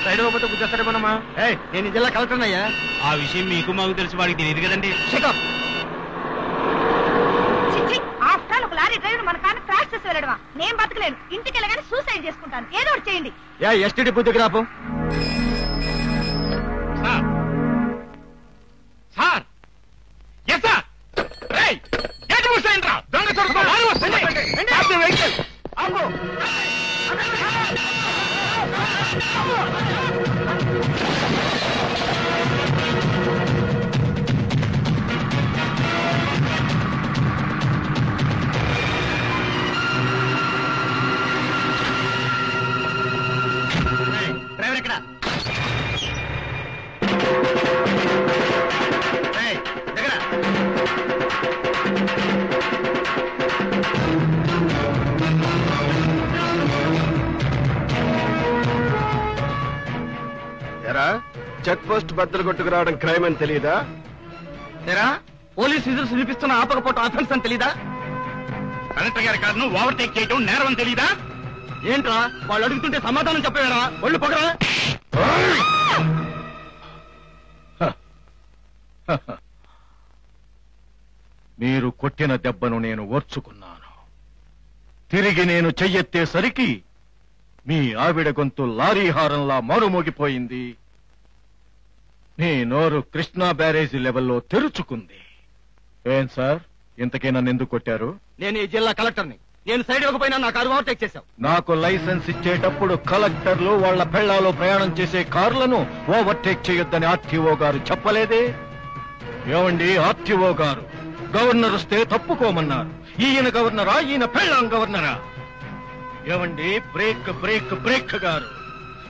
Side అవ్వకపోతే గుర్తొస్తారేమోనమ్మా. నేను జిల్లా కలెక్టర్ అయ్యా. ఆ విషయం మీకు మాకు తెలిసి వాడికి తెలియదు కదండి. ఒక లారీ డ్రైవర్ మన కారు క్రాష్ చేసి వెళ్ళడమా? నేను బతకలేను. ఇంటికి వెళ్ళగానే సూసైడ్ చేసుకుంటాను. ఏదో ఒకటి చేయండి. ఎస్టీడీ బుద్ధికి రాపు. సార్ దొంగ డ్రైవర్ ఎక్కడ? చెక్ పోస్ట్ బద్దలు కొట్టుకురావడం క్రైమ్ అని తెలీదా? పోలీస్ విజిల్స్ వినిపిస్తున్న ఆపకపోవటం అఫెన్స్ అని తెలీదా? కలెక్టర్ గారి కారును ఓవర్టేక్ చేయడం నేరం అని తెలీదా? ఏంట్రా వాళ్ళు అడుగుతుంటే సమాధానం చెప్పారా? ఒళ్ళు పొగరా. మీరు కొట్టిన దెబ్బను నేను ఓర్చుకున్నాను. తిరిగి నేను చెయ్యెత్తేసరికి మీ ఆవిడ గొంతు లారీ హారంలా మారుమోగిపోయింది. నీ నోరు కృష్ణా బ్యారేజీ లెవెల్లో తెరుచుకుంది. ఏం సార్, ఇంతకీ నన్ను ఎందుకు కొట్టారు? నేను ఈ జిల్లా కలెక్టర్ని. నేను సైడ్ ఇవ్వకపోయినా నా కారు ఓవర్టేక్ చేశావు. నాకు లైసెన్స్ ఇచ్చేటప్పుడు కలెక్టర్లు వాళ్ల పెళ్లాలో ప్రయాణం చేసే కార్లను ఓవర్టేక్ చేయొద్దని ఆర్టీఓ గారు చెప్పలేదే? ఏమండి ఆర్టీఓ గారు, గవర్నర్ వస్తే తప్పుకోమన్నారు. ఈయన గవర్నరా, ఈయన పెళ్ళాం గవర్నరా? ఏమండి బ్రేక్ బ్రేక్ బ్రేక్ గారు,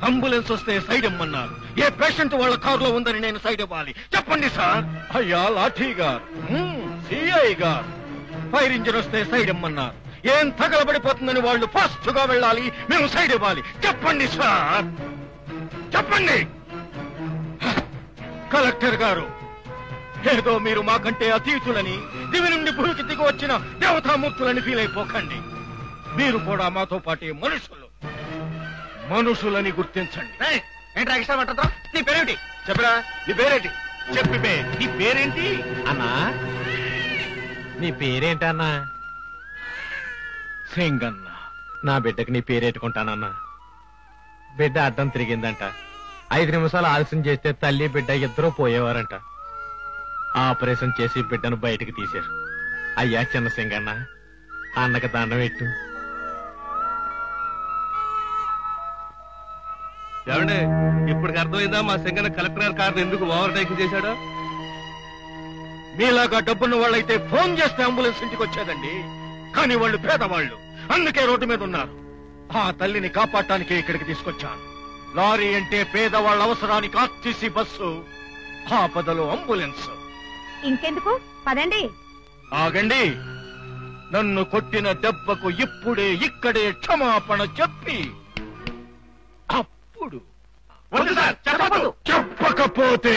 అంబులెన్స్ వస్తే సైడ్ ఇమ్మన్నారు. ఏ పేషెంట్ వాళ్ళ కారులో ఉందని నేను సైడ్ ఇవ్వాలి? చెప్పండి సార్. అయ్యా లాఠీ గారు, సిఐ గారు, ఫైర్ ఇంజిన్ వస్తే సైడ్ ఇమ్మన్నారు. ఏం తగలబడిపోతుందని వాళ్ళు ఫాస్ట్ గా వెళ్ళాలి, మేము సైడ్ ఇవ్వాలి. చెప్పండి సార్, చెప్పండి. కలెక్టర్ గారు, ఏదో మీరు మాకంటే అతీతులని, దివి నుండి భూమికి దిగి వచ్చిన దేవతామూర్తులని ఫీల్ అయిపోకండి. మీరు కూడా మాతో పాటే మనుషులని గుర్తించండి. ఏంట్రా ఎక్స్ట్రా మాట్లాడతావు? నీ పేరేంటి చెప్పరా? నీ పేరేంటి చెప్పి. నీ పేరేంటి అన్నా? నీ పేరేంటన్నా? సింగన్న. నా బిడ్డకి నీ పేరెట్టుకుంటానన్నా. బిడ్డ అడ్డం తిరిగిందంట. 5 నిమిషాలు ఆలస్యం చేస్తే తల్లి బిడ్డ ఇద్దరూ పోయేవారంట. ఆపరేషన్ చేసి బిడ్డను బయటకు తీశారు. అయ్యా చిన్న సింగన్న, అన్నకు దండం పెట్టు. ఏమండి, ఇప్పటికి అర్థమైందా మా సింగన్న కలెక్టర్ గారి కారును ఎందుకు ఓవర్టేక్ చేశాడో? మీలాగా డబ్బున్న వాళ్ళైతే ఫోన్ చేస్తే అంబులెన్స్ ఇంటికి వచ్చేదండి. కానీ వాళ్ళు పేదవాళ్ళు, అందుకే రోడ్డు మీద ఉన్నారు. ఆ తల్లిని కాపాడటానికి ఇక్కడికి తీసుకొచ్చాను. లారీ అంటే పేదవాళ్ళ అవసరానికి ఆర్టీసీ బస్సు, ఆపదలో అంబులెన్స్. ఇంకెందుకు, పదండి. ఆగండి. నన్ను కొట్టిన దెబ్బకు ఇప్పుడే ఇక్కడే క్షమాపణ చెప్పి అప్పుడు చెప్పకపోతే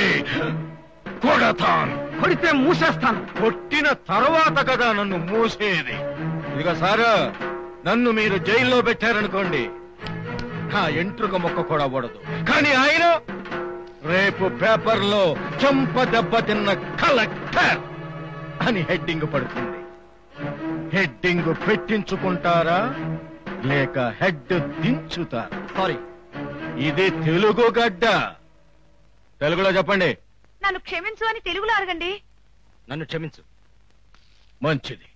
కొడతాను. కొడితే మూసేస్తాను. కొట్టిన తర్వాత కదా నన్ను మూసేది. ఇదిగో సారు, నన్ను మీరు జైల్లో పెట్టారనుకోండి, నా ఎంట్రుక మొక్క కూడా పడదు. కానీ ఆయన రేపు పేపర్లో చెంప దెబ్బ తిన్న కలెక్టర్ అని హెడ్డింగ్ పడుతుంది. హెడ్డింగ్ పెట్టించుకుంటారా లేక హెడ్ దించుతారా? సారీ, ఇది తెలుగు గడ్డ. తెలుగులో చెప్పండి. నన్ను క్షమించు అని తెలుగులో అడగండి. నన్ను క్షమించు. మంచిది.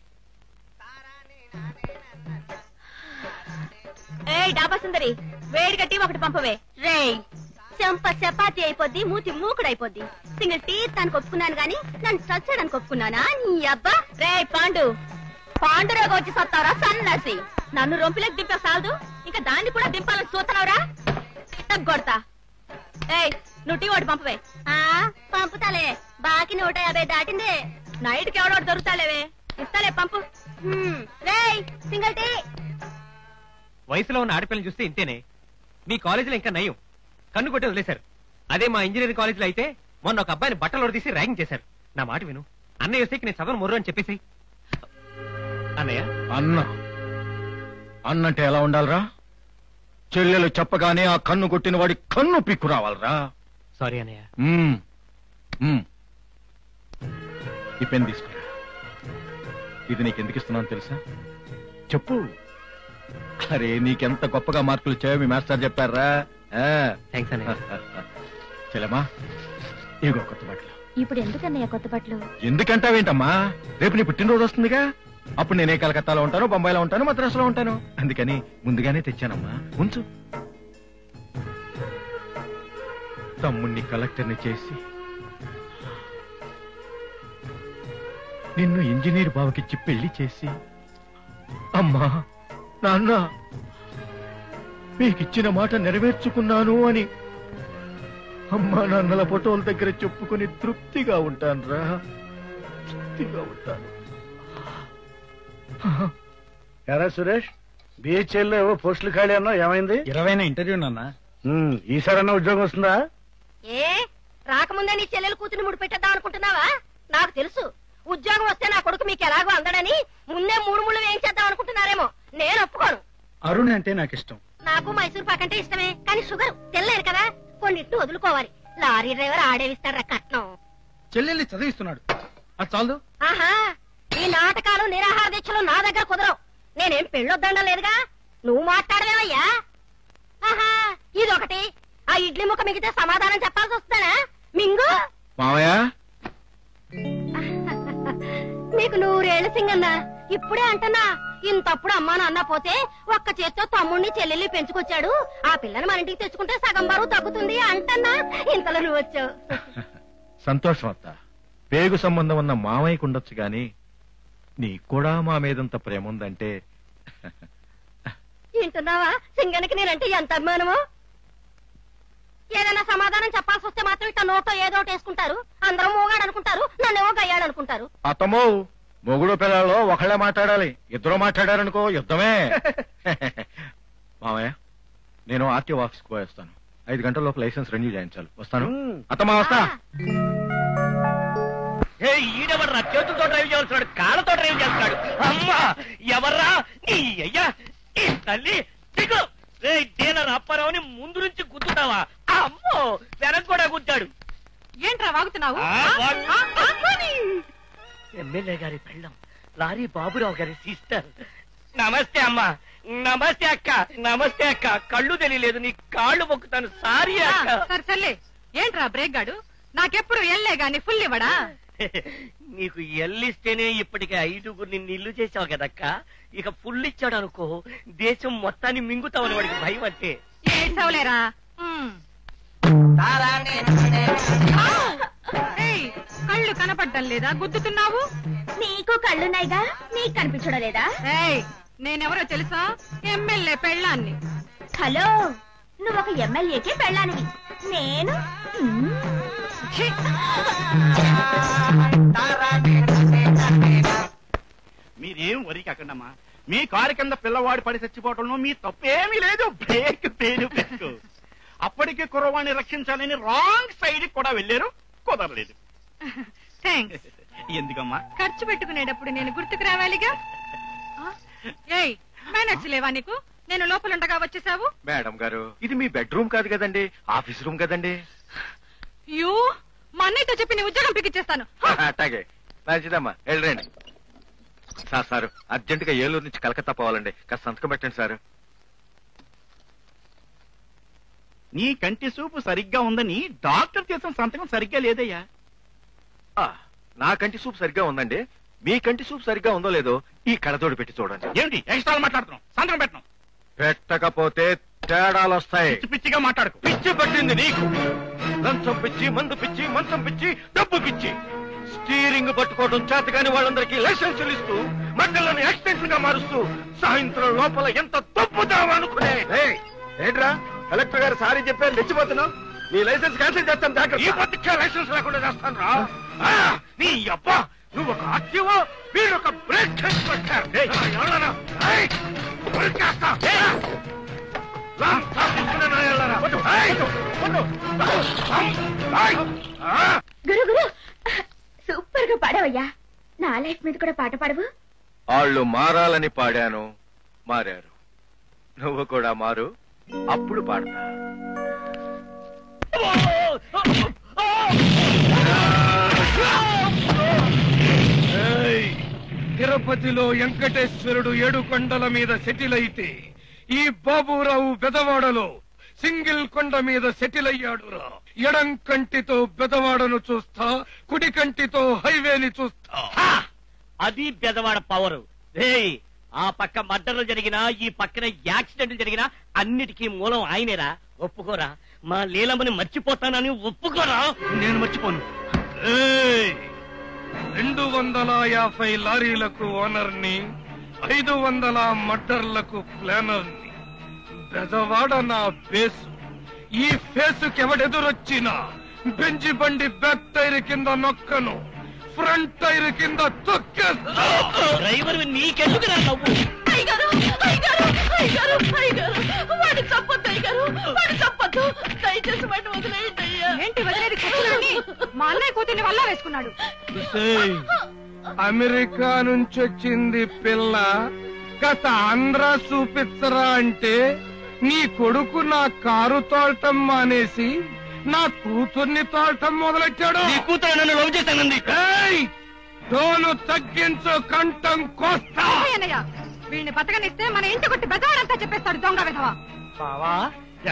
ఏయ్ డాబా సుందరి, వేడి కట్టి ఒకటి పంపవే. రేయ్, చెంప చపాతి అయిపోద్ది, మూతి మూకుడైపోద్ది. సింగిల్ టీ తనకు ఒప్పుకున్నాను గాని నన్ను చచ్చడానికి ఒప్పుకున్నానా? నీ అబ్బా. రేయ్ పాండు, పాండురాగా వచ్చి సత్తారా సన్నాసి? నన్ను రొంపిలోకి దింపా సాలదు, ఇంకా దాన్ని కూడా దింపాలని చూస్తున్నావురా? కొడతా. ఏయ్, నువ్వు టీ ఒకటి పంపవే. పంపుతాలే, బాకి 150 దాటింది. నైట్ కి ఎవడో దొరుకుతాలేవే, ఇస్తాలే పంపు. రేయ్ సింగిల్ టీ. వయసులో ఉన్న ఆడపిల్లని చూస్తే ఇంతేనే. మీ కాలేజీలో ఇంకా నయం, కన్ను కొట్టి వదిలేశారు. అదే మా ఇంజనీరింగ్ కాలేజీలో అయితే మొన్న ఒక అబ్బాయిని బట్టలు తీసి ర్యాగింగ్ చేశారు. నా మాట విను, అన్నయ్య వస్తే నేను చదవను మొర్రు అని చెప్పేసి. అన్నయ్య అన్నంటే ఎలా ఉండాలరా? చెల్లెలు చెప్పగానే ఆ కన్ను కొట్టిన వాడి కన్ను పిక్కు రావాలరా. సారీ అన్నయ్య. ఈ పెన్ తీసుకురా. ఇది నీకెందుకు ఇస్తున్నాను తెలుసా? చెప్పు. అరే నీకెంత గొప్పగా మార్కులు ఇచ్చావో మీ మాస్టర్ చెప్పారా? థ్యాంక్స్ అన్నయ్య. చెల్లెమ్మా ఇగో కొత్త బట్టలు. ఇప్పుడు ఎందుకన్నయ్య కొత్త బట్టలు? ఎందుకంటావేంటమ్మా, రేపు నీ పుట్టినరోజు వస్తుందిగా. అప్పుడు నేనే కలకత్తాలో ఉంటాను, బొంబాయిలో ఉంటాను, మద్రాసులో ఉంటాను. అందుకని ముందుగానే తెచ్చానమ్మా. ఉంచు. తమ్ముణ్ణి కలెక్టర్ని చేసి నిన్ను ఇంజనీర్ బావకిచ్చి పెళ్లి చేసి, అమ్మా నాన్న మీకిచ్చిన మాట నెరవేర్చుకున్నాను అని అమ్మా నాన్నల ఫోటోల దగ్గర చెప్పుకుని తృప్తిగా ఉంటాను రా. తృప్తిగా ఉంటాను. ఎరా సురేష్, బిహెచ్ఎల్ లో ఏవో పోస్టులు ఖాళీ అన్నా, ఏమైంది? 20 ఇంటర్వ్యూ నాన్న. ఈసారన్నా ఉద్యోగం వస్తుందా? ఏ రాకముందే నీ చెల్లెలు కూతురు ముడి పెట్టేద్దాం అనుకుంటున్నావా? నాకు తెలుసు ఉద్యోగం వస్తే నా కొడుకు మీకు ఎలాగో అందడని ముందే 3 ముళ్ళు వేయించేద్దాం అనుకుంటున్నారేమో. నేను ఒప్పుకోను. అరుణ్ అంటే నాకు ఇష్టం. నాకు మైసూర్ పాక్ అంటే ఇష్టమే, కానీ షుగర్ తెల్లేదు కదా, కొన్నింటిని వదులుకోవాలి. లారీ డ్రైవర్ ఆడేవిస్తాడ్రా కట్నం. చెల్లెల్ని చదివిస్తున్నాడు, అది చాలు. ఆహా, ఈ నాటకాలు నిరాహార దీక్షలు నా దగ్గర కుదరవు. నేనేం పెళ్ళొద్దండం లేదుగా, నువ్వు మాట్లాడవేవయ్యా. ఆహా, ఇదొకటి. ఆ ఇడ్లీ ముక్క మిగితే సమాధానం చెప్పాల్సి వస్తానా? మింగు. మావయ్య నీకు 100 ఏళ్ల సింగన్నా. ఇప్పుడే అంటన్నా, ఇంతప్పుడు అమ్మా నాన్న పోతే ఒక్క చేత్తో తమ్ముడిని చెల్లెల్ని పెంచుకొచ్చాడు. ఆ పిల్లని మన ఇంటికి తెచ్చుకుంటే సగం బరువు తగ్గుతుంది అంటన్నా. ఇంతలో నువ్వు వచ్చావు. సంతోషం అత్త. పేగు సంబంధం ఉన్న మామయ్యకు ఉండొచ్చు గాని నీకు కూడా మా మీదంత ప్రేమ ఉందంటే. వింటున్నావా సింగనికి నేనంటే ఎంత అభిమానమో? ఏదైనా సమాధానం చెప్పాల్సి వస్తే మాత్రం ఇట్లా నోటో ఏదో వేసుకుంటారు. అందరూ మోగాడు అనుకుంటారు, నన్నేమో గయ్యాడు అనుకుంటారు. అత్తమ్మో, మొగుడు పిల్లల్లో ఒకళ్ళే మాట్లాడాలి. ఇద్దరు మాట్లాడారనుకో యుద్ధమే. మామయ్య నేను ఆర్టీఓ ఆఫీస్కి పోయేస్తాను. 5 గంటల లోపు లైసెన్స్ రెన్యూ చేయించాలి. వస్తాను. అత్తమ్మా వస్తా. ఈడెవర్రా చేతులతో డ్రైవ్ చేస్తున్నాడు, కాళ్ళతో డ్రైవ్ చేస్తున్నాడు. అమ్మా ఎవర్రా అయ్యా ఈ తల్లి దిగు. డీలర్ అప్పారావుని ముందు నుంచి గుద్దుతావా? అమ్మో వెనక్ కూడా గుద్దాడు. ఏంట్రా వాగుతున్నావు? ఎమ్మెల్యే గారి పెళ్ళం లారీ బాబురావు గారి సిస్టర్. నమస్తే అమ్మా. నమస్తే అక్క. నమస్తే అక్క. కళ్ళు తెలియలేదు, నీ కాళ్ళు మొక్కుతాను. సారీ అక్క. సర్లే. ఏంట్రా బ్రేక్ గాడు, నాకెప్పుడు ఎల్లే గాని ఫుల్ ఇవ్వడా? నీకు ఎల్లిస్తేనే ఇప్పటికే 5గురిని నిల్లు చేసావు కదక్క. ఇక ఫుల్ ఇచ్చాడు అనుకో, దేశం మొత్తాన్ని మింగుతావని వాడికి భయం. అంటే ఏడ్చవలేరా? కళ్ళు కనపడ్డం లేదా? గుద్దుతున్నావు. నీకు కళ్ళున్నాయిగా, నీకు కనిపించడం లేదా? నేనెవరో తెలుసా? ఎమ్మెల్యే పెళ్ళాన్ని. హలో, నువ్వు ఒక ఎమ్మెల్యేకి పెళ్ళానివి, నేను మీరేం వరికి అక్కడమ్మా. మీ కారు కింద పిల్లవాడు పడి చచ్చిపోవటంలో మీ తప్పేమీ లేదు. బ్రేక్ పేరు పెట్టు. అప్పటికే కుర్రవాణ్ణి రక్షించాలని రాంగ్ సైడ్ కూడా వెళ్ళారు, కుదరలేదు. థ్యాంక్స్. ఎందుకమ్మా? ఖర్చు పెట్టుకునేటప్పుడు నేను గుర్తుకు రావాలిగా. ఏయ్ మేనర్స్ లేవా నీకు? నేను లోపలుండగా వచ్చేసావు. మేడం గారు, ఇది మీ బెడ్రూమ్ కాదు కదండి, ఆఫీస్ రూమ్ కదండి. యూ, మా అన్నయ్యతో చెప్పి నీ ఉద్యోగం పిగిచ్చేస్తాను. అట్టాగే. మంచిదమ్మా, వెళ్ళండి. సార్ అర్జెంట్ గా ఏలూరు నుంచి కలకత్తా పోవాలండి. కాస్త సంతకం పెట్టండి సార్. నీ కంటి చూపు సరిగ్గా ఉందని డాక్టర్ చేసిన సంతకం సరిగ్గా లేదయ్యా. నా కంటి చూపు సరిగ్గా ఉందండి. మీ కంటి చూపు సరిగ్గా ఉందో లేదో ఈ కళ్ళతోడు పెట్టి చూడండి. ఏమిటి ఎక్స్ట్రా మాట్లాడుతున్నాం? సంతకం పెట్టను. పెట్టకపోతే తేడాలు వస్తాయి. పిచ్చి పిచ్చిగా మాట్లాడుకో. పిచ్చి పట్టింది నీకు. లంచం పిచ్చి, మందు పిచ్చి, మంచం పిచ్చి, డబ్బు పిచ్చి. స్టీరింగ్ పట్టుకోవడం చేతగాని వాళ్ళందరికీ లైసెన్సులు ఇస్తూ మండలను యాక్సిడెంట్ గా మారుస్తూ సాయంత్రం లోపల ఎంత తప్పుదామనుకునే. ఏంట్రా కలెక్టర్ గారు సారీ చెప్పారు, తెచ్చిపోతున్నావు. నీ లైసెన్స్ క్యాన్సిల్ చేస్తాను. ఈ బతికే లైసెన్స్ లేకుండా చేస్తాను రా. నీ అబ్బా, నువ్వు ఒక ఆర్టీఓ, వీడు ఒక బ్రేక్ ఇన్స్పెక్టర్. గురు గురు, సూపర్ గా పాడావయ్యా. నా లైఫ్ మీద కూడా పాట పాడవు. వాళ్ళు మారాలని పాడాను, మారారు. నువ్వు కూడా మారు, అప్పుడు పాడతా. తిరుపతిలో వెంకటేశ్వరుడు 7 కొండల మీద సెటిల్ అయితే ఈ బాబురావు బెదవాడలో సింగిల్ కొండ మీద సెటిల్ అయ్యాడురా. ఎడం కంటితో బెదవాడను చూస్తా, కుడి కంటితో హైవేని చూస్తా. అది బెదవాడ పవరు. ఆ పక్క మర్డర్లు జరిగినా ఈ పక్కన యాక్సిడెంట్లు జరిగినా అన్నిటికీ మూలం ఆయనేరా. ఒప్పుకోరా? మా లీలమ్మని మర్చిపోతానని ఒప్పుకోరా? నేను మర్చిపోను. 250 లారీలకు ఓనర్ని, 500 మర్డర్లకు ప్లానర్ని. బెదవాడ నా బేసు. ఈ ఫేసుకి ఎవడెదురొచ్చినా బెంజి బండి బ్యాక్ టైర్ కింద నొక్కను, ఫ్రంట్ టైర్ కింద తొక్కేస్తా. డ్రైవర్ నీకెందుకురా నవ్వు? వాడిని చంపొద్దు అయ్యగారు, వాడిని చంపొద్దు. దయచేసి వాడిని వదిలేయండి అయ్యా. ఏంటి వదిలేది? కూతురాన్ని మా అన్నయ్య కూతుర్ని వల్ల వేసుకున్నాడు. అమెరికా నుంచి వచ్చింది పిల్ల, గత ఆంధ్ర చూపించరా అంటే నీ కొడుకు నా కారు తోలటం మానేసి నా కూతుర్ని తోలటం మొదలెట్టాడు. నీ కూతురు నన్ను లవ్ చేశానంది. టోను తగ్గించు, కంఠం కోస్తా. అన్నయ్య వీడిని బతకనిస్తే మన ఇంటి కొట్టి బెదవాడంతా చెప్పేస్తాడు దొంగ విధవ. బావా,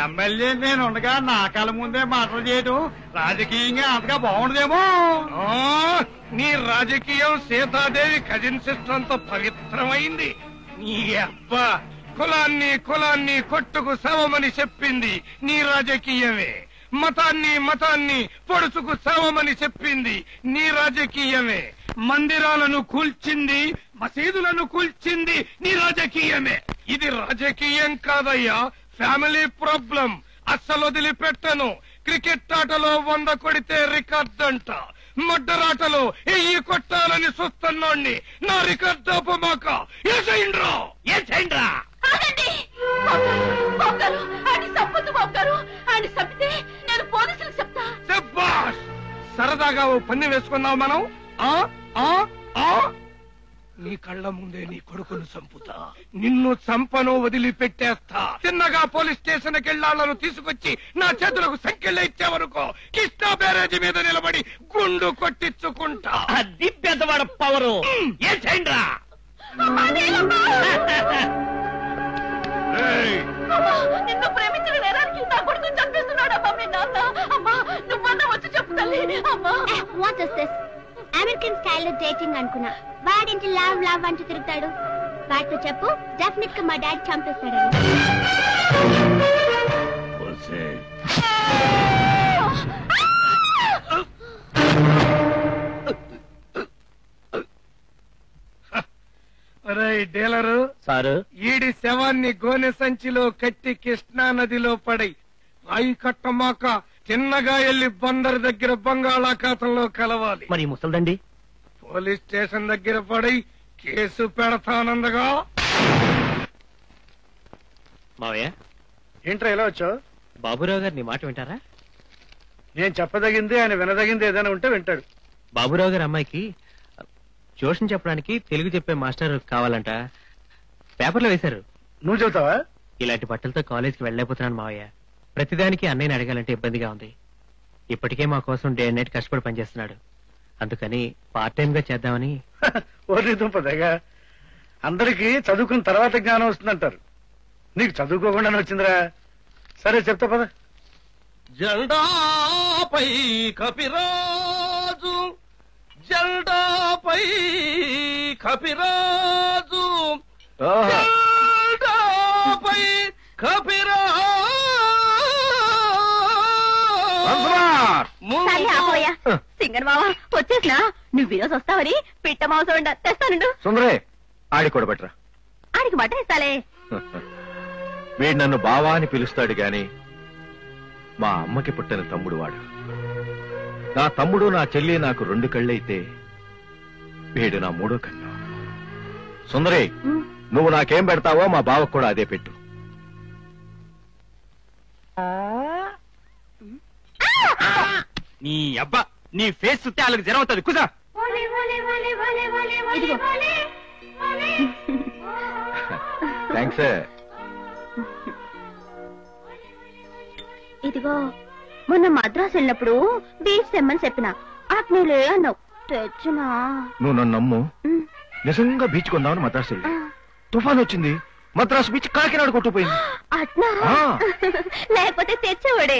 ఎమ్మెల్యే నేను ఉండగా నా కళ్ళ ముందే మాటలు చేయడం రాజకీయంగా అంతగా బాగుండదేమో. నీ రాజకీయం సీతాదేవి కజిన్ సిస్టర్ అంత పవిత్రమైంది. నీ అబ్బా కులాన్ని కొట్టుకు సవమని చెప్పింది నీ రాజకీయమే. మతాన్ని పొడుచుకు సవమని చెప్పింది నీ రాజకీయమే. మందిరాలను కూల్చింది, మసీదులను కూల్చింది నీ రాజకీయమే. ఇది రాజకీయం కాదయ్యా, ఫ్యామిలీ ప్రాబ్లం. అస్సలు వదిలిపెట్టను. క్రికెట్ ఆటలో 100 కొడితే రికార్డ్ అంట, మడ్డరాటలో 1000 కొట్టాలని చూస్తున్నాణ్ణి. నా రికార్డ్ ఆపమాక. ఏం చేయండిరా? శభాష్! సరదాగా ఓ పన్ని వేసుకున్నావు మనం. నీ కళ్ళ ముందే నీ కొడుకును చంపుతా. నిన్ను చంపను, వదిలిపెట్టేస్తా. చిన్నగా పోలీస్ స్టేషన్కి వెళ్ళాళ్లను తీసుకొచ్చి నా చేతులకు సంఖ్యలు ఇచ్చేవరకు కృష్ణా బ్యారేజీ మీద నిలబడి గుండు కొట్టించుకుంటా. అది పెద్దవాడ పవరు. ఏం చేయండిరా? నిన్ను ప్రేమించిన నేరానికి నా కొడుకుని చంపేస్తున్నాడు. అమ్మా మీ నాన్న. అమ్మా నువ్వన్నా వచ్చి చెప్పు తల్లి. అమ్మా వాట్ ఇస్ దిస్? అమెరికన్ స్టైల్లో డేటింగ్ అనుకున్నా. వాడింటి లావ్ అంటూ తిరుగుతాడు. వాటితో చెప్పు, డెఫినెట్ గా మా డాడీ చంపేస్తాడని. డీలరు సారు, ఈడి శవాన్ని గోనె సంచిలో కట్టి కృష్ణా నదిలో పడై రాయి కట్టమాక చిన్నగా వెళ్లి బందర్ దగ్గర బంగాళాఖాతంలో కలవాలి. మరి ముసల్దండి పోలీస్ స్టేషన్ దగ్గర పడై కేసు పెడతానందగా. మావయ్య, ఏంట్రా ఎలా వచ్చావు? బాబురావు గారు నీ మాట వింటారా? నేను చెప్పదగింది ఆయన వినదగింది ఏదైనా ఉంటే వింటాడు. బాబురావు గారి అమ్మాయికి ట్యూషన్ చెప్పడానికి తెలుగు చెప్పే మాస్టర్ కావాలంట. పేపర్లో వేశారు. నువ్వు చెబుతావా? ఇలాంటి బట్టలతో కాలేజీకి వెళ్ళలేకపోతున్నాను మావయ్య. ప్రతిదానికి అన్నయ్యని అడగాలంటే ఇబ్బందిగా ఉంది. ఇప్పటికే మా కోసం డే అండ్ నైట్ కష్టపడి పనిచేస్తున్నాడు. అందుకని పార్ట్ టైం గా చేద్దామని. ఓరి దుంపదగా, అందరికీ చదువుకున్న తర్వాత జ్ఞానం వస్తుందంటారు. నీకు చదువుకోకుండానే వచ్చిందిరా. సరే చెప్తా పద. జెండాపై కపిరాజు, జెండాపై కపిరాజు, జెండాపై కపిరాజు. సింగర్ బావా వచ్చేసినా? నువ్వు ఈరోజు వస్తావని పిట్ట మాంసం తెస్తానుండు. సుందరే, ఆడి కూడా బెటరా. ఆడికి మటన్ ఇస్తాలే. వీడు నన్ను బావా అని పిలుస్తాడు గాని మా అమ్మకి పుట్టిన తమ్ముడు వాడు. నా తమ్ముడు నా చెల్లి నాకు 2 కళ్ళైతే వీడు నా 3వ కన్ను. సుందరే, నువ్వు నాకేం పెడతావో మా బావకు కూడా అదే పెట్టు. నీ అబ్బా, నీ ఫేస్ చూస్తే వాళ్ళకి జ్వరం అవుతుంది. కుదా థ్యాంక్స్. ఇదిగో మొన్న మద్రాసు వెళ్ళినప్పుడు బీచ్ తెమ్మని చెప్పిన ఆత్మీయులే అన్నావు తెచ్చినా. నువ్వు నన్ను నమ్ము, నిజంగా బీచ్ కొందామని మద్రాసు వెళ్ళి తుఫాన్ వచ్చింది, మద్రాసు బీచ్ కాకినాడ కొట్టుకుపోయింది. అట్నా? లేకపోతే తెచ్చేవాడే.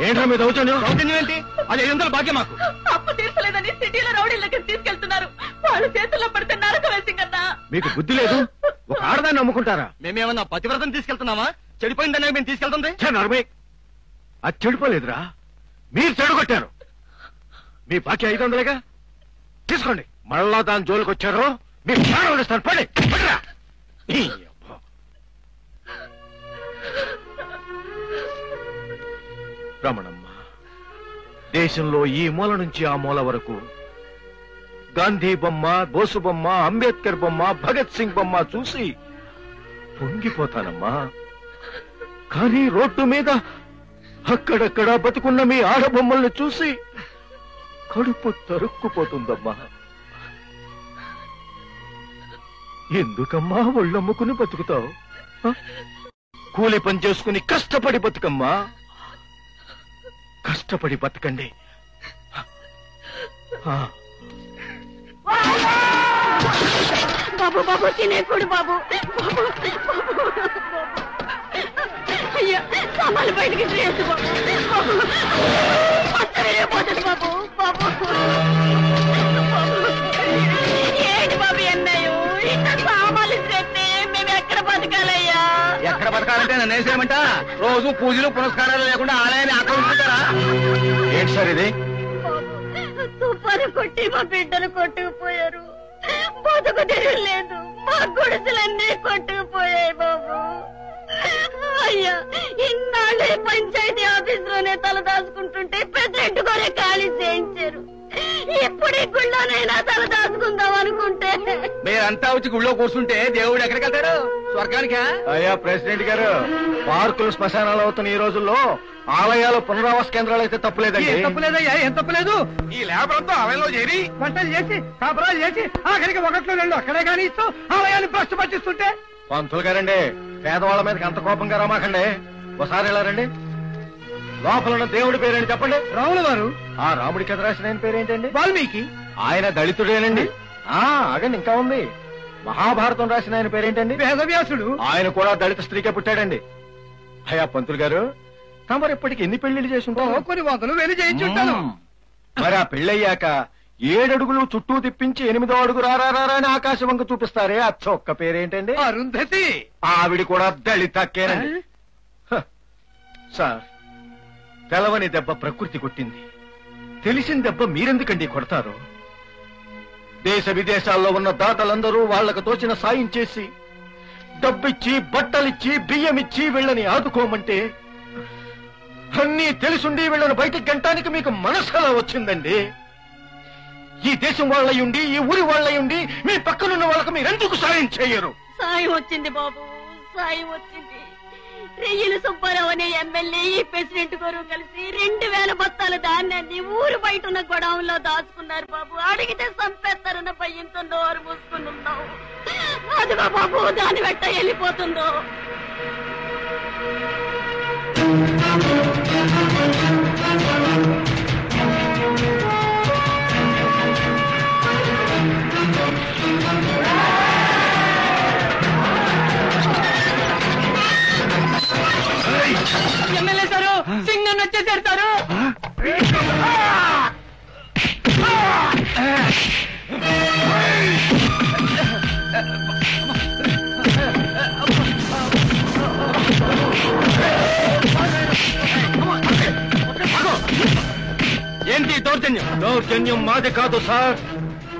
ఏంట్రా మీద దౌర్జన్యం ఏంటి? అది 500 భాగ్యం మాకు. అప్పు తీర్చలేదని సిటీలో రౌడీలకి తీసుకెళ్తున్నారు. వాళ్ళు చేతుల్లో పడితే నరకం వేసింగన్నా. మీకు బుద్ధి లేదు, ఒక ఆడదాన్ని నమ్ముకుంటారా? మేమేమన్నా పతివ్రతం తీసుకెళ్తున్నామా? చెడిపోయిందనే మేము తీసుకెళ్తుంది. నర్మే, అది చెడిపోలేదురా, మీరు చెడుగొట్టారు. మీ బాకీ 500గా తీసుకోండి. మళ్ళా దాని జోలికి వచ్చారు మీ ప్రాణం వదిలేస్తాను. పడి పడిరా. రమణమ్మ, దేశంలో ఈ మూల నుంచి ఆ మూల వరకు గాంధీ బొమ్మ, బోసు బొమ్మ, అంబేద్కర్ బొమ్మ, భగత్ సింగ్ బొమ్మ చూసి పొంగిపోతానమ్మా. కానీ రోడ్డు మీద అక్కడక్కడ బతుకున్న మీ ఆడబొమ్మల్ని చూసి కడుపు తరుక్కుపోతుందమ్మా. ఎందుకమ్మా ఒళ్ళమ్ముకుని బతుకుతావు? కూలి పని చేసుకుని కష్టపడి బతుకమ్మా. కష్టపడి బతకండి. బాబు బాబు తినేకూడు బాబు. అయ్యా సామాన్లు బయటికి డ్రెస్ బాబు. పోతుంది బాబు. బాబు ఏంటి బాబు అన్నయ్య ఇంత సామాన్లు చేస్తే మేము ఎక్కడ బతకాలయ్యా? ఎక్కడ బతకాలంటే నన్ను వేసేయమంట? రోజు పూజలు పునస్కారాలు లేకుండా ఆలయాన్ని ఆక్రమించుకుంటారా? ఏంటి సార్ ఇది? తుఫాను కొట్టి మా బిడ్డలు కొట్టుకుపోయారు. బతుకు తెరలేదు, మా గుడిసెలన్నీ కొట్టుకుపోయాయి బాబు. అయ్యా ఇన్నాళ్ళే పంచాయతీ ఆఫీస్ లోనే తల దాచుకుంటుంటే ప్రెసిడెంట్ గారే ఖాళీ చేయించారు. ఇప్పుడు ఈ గుళ్ళోనైనా తల దాచుకుందాం అనుకుంటే మీరంతా వచ్చి గుళ్ళో కూర్చుంటే దేవుడు ఎక్కడికి వెళ్తాడు? స్వర్గానికా? అయ్యా ప్రెసిడెంట్ గారు, పార్కులు శ్మశానాలు అవుతున్న ఈ రోజుల్లో ఆలయాలు పునరావాస కేంద్రాలు అయితే తప్పులేదండి. తప్పులేదయ్యా, ఏం తప్పులేదు. ఈ లేబర్ అంతా ఆలయంలో చేరి వంటలు చేసి కాపురాలు చేసి ఆఖరికి 1-2 అక్కడే కానీ ఇస్తూ ఆలయాన్ని భ్రష్టు పట్టిస్తుంటే. పంతులు గారండి, పేదవాళ్ళ మీదకి అంత కోపంగా రమాకండి. ఒకసారి ఇలా రండి. లోపల ఉన్న దేవుడి పేరేంటి చెప్పండి? రాముల వారు. ఆ రాముడికి ఎదురు రాసిన ఆయన పేరేంటండి? వాల్మీకి. ఆయన దళితుడేనండి. ఆగండి, ఇంకా ఉంది. మహాభారతం రాసిన ఆయన పేరేంటండి? వేదవ్యాసుడు. ఆయన కూడా దళిత స్త్రీకే పుట్టాడండి. అయ్యా పంతులు గారు, తమరు ఇప్పటికి ఎన్ని పెళ్లిళ్ళు చేసుంటారు? కొన్ని 100 వెళ్లి చేయించుంటాను. మరి ఆ పెళ్ళయ్యాక 7 అడుగులు చుట్టూ తిప్పించి 8వ అడుగు రారా అని ఆకాశం వంక చూపిస్తారే, ఆ చొక్క పేరేంటండి? అరుంధతి. ఆవిడ కూడా దళితక్కేనండి. సార్, తెలవని దెబ్బ ప్రకృతి కొట్టింది, తెలిసిన దెబ్బ మీరెందుకండి కొడతారు? దేశ విదేశాల్లో ఉన్న దాతలందరూ వాళ్లకు తోచిన సాయం చేసి డబ్బిచ్చి, బట్టలిచ్చి, బియ్యమిచ్చి వీళ్ళని ఆదుకోమంటే అన్నీ తెలుసుండి వీళ్ళని బయటికి గంటానికి మీకు మనసులా వచ్చిందండి. ఈ దేశం వాళ్ళయుండి, ఈ ఊరి వాళ్ళయుండి మీ పక్కనున్న వాళ్ళకి మీరెందుకు సాయం చేయరు? సాయం వచ్చింది బాబు, సాయం వచ్చింది. రెయ్యల సుబ్బారావు అనే ఎమ్మెల్యే ఈ ప్రెసిడెంట్ గారు కలిసి 2000 బస్తాల ధాన్యాన్ని ఊరు బయట ఉన్న గొడవంలో దాచుకున్నారు బాబు. అడిగితే సంపేస్తారన్న భయంతో నోరు మూసుకుని ఉన్నావు. అదిగో బాబు దాని వెంట వెళ్ళిపోతుందో. ఎమ్మెల్యే సారు, సింగన్ వచ్చేసారు సారు. ఏంటి దౌర్జన్యం మాది కాదు సార్.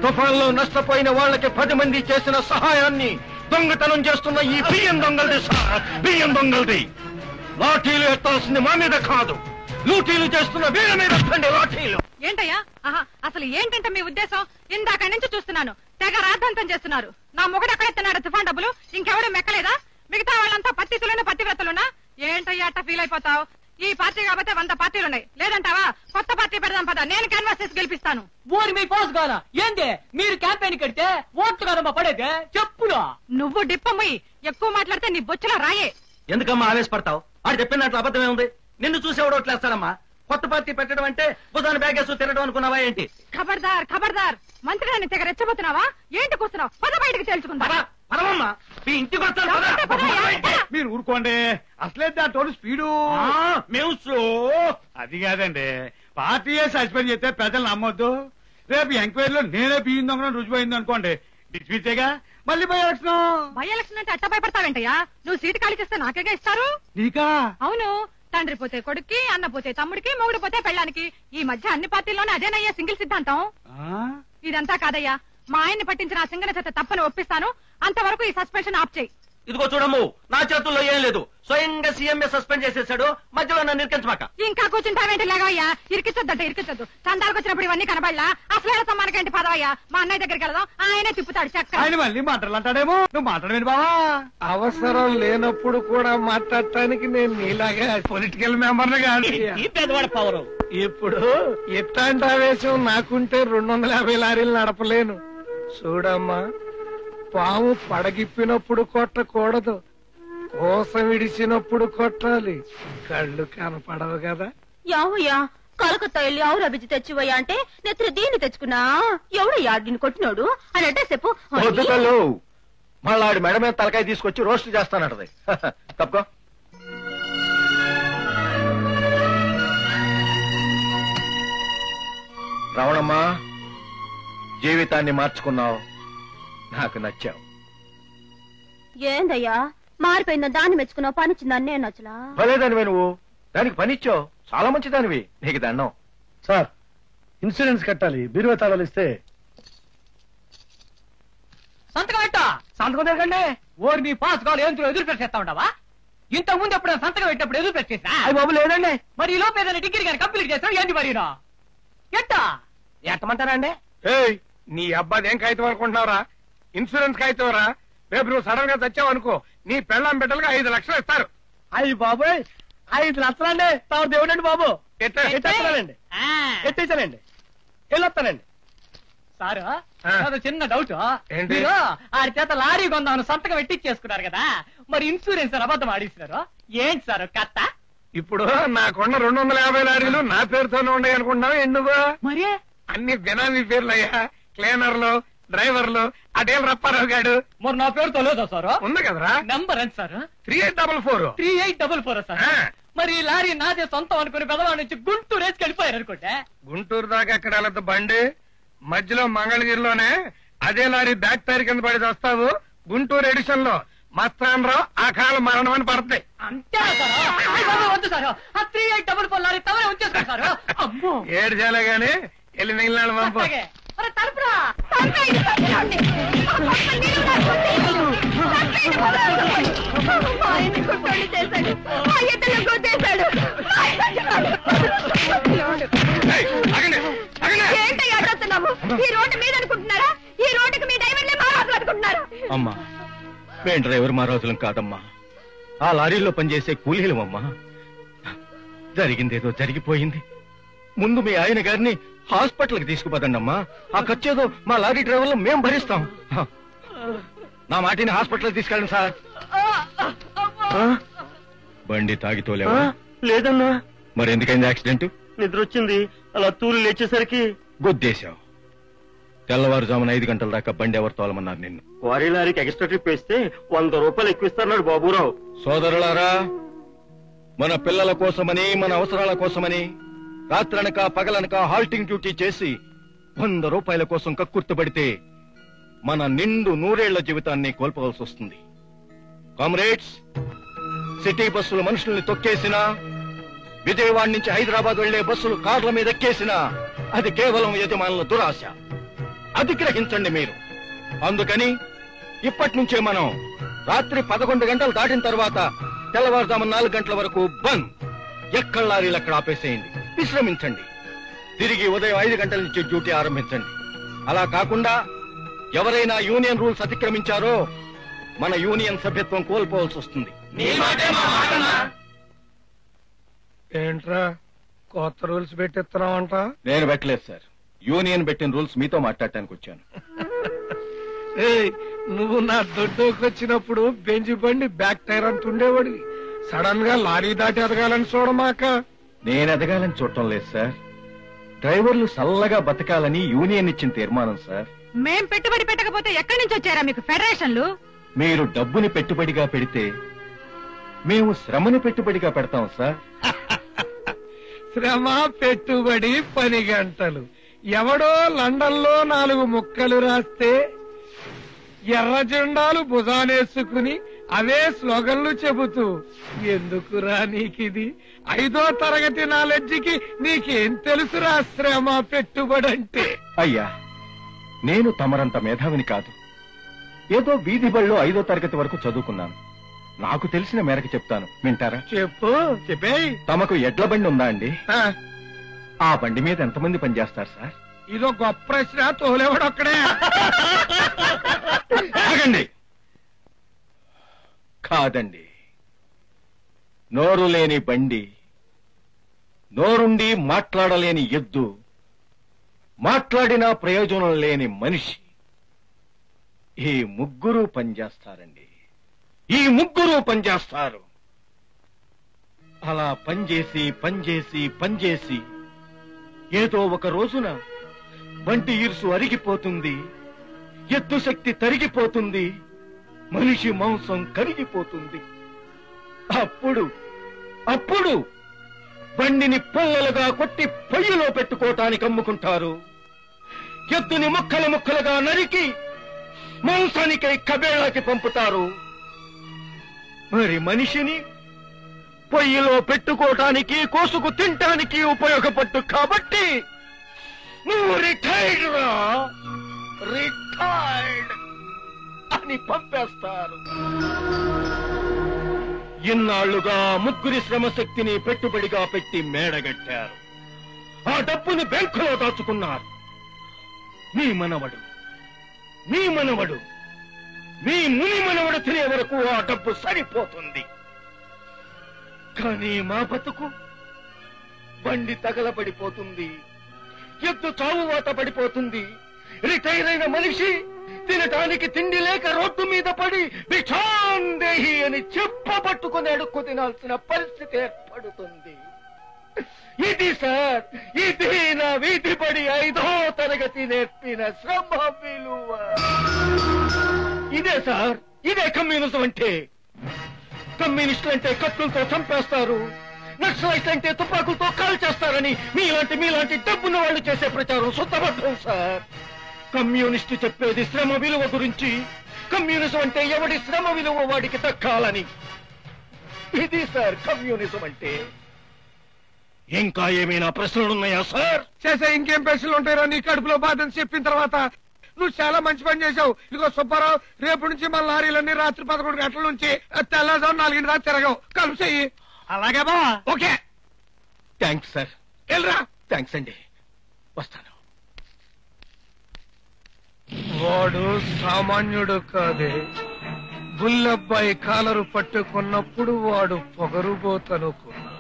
తుఫాన్లో నష్టపోయిన వాళ్ళకి 10 మంది చేసిన సహాయాన్ని దొంగతనం చేస్తున్న ఈ బియ్యం దొంగలది సార్, బియ్యం దొంగలది. లాఠీలు ఎత్తాల్సింది మా మీద కాదు, లూటీలు చేస్తున్న వీళ్ళ మీద ఎత్తండి లాఠీలు. ఏంటయ్యా? అసలు ఏంటంటే మీ ఉద్దేశం? ఇందాక నుంచి చూస్తున్నాను, తెగ రాద్ధాంతం చేస్తున్నారు. నా మొగుడు ఎక్కడెత్తున్నాడు తుఫాన్ డబ్బులు? ఇంకెవడూ మెక్కలేదా? మిగతా వాళ్ళంతా పత్తితులున్నా పత్తివ్రతలున్నా ఏంటయ్యా అట్ట ఫీల్ అయిపోతావు? ఈ పార్టీ కాబట్టి 100 పార్టీలున్నాయి, లేదంటావా? కొత్త పార్టీ పెడదాం పద, నేను క్యాన్వాస్ చేసి గెలిపిస్తాను. ఊరి మీ పోస్ కాదా ఏంది? మీరు క్యాంపెయిన్ కడితే ఓట్లు కాదమ్మా పడేదే చెప్పురా. నువ్వు డిప్పమ్మి ఎక్కువ మాట్లాడితే నీ బొచ్చులా రాయే. ఎందుకమ్మా ఆవేశపడతావు? ఆడు చెప్పిన దాంట్లో అబద్ధమే ఉంది. నిన్ను చూసి ఎవడో ఓట్లేస్తాడమ్మా. కొత్త పార్టీ పెట్టడం అంటే బుధాన్ని బ్యాగేసు తిరగడం అనుకున్నావా ఏంటి? ఖబర్దార్ ఖబర్దార్, మంత్రి గారిని తెగ రెచ్చబోతున్నావా? ఏంటి కూర్చున్నావు? పద బయటకు తెలుసుకుందా. పదమ్మా, మీ ఇంటికి వస్తాను. మీరు ఊరుకోండి, అసలే దాంట్లో స్పీడు మేము స్లో. అది కాదండి, పార్టీయే సస్పెండ్ చేస్తే ప్రజలు నమ్మొద్దు. రేపు ఎంక్వైరీలో నేనే బియ్యం దొంగ రుజువైంది అనుకోండి, డిస్మిసేగా మళ్ళీ బై ఎలక్షన్ అంటే అట్ట భయపడతావేంటయ్యా? నువ్వు సీటు ఖాళీ చేస్తే నాకేగా ఇస్తారు. నీకా? అవును, తండ్రి పోతే కొడుక్కి, అన్న పోతే తమ్ముడికి, మొగుడు పోతే పెళ్ళానికి. ఈ మధ్య అన్ని పార్టీల్లోనే అదేనయ్యా సింగిల్ సిద్ధాంతం. ఇదంతా కాదయ్యా, మా ఆయన్ని పట్టించిన ఆ సింగన చేత తప్పని ఒప్పిస్తాను. అంతవరకు ఈ సస్పెన్షన్ ఆప్ చేయి. ఇదిగో చూడము, నా చేతుల్లో ఏం లేదు. స్వయంగా సీఎంఏ సస్పెండ్ చేసేసాడు. మధ్యలో నన్ను ఇరికించమాక. ఇంకా కూర్చుంటావేంటి లేవయ్యా? ఇరికిచ్చొద్దట ఇరికిచ్చొద్దు. చందాలకు వచ్చినప్పుడు ఇవన్నీ కనబడలా. అసలు సమ్మానకేంటి పదవయ్యా? మా అన్నయ్య దగ్గరికి వెళదాం, ఆయనే తిప్పుతాడు చక్క. ఆయన మళ్ళీ మాట్లాడాలంటాడేమో. నువ్వు మాట్లాడవేంటి బావా? అవసరం లేనప్పుడు కూడా మాట్లాడటానికి నేను నీలాగా పొలిటికల్ మెంబర్ని కాదు. పెద్దవాడు పవరు. ఇప్పుడు ఇట్లాంటి ఆవేశం నాకుంటే 250 లారీలు నడపలేను. చూడమ్మా, పాము పడగిప్పినప్పుడు కొట్టకూడదు, కోసం విడిచినప్పుడు కొట్టాలి. కళ్ళు కనపడవు కదా. యావయ్యా, కలకత్తా వెళ్ళి ఆవురు అభిజి తెచ్చివయ్యా అంటే నెత్తిన దీన్ని తెచ్చుకున్నా. ఎవడయ్యా దీన్ని కొట్టినోడు అని అంటే చెప్పు. మళ్ళీ ఆడి మెడ మీద తలకాయ తీసుకొచ్చి రోస్ట్ చేస్తానంటది. తప్పుకో. రావణమ్మా, జీవితాన్ని మార్చుకున్నావు, నాకు నచ్చావు. ఏందయ్యా మారిపోయిందా? దాన్ని మెచ్చుకున్నావు, పనిచ్చిందని నేను నచ్చలా. భలేదానివే నువ్వు, దానికి పనిచ్చావు, చాలా మంచిదానివి, నీకు దండం. సార్, ఇన్సూరెన్స్ కట్టాలి, బీరువా తాళాలు ఇస్తే. సంతకం పెట్టా. సంతకం తిరగండి. ఓరి నీ పాస్ కావాలి ఏంటో ఎదురు పెట్టేస్తా ఉండవా? ఇంతకు ముందు ఎప్పుడైనా సంతకం పెట్టినప్పుడు ఎదురు పెట్టేసా? అది బాబు లేదండి. మరి ఈ లోపు ఏదైనా డిగ్రీ కానీ కంప్లీట్ చేస్తావు ఏంటి? మరి ఎట్టా ఎట్టమంటారా అండి? ఏయ్, నీ అబ్బాది ఏం కాగితం అనుకుంటున్నావురా? ఇన్సూరెన్స్ కాగితంరా. రేపు నువ్వు సడన్ గా చచ్చావు అనుకో, నీ పెళ్ళాం బిడ్డలుగా 5 లక్షలు ఇస్తారు. అయ్యి బాబోయ్, 5 లక్షలండి. తాను దేవుడండి బాబు. ఎట్టేస్తానండి, ఎట్టేసానండి, వెళ్ళొస్తానండి. సారు, ఆ. నాదో చిన్న డౌట్. ఏంటి? మీరు ఆడి చేత లారీ కొందామని సంతకం పెట్టించేసుకున్నారు కదా, మరి ఇన్సూరెన్స్ అబద్ధం ఆడిస్తున్నారు ఏంటి సార్ కథ? ఇప్పుడు నాకున్న 250 లారీలు నా పేరుతోనే ఉన్నాయి అనుకుంటున్నావు ఏంటి నువ్వు? మరి అన్ని బినామీ పేర్లయ్యా. క్లీనర్లు, డ్రైవర్లు, అటేం రప్పారావు గాడు. మరి నా పేరుతో లేదా సార్? ఉంది కదరా. నెంబర్ ఎంత సార్? 3844. 3844 సార్. ఆ. మరి ఈ లారీ నాదే సొంతం అనుకుని పెదవాడి నుంచి గుంటూరు రేసుకి వెళ్ళిపోయారు అనుకుంటే. గుంటూరు దాకా ఎక్కడ వెళ్ళదు బండి, మధ్యలో మంగళగిరిలోనే అదే లారీ బ్యాక్ టైర్ కింద పడి వస్తావు. గుంటూరు ఎడిషన్ లో మస్తానరావు అకాల మరణం అని పడతాయి. అంతే వద్దు సార్, ఆ 3844 లారీ తవరే ఉంచేసుకోండి సార్. అమ్మో, ఏడు చేయాలి గాని వెళ్ళి మిగిలిన పంపు. అట్లాగే. మరి తలుపురా, తలుపేయండి, తలుపురండి. మా పక్క నీళ్ళు రాకపోతే తలుపేయండి, వదలండి. మా ఆయన్ని కుట్టోళ్ళు చేశాడు, మా ఎద్దులను గుద్దేశాడు, మా ఎద్దులను ఏయ్, ఆగండి, ఆగండి. ఏంటయ్యా అడ్డొస్తున్నావు? ఈ రోడ్డు మీద అనుకుంటున్నారా? ఈ రోడ్డుకి మీ డ్రైవర్లే మా రాజులు అనుకుంటున్నారా? అమ్మా, మేం డ్రైవర్ మా రోజులం కాదమ్మా, ఆ లారీలో పనిచేసే కూలీలమమ్మా. జరిగిందేదో జరిగిపోయింది. ముందు మీ ఆయన గారిని హాస్పిటల్కి తీసుకుపోదండమ్మా. ఆ ఖర్చేదో మా లారీ డ్రైవర్లు మేం భరిస్తాం. నా మాటిని హాస్పిటల్కి తీసుకెళ్ళండి సార్. బండి తాగితోలేవా? లేదన్నా, మరెందుకైంది యాక్సిడెంట్? నిద్ర వచ్చింది, అలా తూలు లేచేసరికి గుద్దేశావు. తెల్లవారుజామున 5 గంటల దాకా బండి ఎవరు తోలమన్నారు నిన్ను? క్వారీ లారీకి ఎక్స్ట్రా ట్రిప్ వేస్తే 100 రూపాయలు ఎక్కువిస్తున్నాడు బాబురావు. సోదరులారా, మన పిల్లల కోసమని, మన అవసరాల కోసమని రాత్రనక పగలనక హాల్టింగ్ డ్యూటీ చేసి 100 రూపాయల కోసం కక్కుర్తుపడితే మన నిండు 100 జీవితాన్ని కోల్పోవలసి వస్తుంది. కామ్రేడ్స్, సిటీ బస్సులు మనుషుల్ని తొక్కేసినా, విజయవాడ నుంచి హైదరాబాద్ వెళ్లే బస్సులు కార్ల మీద ఎక్కేసినా అది కేవలం యజమానుల దురాశ. అది గ్రహించండి మీరు. అందుకని ఇప్పటి నుంచే మనం రాత్రి 11 గంటలు దాటిన తర్వాత తెల్లవారుజామున 4 గంటల వరకు బంద్. ఎక్కడ లారీలు అక్కడ ఆపేసేయండి, విశ్రమించండి. తిరిగి ఉదయం 5 గంటల నుంచి డ్యూటీ ఆరంభించండి. అలా కాకుండా ఎవరైనా యూనియన్ రూల్స్ అతిక్రమించారో మన యూనియన్ సభ్యత్వం కోల్పోవాల్సి వస్తుంది. ఏంట్రా కొత్త రూల్స్ పెట్టిస్తున్నావంట? నేను పెట్టలేదు సార్, యూనియన్ పెట్టిన రూల్స్ మీతో మాట్లాడటానికి వచ్చాను. ఏయ్, నువ్వు నా దొడ్డుకు వచ్చినప్పుడు బెంచి బండి బ్యాక్ టైర్ అంటుండేవాడివి. సడన్ గా లారీ దాటి ఎదగాలని చూడమాక. నేను ఎదగాలని చూడటం లేదు సార్, డ్రైవర్లు సల్లగా బతకాలని యూనియన్ ఇచ్చిన తీర్మానం సార్. మేం పెట్టుబడి పెట్టకపోతే ఎక్కడి నుంచి వచ్చారా మీకు ఫెడరేషన్లు? మీరు డబ్బుని పెట్టుబడిగా పెడితే మేము శ్రమని పెట్టుబడిగా పెడతాం సార్. శ్రమ, పెట్టుబడి, 10 గంటలు. ఎవడో లండన్ లో 4 ముక్కలు రాస్తే ఎర్ర జెండాలు భుజానేసుకుని అవే స్లోగన్లు చెబుతూ, ఎందుకురా నీకిది? 5వ తరగతి నాలెడ్జికి నీకేం తెలుసురా శ్రమ, పెట్టుబడంటే? అయ్యా, నేను తమరంత మేధావిని కాదు. ఏదో వీధి బళ్ళో 5వ తరగతి వరకు చదువుకున్నాను. నాకు తెలిసిన మేరకు చెప్తాను, వింటారా? చెప్పు, చెప్పేయ్. తమకు ఎడ్ల బండి ఉందా అండి? ఆ బండి మీద ఎంతమంది పనిచేస్తారు సార్? ఇదో గొప్ప ప్రశ్న. తోలేవాడొక్కడే. ఆగండి. కాదండి, నోరు లేని బండి, నోరుండి మాట్లాడలేని ఎద్దు, మాట్లాడినా ప్రయోజనం లేని మనిషి, ఈ ముగ్గురు పనిచేస్తారండి. ఈ ముగ్గురు పనిచేస్తారు. అలా పనిచేసి పనిచేసి పనిచేసి ఏదో ఒక రోజున బంటి ఇరుసు అరిగిపోతుంది, ఎద్దు శక్తి తరిగిపోతుంది, మనిషి మాంసం కరిగిపోతుంది. అప్పుడు బండిని పుల్లలుగా కొట్టి పొయ్యిలో పెట్టుకోవటానికి అమ్ముకుంటారు. ఎద్దుని ముక్కలు ముక్కలుగా నరికి మాంసానికై కబేళాకి పంపుతారు. మరి మనిషిని పొయ్యిలో పెట్టుకోవటానికి, కోసుకు తినటానికి ఉపయోగపడ్డు కాబట్టి నువ్వు రిటైర్డ్ రా, రిటైర్డ్ అని పంపేస్తారు. ఇన్నాళ్లుగా ముగ్గురి శ్రమశక్తిని పెట్టుబడిగా పెట్టి మేడగట్టారు. ఆ డబ్బుని బ్యాంకులో దాచుకున్నారు. మీ మనవడు, మీ ముని మనవడు తినే వరకు ఆ డబ్బు సరిపోతుంది. కానీ మా బతుకు బండి తగలబడిపోతుంది, ఎద్దు చావువాత పడిపోతుంది. రిటైర్ అయిన మనిషి తినటానికి తిండి లేక రోడ్డు మీద పడి భిక్షాందేహి అని చెప్పబట్టుకుని అడుక్కు తినాల్సిన పరిస్థితి ఏర్పడుతుంది. ఇది సార్, ఇది నా వీధి పడి 5వ తరగతి నేర్పిన శ్రమ విలువ. ఇదే సార్, ఇదే కమ్యూనిజం అంటే. కమ్యూనిస్టులు అంటే కత్తులతో చంపేస్తారు, నక్సలైట్లు అంటే తుపాకులతో కాల్ చేస్తారని మీలాంటి డబ్బున్న వాళ్ళు చేసే ప్రచారం శుద్ధబద్ధం సార్. కమ్యూనిస్టు చెప్పేది శ్రమ విలువ గురించి. కమ్యూనిజం అంటే ఎవడి శ్రమ విలువ వాడికి దక్కాలని. ఇది సార్ కమ్యూనిజం అంటే. ఇంకా ఏమైనా ప్రశ్నలున్నాయా సార్? చేసే ఇంకేం ప్రశ్నలు ఉంటాయో నీ కడుపులో బాధని చెప్పిన తర్వాత. నువ్వు చాలా మంచి పని చేశావు. ఇదిగో సుబ్బారావు, రేపు నుంచి మన లారీలన్నీ రాత్రి 11 గంటల నుంచి తెల్లవారు 4 దాకా తిరగవు. కలుపు చెయ్యి. అలాగే బా. Okay, thanks sir. వెళ్ళరా. థ్యాంక్స్ అండి, వస్తాను. వాడు సామాన్యుడు కాదే. బుల్లబ్బాయి కాలరు పట్టుకున్నప్పుడు వాడు పొగరుబోతనుకున్నాడు.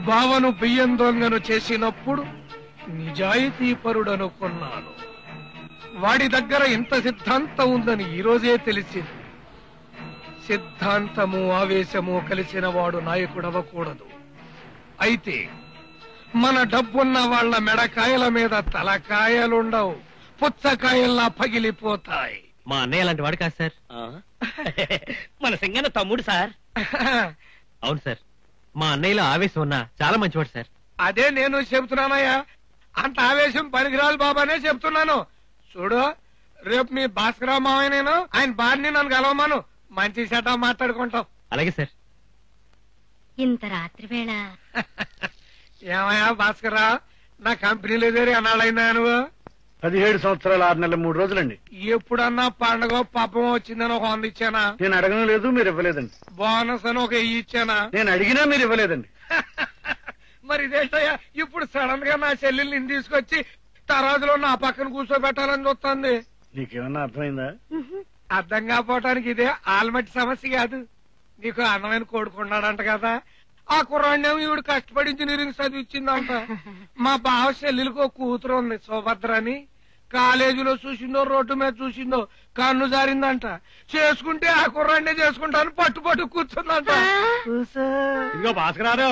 బావను బియ్యం దొంగను చేసినప్పుడు నిజాయితీ పరుడనుకున్నాను. వాడి దగ్గర ఇంత సిద్ధాంతం ఉందని ఈరోజే తెలిసింది. సిద్ధాంతము ఆవేశము కలిసిన వాడు నాయకుడవకూడదు. అయితే మన డబ్బున్న వాళ్ల మెడకాయల మీద తలకాయలుండవు, పుచ్చకాయల్లా పగిలిపోతాయి. మా అన్నయ్య అలాంటి వాడు కాదు సార్. మన సింగన్న తమ్ముడు సార్. అవును సార్, మా అన్నయ్యలో ఆవేశం ఉన్నా చాలా మంచివాడు సార్. అదే నేను చెబుతున్నానయ్యా, అంత ఆవేశం పనికిరాలు బాబానే చెప్తున్నాను. చూడు, రేపు మీ భాస్కరరావు మావయ్య నేను ఆయన బారిని నన్ను కలవమాను, మంచి సెట మాట్లాడుకుంటాం. అలాగే సార్. ఇంత రాత్రి వేళ ఏమయ్యా భాస్కర్రావు, నా కంపెనీలో చేరి అన్నాళ్ళైనా నువ్వు? 17 సంవత్సరాలు 6 నెలల 3 రోజులండి. ఎప్పుడన్నా పండగ పాపం వచ్చిందని ఒక 100 ఇచ్చానా? నేను అడగను లేదు, మీరు ఇవ్వలేదండి. బోనస్ అని ఒక 1000 ఇచ్చానా? నేను అడిగినా మీరు ఇవ్వలేదండి. మరి ఇదేంటయ్యా, ఇప్పుడు సడన్ గా నా చెల్లెల్ని తీసుకొచ్చి తరాజులో నా పక్కన కూర్చోబెట్టాలని చూస్తుంది. నీకేమన్నా అర్థమైందా? అర్థం కాకపోవటానికి ఇదే ఆల్మట్టి సమస్య కాదు. నీకు అందమైన కొడుకున్నాడంట కదా, ఆ కుర్రాడినేమో ఈవిడ కష్టపడి ఇంజనీరింగ్ చదివించిందంట. మా బావ చెల్లెలికి ఒక కూతురు ఉంది సుభద్ర అని. కాలేజీలో చూసిందో రోడ్డు మీద చూసిందో కన్ను జారిందంట. చేసుకుంటే ఆ కుర్రాడినే చేసుకుంటాను పట్టు కూర్చుందంట. ఇదిగో భాస్కరారు,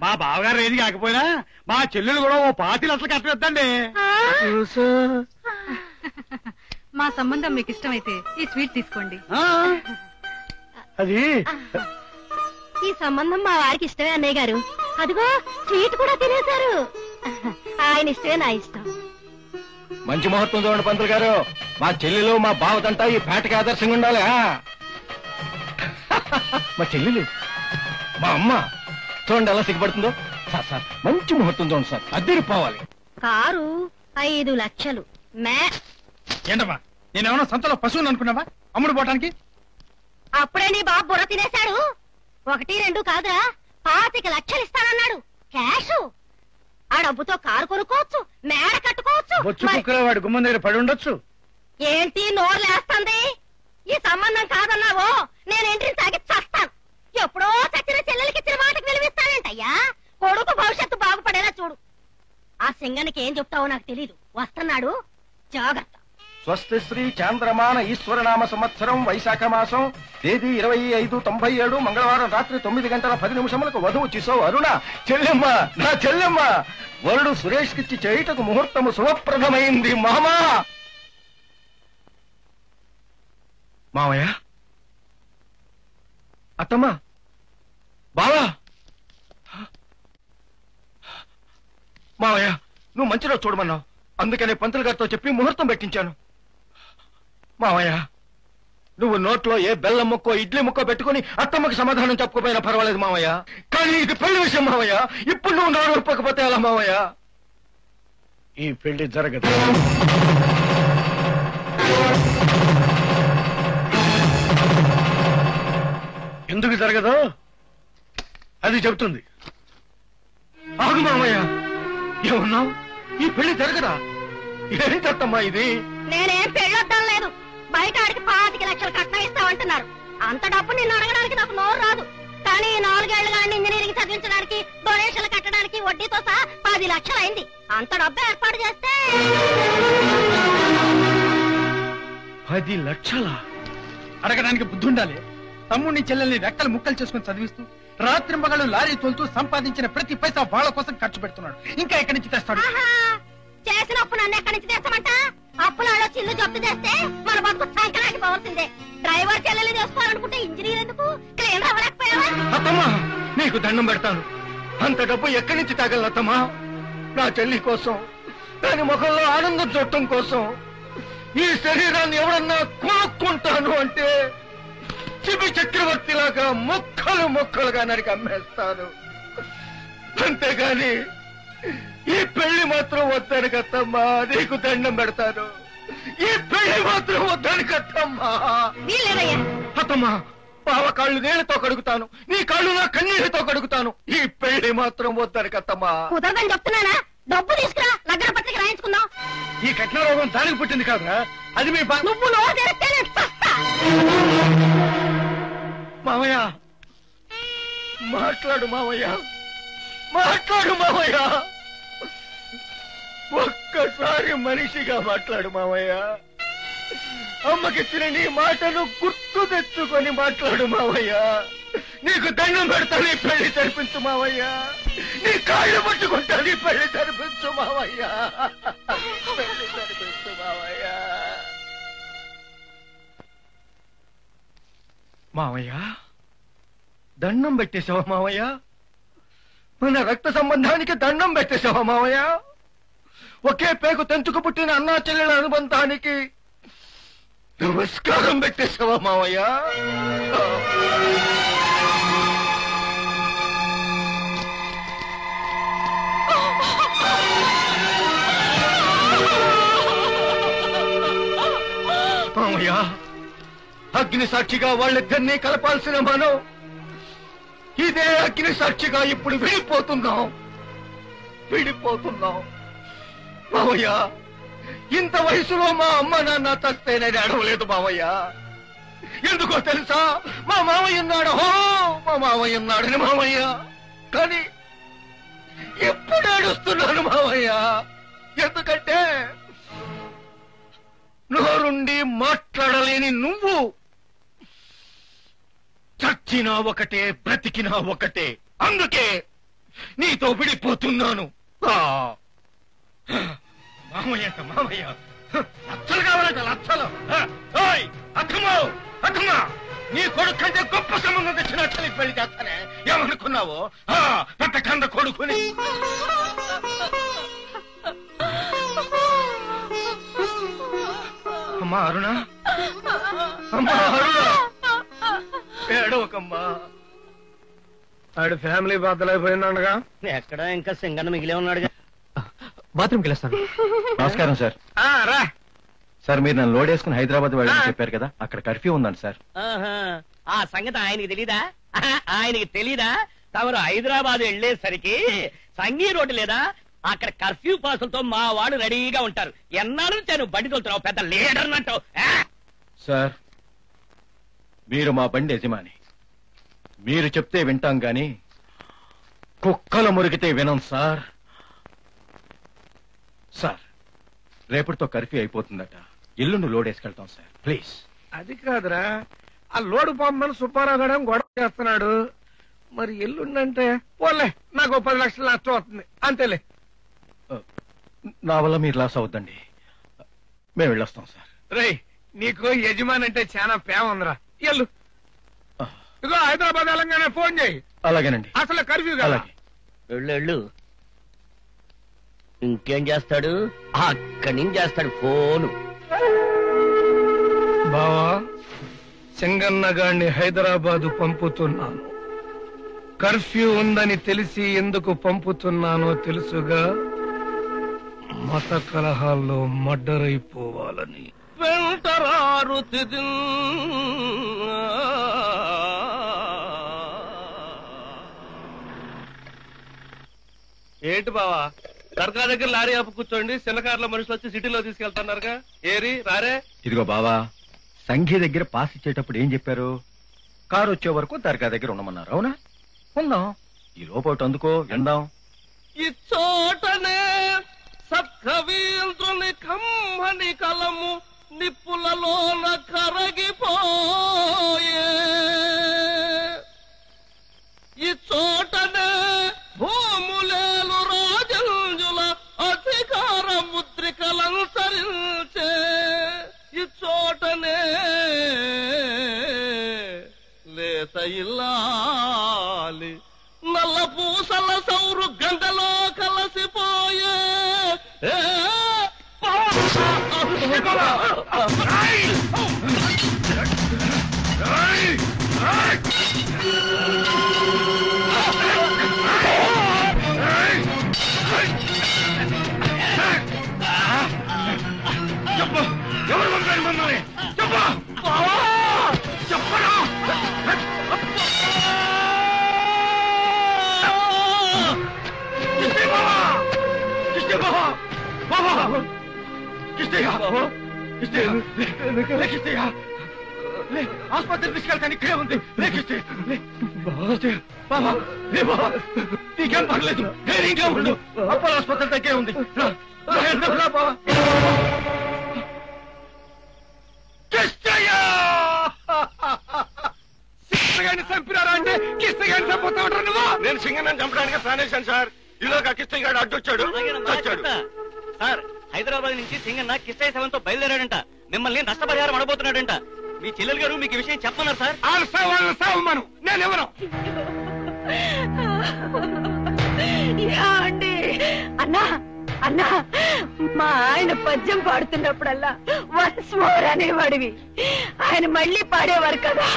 మా బావగారు ఏది కాకపోయినా మా చెల్లెలు కూడా ఓ 5 లక్షలు కట్టవద్దండి. మా సంబంధం మీకు ఇష్టమైతే ఈ స్వీట్ తీసుకోండి. అది ఈ సంబంధం మా వారికి ఇష్టమే అన్నయ్య గారు. అదిగో స్వీట్ కూడా తినేశారు. ఆయన ఇష్టమే నా ఇష్టం. మంచి ముహూర్తం చూడండి పంతులు గారు. మా చెల్లెలు మా బావదంతా ఈ పేటకి ఆదర్శంగా ఉండాలి. మా చెల్లెలు మా అమ్మ చూడండి ఎలా సిగ్గుపడుతుందో. సార్ సార్ మంచి ముహూర్తం చూడండి సార్, అద్దరిపోవాలి. కారు 5 లక్షలు. ఏంటమ్మా నేనేమన్నా సంతలో పశువుని అనుకున్నావా అమ్ముడు పోవటానికి? అప్పుడే నీ బాబు బుర్ర తినేశాడు. 1, 2 కాదురా 25 లక్షలు ఇస్తానన్నాడు క్యాష్. ఆ డబ్బుతో కారు కొనుక్కోవచ్చు, మేడ కట్టుకోవచ్చు. బొచ్చు కుక్కలో వాడి గుమ్మం దగ్గర పడి ఉండొచ్చు. ఏంటి నోరులేస్తుంది? ఈ సంబంధం కాదన్నావో నేను ఎంట్రీ తాగి చస్తాను. ఎప్పుడో చచ్చిన చెల్లెలకి ఇచ్చిన మాటకు విలువిస్తానంటయ్యా. కొడుకు భవిష్యత్తు బాగుపడేలా చూడు. ఆ సింగనికి ఏం చెప్తావో నాకు తెలీదు. వస్తున్నాడు, జాగ్రత్త. స్వస్తి శ్రీ చాంద్రమాన ఈశ్వరనామ సంవత్సరం వైశాఖ మాసం తేదీ 25/97 మంగళవారం రాత్రి 9:10 వధువు చిసో అరుణ. చెల్లెమ్మ నా చెల్లెమ్మ వరుడు సురేష్ కిచ్చి చేయుటకు ముహూర్తము శుభప్రదమైంది. మామా మావయ్య అత్తమ్మా బావా మావయ్య నువ్వు మంచిలో చూడమన్నావు, అందుకనే పంతులు గారితో చెప్పి ముహూర్తం పెట్టించాను. మావయ్య నువ్వు నోట్లో ఏ బెల్లం ముక్కో ఇడ్లీ ముక్కో పెట్టుకుని అత్తమ్మకి సమాధానం చెప్పుకోపోయినా పర్వాలేదు మావయ్య, కానీ ఇది పెళ్లి విషయం మావయ్య. ఇప్పుడు నువ్వు నోరు ఒప్పకపోతే ఎలా మావయ్య? ఈ పెళ్లి జరగదు. ఎందుకు జరగదు అది చెబుతుంది. ఆగు మావయ్య, ఏమన్నావు? ఈ పెళ్లి జరగదా? ఏంటమ్మా ఇది? నేనేం పెళ్ళొద్దాం లేదు. బయట ఆడికి 25 లక్షలు కట్నం ఇస్తామంటున్నారు. అంత డబ్బు నిన్ను అడగడానికి నాకు నోరు రాదు. కానీ 4 ఏళ్లుగా ఇంజనీరింగ్ చదివించడానికి, డొనేషన్లు కట్టడానికి వడ్డీతో సహా 10 లక్షలు అయింది. అంత డబ్బు ఏర్పాటు చేస్తే 10 లక్షలా? అడగడానికి బుద్ధి ఉండాలి. తమ్ముడిని చెల్లెల్ని రెక్కలు ముక్కలు చేసుకుని చదివిస్తూ రాత్రింబగళ్ళు లారీ తోలుతూ సంపాదించిన ప్రతి పైసా వాళ్ళ కోసం ఖర్చు పెడుతున్నాడు. ఇంకా ఎక్కడి నుంచి తెస్తాడు? చేసిన అప్పు నన్ను ఎక్కడి నుంచి తెస్తామంట? అప్పులలో చిల్లు జప్తు చేస్తే మన బతుకు సంకరానికి పోవాల్సిందే. డ్రైవర్ చెల్లెలు చేసుకోవాలనుకుంటే ఇంజనీర్ ఎందుకు? క్లీనర్ అవ్వలేకపోయావా? అత్తమ్మా నీకు దండం పెడతాను. అంత డబ్బు ఎక్కడి నుంచి తాగలను అత్తమ్మా? నా చెల్లి కోసం, దాని ముఖంలో ఆనందం చూడటం కోసం ఈ శరీరాన్ని ఎవరన్నా కొనుక్కుంటాను అంటే శిబి చక్రవర్తిలాగా ముక్కలు ముక్కలుగా నరికి అమ్మేస్తాను. అంతేగాని ఈ పెళ్లి మాత్రం వద్దని కత్తమ్మా, నీకు దండం పెడతాను. ఈ పెళ్లి మాత్రం వద్దని కత్తమ్మా. అత్తమ్మా బావ కాళ్ళు నీళ్లతో కడుగుతాను, నీ కాళ్ళు నా కన్నీళ్లతో కడుగుతాను. ఈ పెళ్లి మాత్రం వద్దని కత్తమ్మా. కుదరదని చెప్తున్నానా? డబ్బు తీసుకురా, లగ్న పత్రిక రాయించుకుందాం. ఈ కట్న రోగం దానికి పుట్టింది కాదురా, అది మీ నువ్వు నోరు తెరిస్తే నేను చస్తా. మావయ్య మాట్లాడు మావయ్య, మాట్లాడు మావయ్య, ఒక్కసారి మనిషిగా మాట్లాడు మావయ్య. అమ్మకిచ్చిన నీ మాటను గుర్తు తెచ్చుకొని మాట్లాడు మావయ్య. నీకు దండం పెడతా, నీ పెళ్లి జరిపించు మావయ్య. నీ కాళ్ళు పట్టుకుంటా, నీ పెళ్లి జరిపించు మావయ్య. పెళ్లి జరిపించు మావయ్య. మావయ్య దండం పెట్టేశావా మావయ్య? మన రక్త సంబంధానికి దండం పెట్టేశావా మావయ్య? ఒకే పేగు తెంచుకు పుట్టిన అన్నా చెల్లెల అనుబంధానికి నమస్కారం పెట్టేశావా మావయ్య? మావయ్య అగ్ని సాక్షిగా వాళ్ళిద్దరినీ కలపాల్సిన మనం ఇదే అగ్ని సాక్షిగా ఇప్పుడు విడిపోతున్నాం. మావయ్య ఇంత వయసులో మా అమ్మ నాన్న చస్తేనని అడవలేదు మావయ్య. ఎందుకో తెలుసా? మా మావయ్య ఉన్నాడు, మా మావయ్య ఉన్నాడని మావయ్య కానీ ఎప్పుడు ఏడుస్తున్నాను మావయ్య. ఎందుకంటే నోరుండి మాట్లాడలేని నువ్వు చచ్చినా ఒకటే, బ్రతికినా ఒకటే. అందుకే నీతో విడిపోతున్నాను. మామయ్య మామయ్య, లక్షలు కావాలంట, లక్షలు. అర్థమా అర్థమా, నీ కొడుకు కంటే గొప్ప సంబంధం తెచ్చినట్టు నీకు పెళ్లి చేస్తానే. ఏమనుకున్నావు? పెద్ద కంద కొడుకుని. అమ్మా అరుణ, అమ్మా అరుణ, ఏడవకమ్మా. ఆడు ఫ్యామిలీ బాధలైపోయిందనగా. ఎక్కడ ఇంకా సింగన్న మిగిలే ఉన్నాడుగా. బాత్రూమ్కి వెళ్ళేస్తాను. నమస్కారం సార్. రా సార్, మీరు నన్ను లోడ్ వేసుకుని హైదరాబాద్ వెళ్ళని చెప్పారు కదా, అక్కడ కర్ఫ్యూ ఉందండి సార్. ఆ సంగతి ఆయనకి తెలీదా? ఆయనకి తెలీదా? తమరు హైదరాబాద్ వెళ్లేసరికి సంగీ రోడ్డు లేదా, అక్కడ కర్ఫ్యూ పాసులతో మా వాడు రెడీగా ఉంటారు. ఎన్నాళ్ళు నేను బండి తోలుతున్నావు, పెద్ద లీడర్ అన్నట్టు. సార్, మీరు మా బండి యజమాని. మీరు చెప్తే వింటాం గాని కుక్కలు మురిగితే వినం సార్. సార్, రేపటితో కర్ఫ్యూ అయిపోతుందట. ఎల్లుండి లోడ్ వేసుకెళ్తాం సార్, ప్లీజ్. అది కాదురా, ఆ లోడు పంపని సుబ్బారావు గడం గొడవ చేస్తున్నాడు. మరి ఎల్లుండంటే పోలే, నాకు 10 లక్షలు నష్టం అవుతుంది అంతేలే. నా వల్ల మీరు లాస్ అవద్దండి, మేము వెళ్ళొస్తాం సార్. రేయ్, నీకు యజమాని అంటే చాలా ప్రేమ ఉందిరా. ఎల్లు. ఇగో హైదరాబాద్ తెలంగాణ ఫోన్ చేయి. అలాగేనండి. అసలు కర్ఫ్యూ కదా. అలాగే. వెళ్ళు. ఇంకేం చేస్తాడు? అక్కడి నుంచి చేస్తాడు ఫోను. బావా, సింగన్న గారిని హైదరాబాదు పంపుతున్నాను. కర్ఫ్యూ ఉందని తెలిసి ఎందుకు పంపుతున్నానో తెలుసుగా, మత కలహాల్లో మర్డరైపోవాలని. వెంటరారు ఏంటి బావా, దర్గా దగ్గర లారీ ఆపు కూర్చోండి, చిన్నకారుల మనుషులు వచ్చి సిటీలో తీసుకెళ్తున్నారుగా. ఏరి రారే. ఇదిగో బావా, సంఘీ దగ్గర పాస్ ఇచ్చేటప్పుడు ఏం చెప్పారు? కారు వచ్చే వరకు దర్గా దగ్గర ఉండమన్నారు. అవునా? ఉందాం. ఈ లోపటి అందుకో, ఎందాం. ఇచ్చోటనే సత్కవీంద్రుని కమ్మని కలము నిప్పులలోన కరగిపోయే. ఇచ్చోటనే భూములేలు రాజంజుల అధికార ముద్రికలంతరించే. ఇచ్చోటనే లేత ఇల్లాలి నల్ల పూసల సౌరు గంటలో కలసిపోయే. చెప్పు, ఎవరు పంపారు మమ్మల్ని? చెప్పు. చెప్పరా. ఆసుపత్రి తీసుకెళ్తాను, ఇక్కడే ఉంది. బాబా, నీకేం పర్లేదు, ఇంకా ఉండు. అప్పల ఆసుపత్రి దగ్గరే ఉంది. కిస్తగాని చంపినారా అంటే కిస్తగాని చంపుతా ఉంటారు నువ్వు. నేను సింగన్నాన్ని చంపడానికి ప్లాన్ వేశాను సార్. ఈలోగా కిస్తయ్య గారు అడ్డొచ్చాడు. సార్, హైదరాబాద్ నుంచి సింగన్న కిస్తయ్య శవంతో బయలుదేరాడంట. మిమ్మల్ని నష్టపరిహారం అడబోతున్నాడంట. మీ చెల్లెలు గారు మీకు విషయం చెప్పమన్నారు సార్. సావమను, నేనెవరు? అన్నా అన్నా, మా ఆయన పద్యం పాడుతున్నప్పుడల్లా వన్స్ మోర్ అనేవాడివి. ఆయన మళ్ళీ పాడేవారు కదా.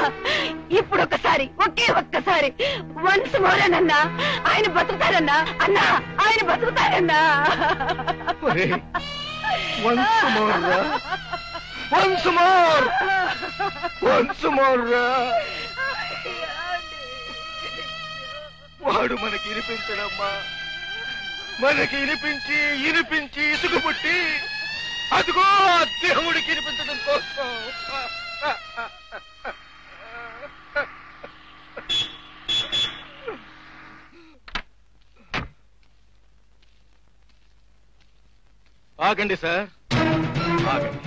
ఇప్పుడు ఒకసారి, ఒకే ఒక్కసారి వన్స్ మోర్ అనన్నా. ఆయన బతుకుతారన్నా. అన్నా, ఆయన బతుకుతారన్నా. వాడు మనకి వినిపించడమ్మా, మనకి వినిపించి వినిపించి ఇసుగుపుట్టి అదిగో దేవుడికి వినిపించడం కోసం. ఆగండి సార్, ఆగండి.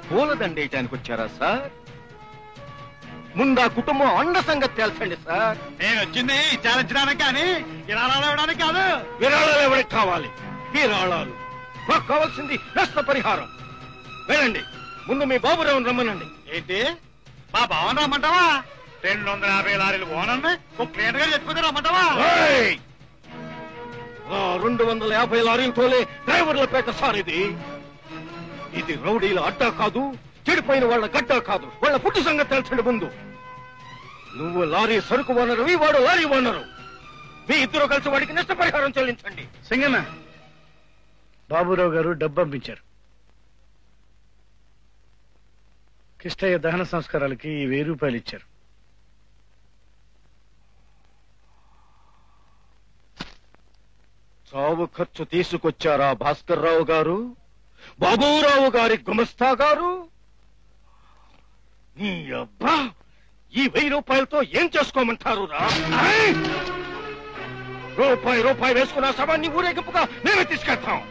పూలదండేయటానికి వచ్చారా సార్? ముందా కుటుంబం అండ సంగతి తెలుసండి సార్. నేను వచ్చింది విచారించడానికి కానీ విరాళాలు ఇవ్వడానికి కాదు. విరాళాలు ఎవరికి కావాలి? విరాళాలు మాకు కావాల్సింది నష్టపరిహారం. వెళ్ళండి, ముందు మీ బాబురావుని రమ్మనండి. ఏంటి మా భావన రమ్మంటావా? 250 లారీలు ఓనర్ని ఒక క్లియర్ గా చెప్పుకుంటే రమ్మంటావా? 250 లారీలు తోలే డ్రైవర్ల పేట సార్ ఇది. ఇది రౌడీల అడ్డా కాదు, చెడిపోయిన వాళ్ళ గడ్డ కాదు. వాళ్ళ ఫుడ్ సంగతి తెలుసండి ముందు. నువ్వు లారీ సరుకు ఓనరు, వాడు లారీ ఓనరు. మీ ఇద్దరు కలిసి వాడికి నష్టపరిహారం చెల్లించండి. సింగన్న, బాబురావు గారు డబ్బు పంపించారు. కిష్టయ్య దహన సంస్కారాలకి 1000 రూపాయలు ఇచ్చారు. చావు ఖర్చు తీసుకొచ్చారా భాస్కర్రావు గారు? బాబురావు గారి గుమస్తా గారు? నీ అబ్బా, ఈ 1000 రూపాయలతో ఏం చేసుకోమంటారు రా? రూపాయి వేసుకున్న శవాన్ని ఊరేగింపుగా మేమే తీసుకెళ్తాం.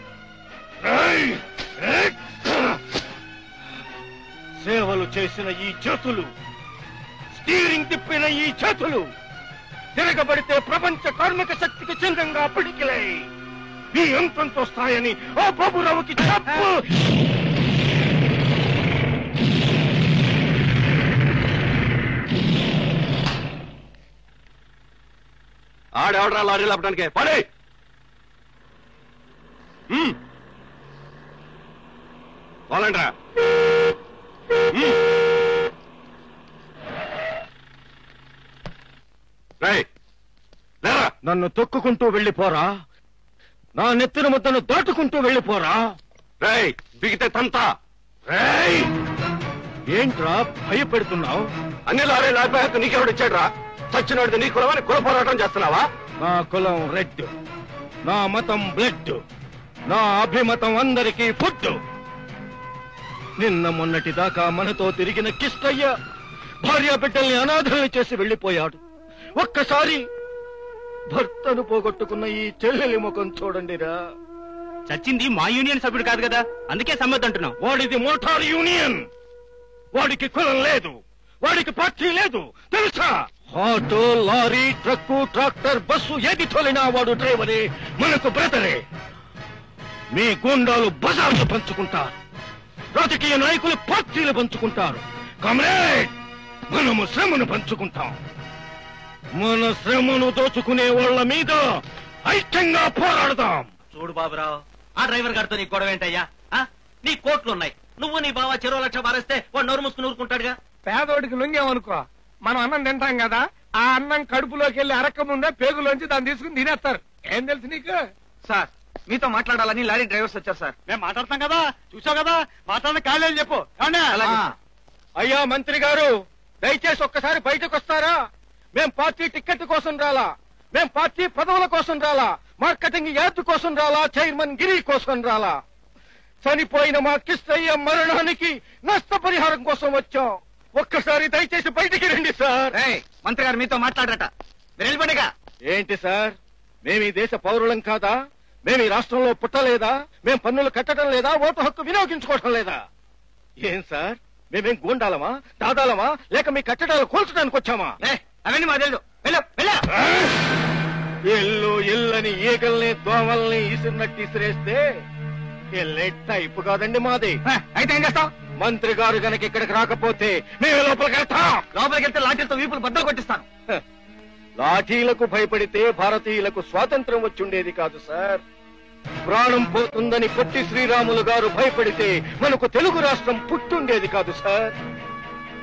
సేవలు చేసిన ఈ చేతులు, స్టీరింగ్ తిప్పిన ఈ చేతులు తిరగబడితే ప్రపంచ కార్మిక శక్తికి చిహ్నంగా పిడికిలై మీ అంతంతో వస్తాయని ఆ బాబురావుకి చెప్పు. ఆడెవడరా లారీలు ఆపడానికే పడే. పోలండ్రా. నన్ను తొక్కుకుంటూ వెళ్ళిపోరా, నా నెత్తిన ముద్దను దాటుకుంటూ వెళ్ళిపోరా. రేయ్, బిగితే తంతా. రేయ్, ఏంట్రా భయపెడుతున్నావు? అన్ని లారీలు ఆపేక నీకెవడిచ్చాడు రా? చచ్చినోడిది నీ కులమని కుల పోరాటం చేస్తున్నావా? నా కులం రెడ్, నా మతం బ్లడ్, నా అభిమతం అందరికీ ఫుడ్. నిన్న మొన్నటి దాకా మనతో తిరిగిన కిష్టయ్య భార్య బిడ్డల్ని అనాథల్ని చేసి వెళ్లిపోయాడు. ఒక్కసారి భర్తను పోగొట్టుకున్న ఈ చెల్లెలి ముఖం చూడండిరా. చచ్చింది మా యూనియన్ సభ్యుడు కాదు కదా, అందుకే సమ్మతి అంటున్నాం. వాడిది మోటార్ యూనియన్. వాడికి కులం లేదు, వాడికి పార్టీ లేదు, తెలుసా? Auto, lorry, truck, tractor, bus ఏది తోలినా వాడు డ్రైవరే, మనకు బ్రదరే. మీ గూండాలు బజార్లు పంచుకుంటారు, రాజకీయ నాయకులు పార్టీలు పంచుకుంటారు. కామ్రేడ్, మనము శ్రమను పంచుకుంటాం. మన శ్రమను దోచుకునే వాళ్ళ మీద ఐక్యంగా పోరాడదాం. చూడు బాబురావు, ఆ డ్రైవర్ గారితో నీ గొడవ ఏంటయ్యా? నీ కోట్లున్నాయి, నువ్వు నీ బావ 1,00,000 మారేస్తే వాడు నోరు మూసుకుని ఊరుకుంటాడుగా. పేదోడికి లొంగేమనుకో, మనం అన్నం తింటాం కదా, ఆ అన్నం కడుపులోకి వెళ్లి అరక్క ముందే పేగులోంచి దాన్ని తీసుకుని తినేస్తారు. ఏం తెలుసు నీకు? సార్, మీతో మాట్లాడాలని లారీ డ్రైవర్స్ వచ్చారు సార్. మేము మాట్లాడతాం కదా, చూసావు కదా, మాట్లాడిన కాలేదు చెప్పు. అయ్యా మంత్రి గారు, దయచేసి ఒక్కసారి బయటకు వస్తారా? మేం పార్టీ టికెట్ కోసం రాలా, మేం పార్టీ పదవుల కోసం రాలా, మార్కెటింగ్ యార్డ్ కోసం రాలా, చైర్మన్ గిరి కోసం రాలా. చనిపోయిన మా కిష్టయ్య మరణానికి నష్టపరిహారం కోసం వచ్చాం. ఒక్కసారి దయచేసి బయటికి రండి సార్. మంత్రి గారు మీతో మాట్లాడరట, వెళ్ళిపోయిగా. ఏంటి సార్, మేమీ దేశ పౌరులం కాదా? మేమీ రాష్ట్రంలో పుట్టలేదా? మేం పన్నులు కట్టడం లేదా? ఓటు హక్కు వినియోగించుకోవడం లేదా? ఏం సార్, మేమేం గూండాలమా, దాదాలమా, లేక మీ కట్టడాలు కూల్చడానికి వచ్చామా? అవన్నీ మా తెలుసు. ఇల్లు ఇల్లని ఈగల్ని దోమల్ని ఇసిరినట్టు ఇసిరేస్తే ఇల్లే టైపు కాదండి మాది. అయితే ఏం చేస్తాం? మంత్రి గారు గనక ఇక్కడికి రాకపోతే మేము లోపలికి వెళ్తాం. లోపలికి వెళ్తే లాఠీలతో వీపులు బద్దలు కొట్టిస్తాను. లాఠీలకు భయపడితే భారతీయులకు స్వాతంత్రం వచ్చుండేది కాదు సార్. ప్రాణం పోతుందని పొట్టి శ్రీరాములు గారు భయపడితే మనకు తెలుగు రాష్ట్రం పుట్టుండేది కాదు సార్.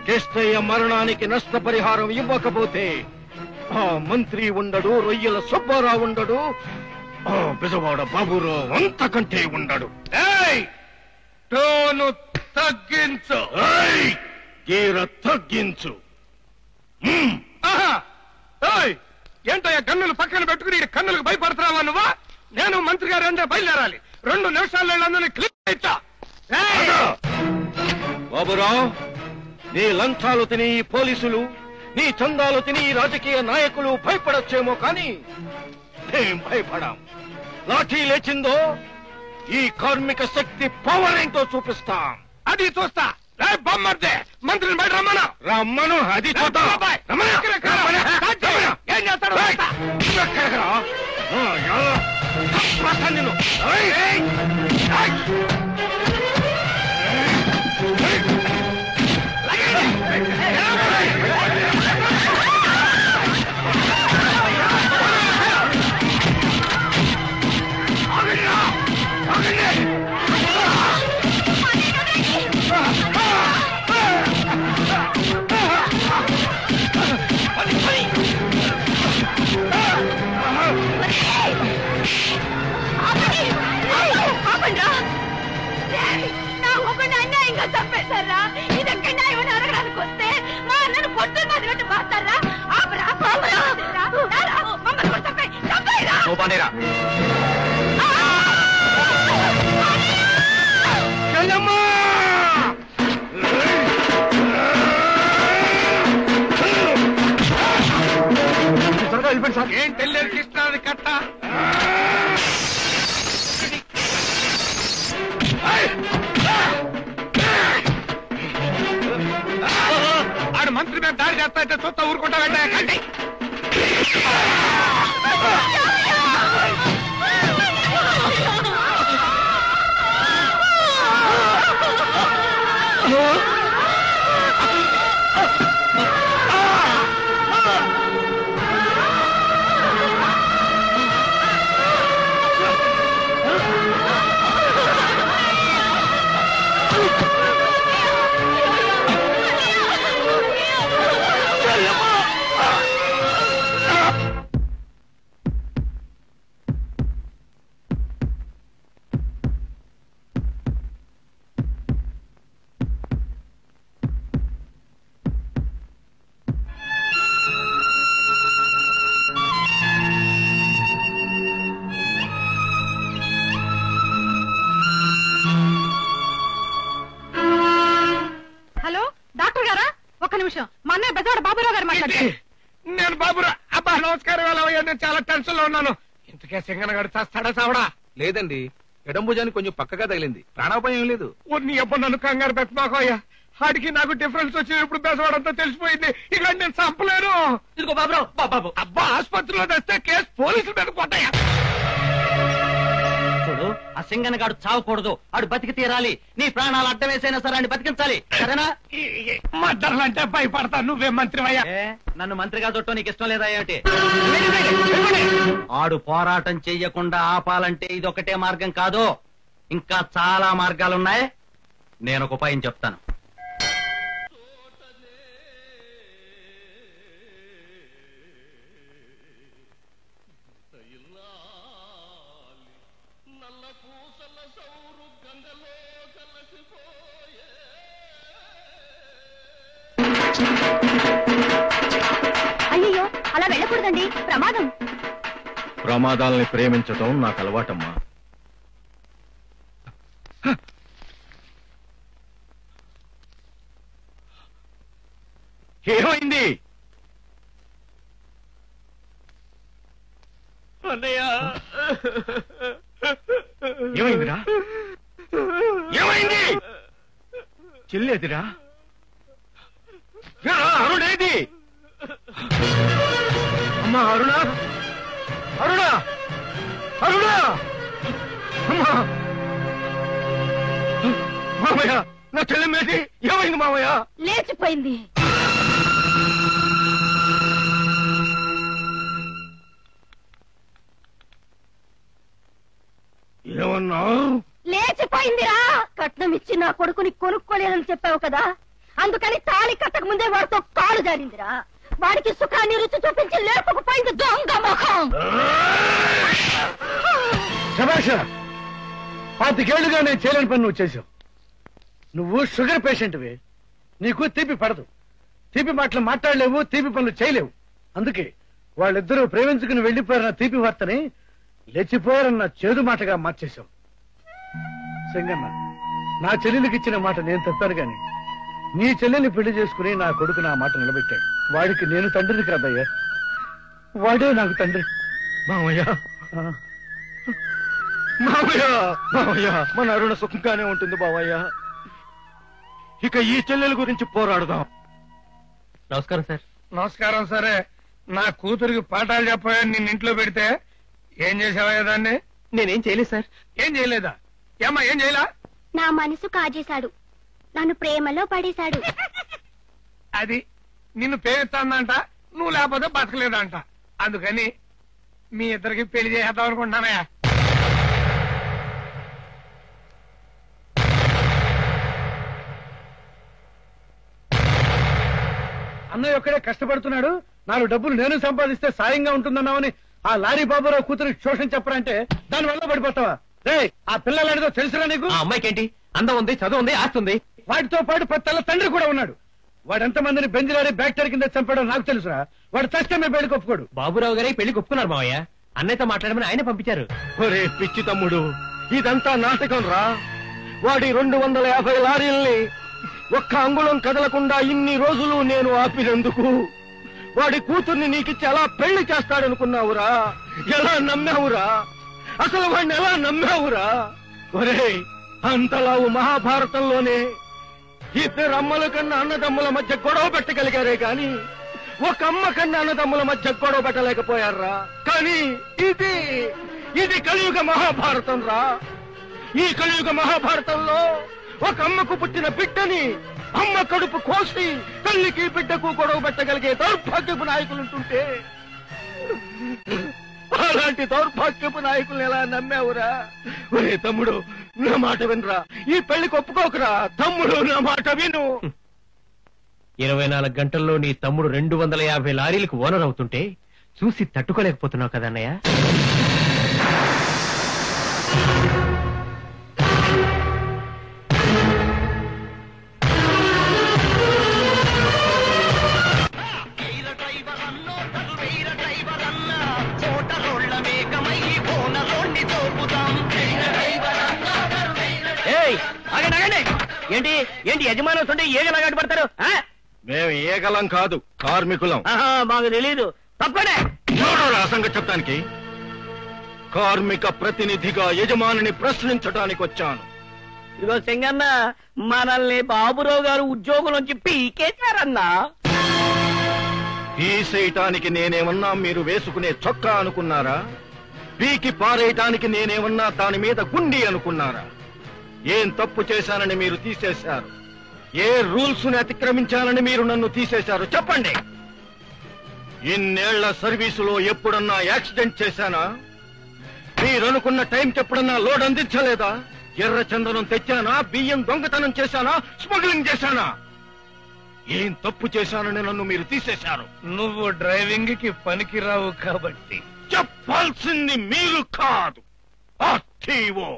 కిష్టయ్య మరణానికి నష్టపరిహారం ఇవ్వకపోతే ఆ మంత్రి ఉండడు, రొయ్యల సుబ్బారావు ఉండడు, ఆ బెజవాడ బాబురావు అంతకంటే ఉండడు. టోను తగ్గించు, గీర తగ్గించు. ఏంటయ్యా గన్నులు పక్కన పెట్టుకుని కన్నులకు భయపడుతున్నావా నువ్వా? నేను మంత్రి గారు అంటే బయలుదేరాలి. 2 నిమిషాల్లో అందరినీ క్లిక్ ఇచ్చా. బాబురావు, నీ లంచాలు తిని ఈ పోలీసులు, నీ చందాలు తిని ఈ రాజకీయ నాయకులు భయపడొచ్చేమో కానీ మేం భయపడాం. లాఠీ లేచిందో ఈ కార్మిక శక్తి పవర్ ఏంటో చూపిస్తాం. అది చూస్తా. బొమ్మర్దే మంత్రిని బయట రమ్మను. రమ్మను, అది చూద్దాం. ఏం చేస్తాడు? అన్యాయంగా చంపేశారా? ఇదెక్కడ న్యాయం అడగడానికి వస్తే మా అన్నను పొట్టు మాదినట్టు మాస్తారా? మమ్మల్ని కూడా చంపేరా. ఏం తెల్లేరు కృష్ణాది కట్ట. ఆడు మంత్రి మీద దాడి చేస్తా అయితే చూస్తా ఊరుకుంటా వెంటనే. నేను బాబురా. అబ్బా నమస్కారం. నేను చాలా టెన్షన్ లో ఉన్నాను. ఇంతకే సింగన గడి చేస్తాడా చావడా? లేదండి, ఎడం భుజానికి కొంచెం పక్కగా తగిలింది, ప్రాణాపాయం లేదు. నీ అబ్బా నన్ను కంగారు పెట్టమాకోయ్యా. ఆడికి నాకు డిఫరెన్స్ వచ్చినప్పుడు బెసవాడంతా తెలిసిపోయింది. ఇక నేను చంపలేను. ఇదిగో బాబురావు, బాబు అబ్బా ఆసుపత్రిలో తెస్తే కేసు పోలీసుల మీద కొట్టాయా? చూడు, ఆ సింగనగాడు చావకూడదు. ఆడు బతికి తీరాలి. నీ ప్రాణాలు అడ్డం వేసైనా సరే అని బతికించాలి, సరేనా? మద్దర్లంటే భయపడతా. నువ్వే మంత్రివయ్యా. నన్ను మంత్రిగా చుట్టూ నీకు ఇష్టం లేదా ఏమిటి? ఆడు పోరాటం చెయ్యకుండా ఆపాలంటే ఇదొకటే మార్గం కాదు, ఇంకా చాలా మార్గాలున్నాయి. నేను ఒక ఉపాయం చెప్తాను. అయ్యో, అలా వెళ్ళకూడదండి, ప్రమాదం. ప్రమాదాలని ప్రేమించటం నాకు అలవాటమ్మా. ఏమైంది? ఏమైందిరా? ఏమైంది? చెల్లేదిరా? అరుణేది? అమ్మా అరుణ, అరుణ, అరుణ! అమ్మా మామయ్య, నా చెల్లెమ్మేది? ఏమైంది మామయ్య? లేచిపోయింది. ఏమన్నావు? లేచిపోయిందిరా. కట్నం ఇచ్చి నా కొడుకుని కొనుక్కోలేదని చెప్పావు కదా, అందుకని తాళి కట్టక ముందే వాడితో కాలు జారిందిరా. వాడికి సుఖాన్ని రుచి చూపించి లేపకపోయింది దొంగ ముఖం. శభాష, 25 ఏళ్లుగా నేను చేయలేని పని నువ్వు చేశావు. నువ్వు షుగర్ పేషెంట్వి, నీకు తీపి పడదు. తీపి మాటలు మాట్లాడలేవు, తీపి పనులు చేయలేవు. అందుకే వాళ్ళిద్దరూ ప్రేమించుకుని వెళ్లిపోయారన్న తీపి వార్తని లేచిపోయారన్న చేదు మాటగా మార్చేశావు. సింగన్న, నా చెల్లెలికి ఇచ్చిన మాట నేను తప్పాను గాని నీ చెల్లెల్ని పెళ్లి చేసుకుని నా కొడుకు నా మాట నిలబెట్టాడు. వాడికి నేను తండ్రిని కాదయ్యా, వాడే నాకు తండ్రి. మామయ్య, మావయ్య మావయ్య మన అరుణ సుఖంగానే ఉంటుంది బావయ్య. ఇక ఈ చెల్లెల గురించి పోరాడదాం. నమస్కారం సార్. నమస్కారం. సరే, నా కూతురికి పాఠాలు చెప్పాయని నిన్న ఇంట్లో పెడితే ఏం చేసావయ్యా దాన్ని? నేనేం చేయలేదు సార్. ఏం చేయలేదా? ఏమ్మా ఏం చేయలా? నా మనసు కాజేశాడు, నన్ను ప్రేమలో పడేశాడు. అది నిన్ను ప్రేమిస్తానంట, నువ్వు లేకపోతే బతకలేదంట. అందుకని మీ ఇద్దరికి పెళ్లి చేసేద్దాం అనుకుంటున్నానయ్యా. అన్నయ్య ఒక్కడే కష్టపడుతున్నాడు, 4 డబ్బులు నేను సంపాదిస్తే సాయంగా ఉంటుందన్నావని ఆ లారీ బాబురావు కూతురికి శోషణ చెప్పరంటే దాని వల్ల పడిపోతావా? రే, ఆ పిల్లలాడిదో తెలుసురా నీకు? ఆ అమ్మాయికి ఏంటి? అందం ఉంది, చదువు ఉంది, ఆస్తి ఉంది. వాటితో పాటు 10 తల్ల తండ్రి కూడా ఉన్నాడు. వాడెంతమందిని బెంజిలాడి బ్యాక్టీరియా కింద చంపాడో నాకు తెలుసురా. వాడు చష్టమే పెళ్లికి ఒప్పుకోడు. బాబురావు గారి పెళ్లికి ఒప్పుకున్నారు మావయ్య. అన్నయ్యతో మాట్లాడమని ఆయన పంపించారు. ఒరే పిచ్చి తమ్ముడు, ఇదంతా నాటకం రా. వాడి 250 లారీల్ని ఒక్క అంగుళం కదలకుండా ఇన్ని రోజులు నేను ఆపినందుకు వాడి కూతుర్ని నీకిచ్చి ఎలా పెళ్లి చేస్తాడనుకున్నావురా? ఎలా నమ్మావురా? అసలు వాడిని ఎలా నమ్మావురా? ఒరే, అంతలావు మహాభారతంలోనే 2 అమ్మల కన్నా అన్నదమ్ముల మధ్య గొడవ పెట్టగలిగారే గాని ఒక అమ్మ కన్నా అన్నదమ్ముల మధ్య గొడవ పెట్టలేకపోయారా? కానీ ఇది కలియుగ మహాభారతం రా. ఈ కలియుగ మహాభారతంలో ఒక అమ్మకు పుట్టిన బిడ్డని అమ్మ కడుపు కోసి తల్లికి బిడ్డకు గొడవ పెట్టగలిగే దౌర్భాగ్యపు నాయకులుంటుంటే అలాంటి దౌర్భాగ్యపు నాయకుల్ని ఎలా నమ్మావురా? ఒరే తమ్ముడు, నా మాట వినరా. ఈ పెళ్లికి ఒప్పుకోకురా తమ్ముడు, నా మాట విను. 24 గంటల్లో నీ తమ్ముడు 250 లారీలకు ఓనర్ అవుతుంటే చూసి తట్టుకోలేకపోతున్నావు కదా అన్నయ్య. ఏంటి ఏంటి యజమాని వస్తుంటే ఏగలాగాటు పడతారు? మేము ఏగలం కాదు, కార్మికులం. మాకు తెలీదు. తప్పనే సంగతి చెప్తానికి కార్మిక ప్రతినిధిగా యజమానిని ప్రశ్నించడానికి వచ్చాను. ఇదిగో సింగన్న, మనల్ని బాబురావు గారు ఉద్యోగం నుంచి పీకేశారన్నా. తీసేయటానికి నేనేమన్నా మీరు వేసుకునే చొక్కా అనుకున్నారా? పీకి పారేయటానికి నేనేమన్నా దాని మీద గుండి అనుకున్నారా? ఏం తప్పు చేశానని మీరు తీసేశారు? ఏ రూల్స్ ని అతిక్రమించాలని మీరు నన్ను తీసేశారు చెప్పండి. ఇన్నేళ్ల సర్వీసులో ఎప్పుడన్నా యాక్సిడెంట్ చేశానా? మీరనుకున్న టైంకి ఎప్పుడన్నా లోడ్ అందించలేదా? ఎర్ర చందనం తెచ్చానా? బియ్యం దొంగతనం చేశానా? స్మగ్లింగ్ చేశానా? ఏం తప్పు చేశానని నన్ను మీరు తీసేశారు? నువ్వు డ్రైవింగ్ కి పనికిరావు కాబట్టి. చెప్పాల్సింది మీరు కాదు, ఆర్టీఓ.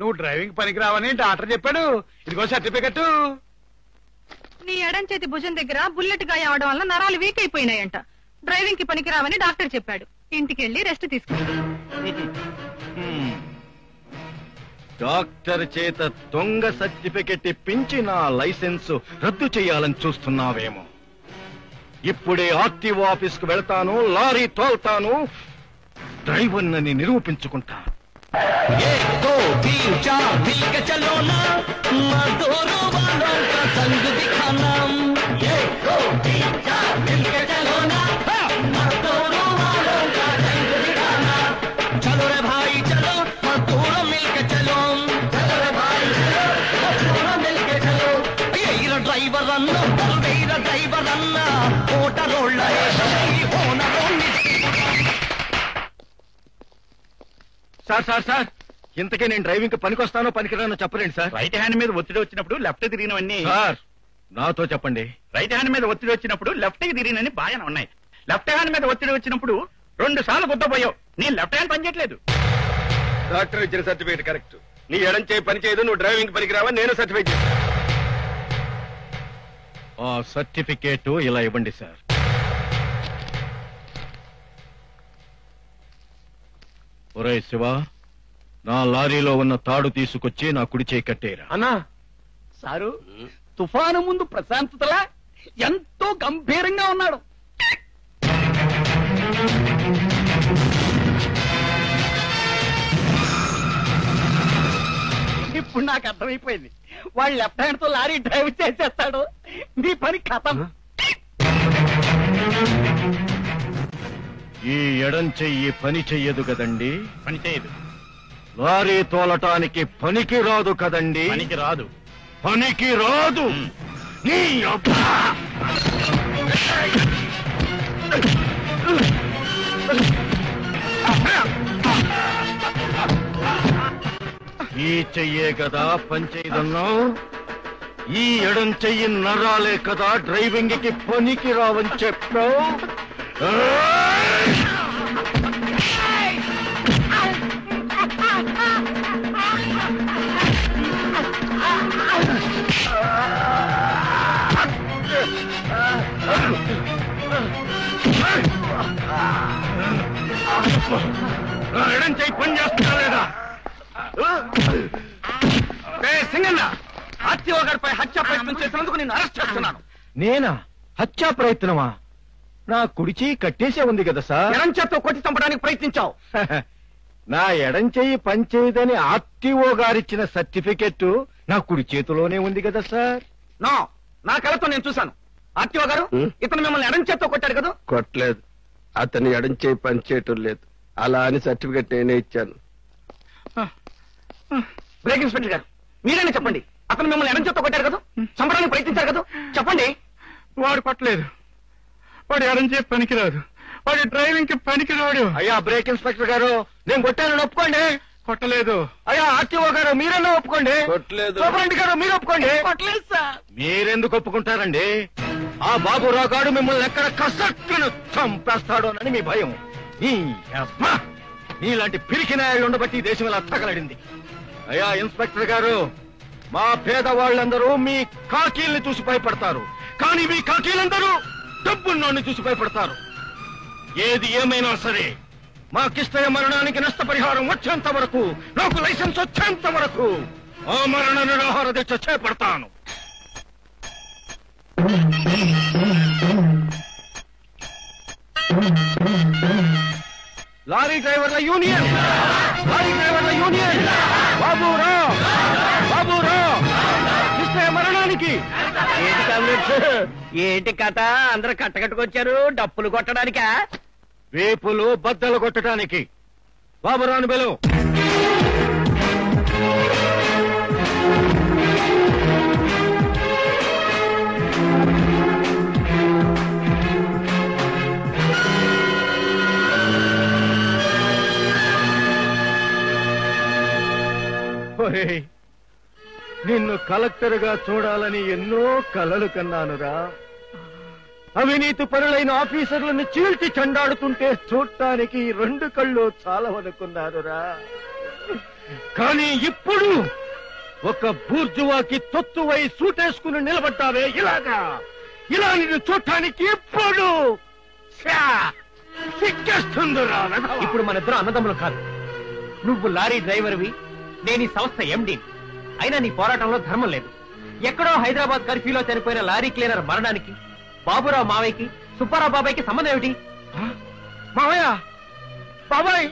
నువ్వు డ్రైవింగ్ పనికిరావని డాక్టర్ చెప్పాడు. ఇదిగో సర్టిఫికెట్. నీ ఎడం చేతి భుజం దగ్గర బుల్లెట్ గాయం అవడం వల్ల నరాలు వీక్ అయిపోయినాయంట. డ్రైవింగ్ కి పనికిరావని డాక్టర్ చెప్పాడు. ఇంటికెళ్ళి రెస్ట్ తీసుకున్నాడు. డాక్టర్ చేత దొంగ సర్టిఫికెట్ ఇప్పించి నా లైసెన్స్ రద్దు చేయాలని చూస్తున్నావేమో. ఇప్పుడే ఆర్టీఓ ఆఫీస్ కు వెళ్తాను, లారీ తోల్తాను, డ్రైవర్ని నిరూపించుకుంటా. డ్రైవర్ అన్న డ్రైవర్ అన్న ఓటరోళ్ళ సార్ ఇంతకీ నేను డ్రైవింగ్ కి పనికొస్తానో పనికిరానో చెప్పలేండి సార్. రైట్ హ్యాండ్ మీద ఒత్తిడి వచ్చినప్పుడు లెఫ్ట్ తిరిగినవన్నీ సార్ నాతో చెప్పండి. రైట్ హ్యాండ్ మీద ఒత్తిడి వచ్చినప్పుడు లెఫ్ట్ కి తిరిగినని బాగానే ఉన్నాయి. లెఫ్ట్ హ్యాండ్ మీద ఒత్తిడి వచ్చినప్పుడు 2 సార్లు గుద్దపోయావు. నీ లెఫ్ట్ హ్యాండ్ పనిచేయట్లేదు. డాక్టర్ ఇచ్చిన సర్టిఫికేట్ కరెక్ట్. నీ ఎడం చేయి పని చేయదు, నువ్వు డ్రైవింగ్ పనికిరావా, నేను సర్టిఫికేట్ చేస్తాను. ఆ సర్టిఫికేట్ ఇలా ఇవ్వండి సార్. ఒరే శివ, నా లారీలో ఉన్న తాడు తీసుకొచ్చి నా కుడి చేయి కట్టేరా. అన్నా సారు, తుఫాను ముందు ప్రశాంతతలా ఎంతో గంభీరంగా ఉన్నాడు. ఇప్పుడు నాకు అర్థమైపోయింది. వాళ్ళు లెఫ్ట్ హ్యాండ్ తో లారీ డ్రైవ్ చేసేస్తాడు, మీ పని ఖతం. ఈ ఎడం చెయ్యి పని చెయ్యదు కదండి. పని చేయదు. లారీ తోలటానికి పనికి రాదు కదండి. పనికి రాదు. పనికి రాదు. నీ అబ్బా! ఈ చెయ్యే కదా పనిచేయదన్నావు. ఈ ఎడం చెయ్యి నరాలే కదా డ్రైవింగ్ కి పనికి రావని చెప్పావు. ఎడం చెయ్యి పని చేస్తున్నా లేదా? సింగన్న, ఆర్టీఓ గారిపై హత్య ప్రయత్నం చేసినందుకు నేను అరెస్ట్ చేస్తున్నాను. నేనా? హత్యా ప్రయత్నమా? నా కుడి చెయ్యి కట్టేసే ఉంది కదా సార్. ఎడం చేత్తో కొట్టి చంపడానికి ప్రయత్నించావు. నా ఎడం చెయ్యి పనిచేయదని ఆర్టీఓ గారిచ్చిన సర్టిఫికెట్ నా కుడి చేతిలోనే ఉంది కదా సార్. నా కళతో నేను చూశాను. ఆర్టీఓ గారు, ఇతను మిమ్మల్ని ఎడం చేత్తో కొట్టాడు కదా? కొట్టలేదు. అతను ఎడం చేయి పనిచేయటం లేదు. అలా అని సర్టిఫికెట్ నేనే ఇచ్చాను. బ్రేక్ ఇన్స్పెక్టర్ గారు, మీరైనా చెప్పండి. అతను మిమ్మల్ని ఎడం చేత్తో కొట్టాడు కదా? చంపడానికి ప్రయత్నించారు కదా? చెప్పండి. వాడు కొట్టలేదు. వాడు ఎడం చేయి పనికిరాదు. వాడు డ్రైవింగ్ కి పనికిరాడు. అయ్యా బ్రేక్ ఇన్స్పెక్టర్ గారు, నేను కొట్టానని ఒప్పుకోండి. కొట్టలేదు. అయ్యా ఆర్టీఓ గారు, మీరన్నా ఒప్పుకోండి. కొట్టలేదు. సూపరింటెండెంట్ గారు, మీరు ఒప్పుకోండి. కొట్టలేదు సార్. మీరెందుకు ఒప్పుకుంటారండి? ఆ బాబురావు గారు మిమ్మల్ని ఎక్కడ కసక్కును చంపేస్తాడో అని మీ భయం. నీలాంటి పిరికి నాయాలు ఉండబట్టి ఈ దేశం ఇలా తగలడింది. అయ్యా ఇన్స్పెక్టర్ గారు, మా పేదవాళ్ళందరూ మీ కాకీల్ని చూసి భయపడతారు, కానీ మీ కాకీలందరూ డబ్బున్నోడిని చూసి భయపడతారు. ఏది ఏమైనా సరే మా కిష్టయ్య మరణానికి నష్టపరిహారం వచ్చేంత వరకు, నాకు లైసెన్స్ వచ్చేంత వరకు ఆ మరణ నిరాహార దీక్ష చేపడతాను. లారీ డ్రైవర్ల యూనియన్, లారీ డ్రైవర్ల యూనియన్, బాబురావు, బాబురావు, కిష్టయ్య మరణానికి. ఏంటి కథ? అందరూ కట్టకట్టుకొచ్చారు డప్పులు కొట్టడానికా? వేపులు బద్దలు కొట్టడానికి. బాబురావుని బెలు. నిన్ను కలెక్టర్ గా చూడాలని ఎన్నో కలలు కన్నానురా. అవినీతి పరులైన ఆఫీసర్లను చీల్చి చెండాడుతుంటే చూడటానికి 2 కళ్ళు చాలవనుకున్నానురా. కానీ ఇప్పుడు ఒక బూర్జువాకి తొత్తువై సూటేసుకుని నిలబడ్డావే ఇలాగా. ఇలా నిన్ను చూడటానికి ఇప్పుడు సిగ్గేస్తుందిరా. ఇప్పుడు మన ఇద్దరు అన్నదమ్ములు కాదు. నువ్వు లారీ డ్రైవర్వి, నేను ఈ సంస్థ ఎండి. అయినా నీ పోరాటంలో ధర్మం లేదు. ఎక్కడో హైదరాబాద్ కర్ఫ్యూలో చనిపోయిన లారీ క్లీనర్ మరణానికి బాబురావు మావయ్యకి, సుబ్బారావు బాబాయ్కి సంబంధం ఏమిటి? మావయ్య, బాబాయ్,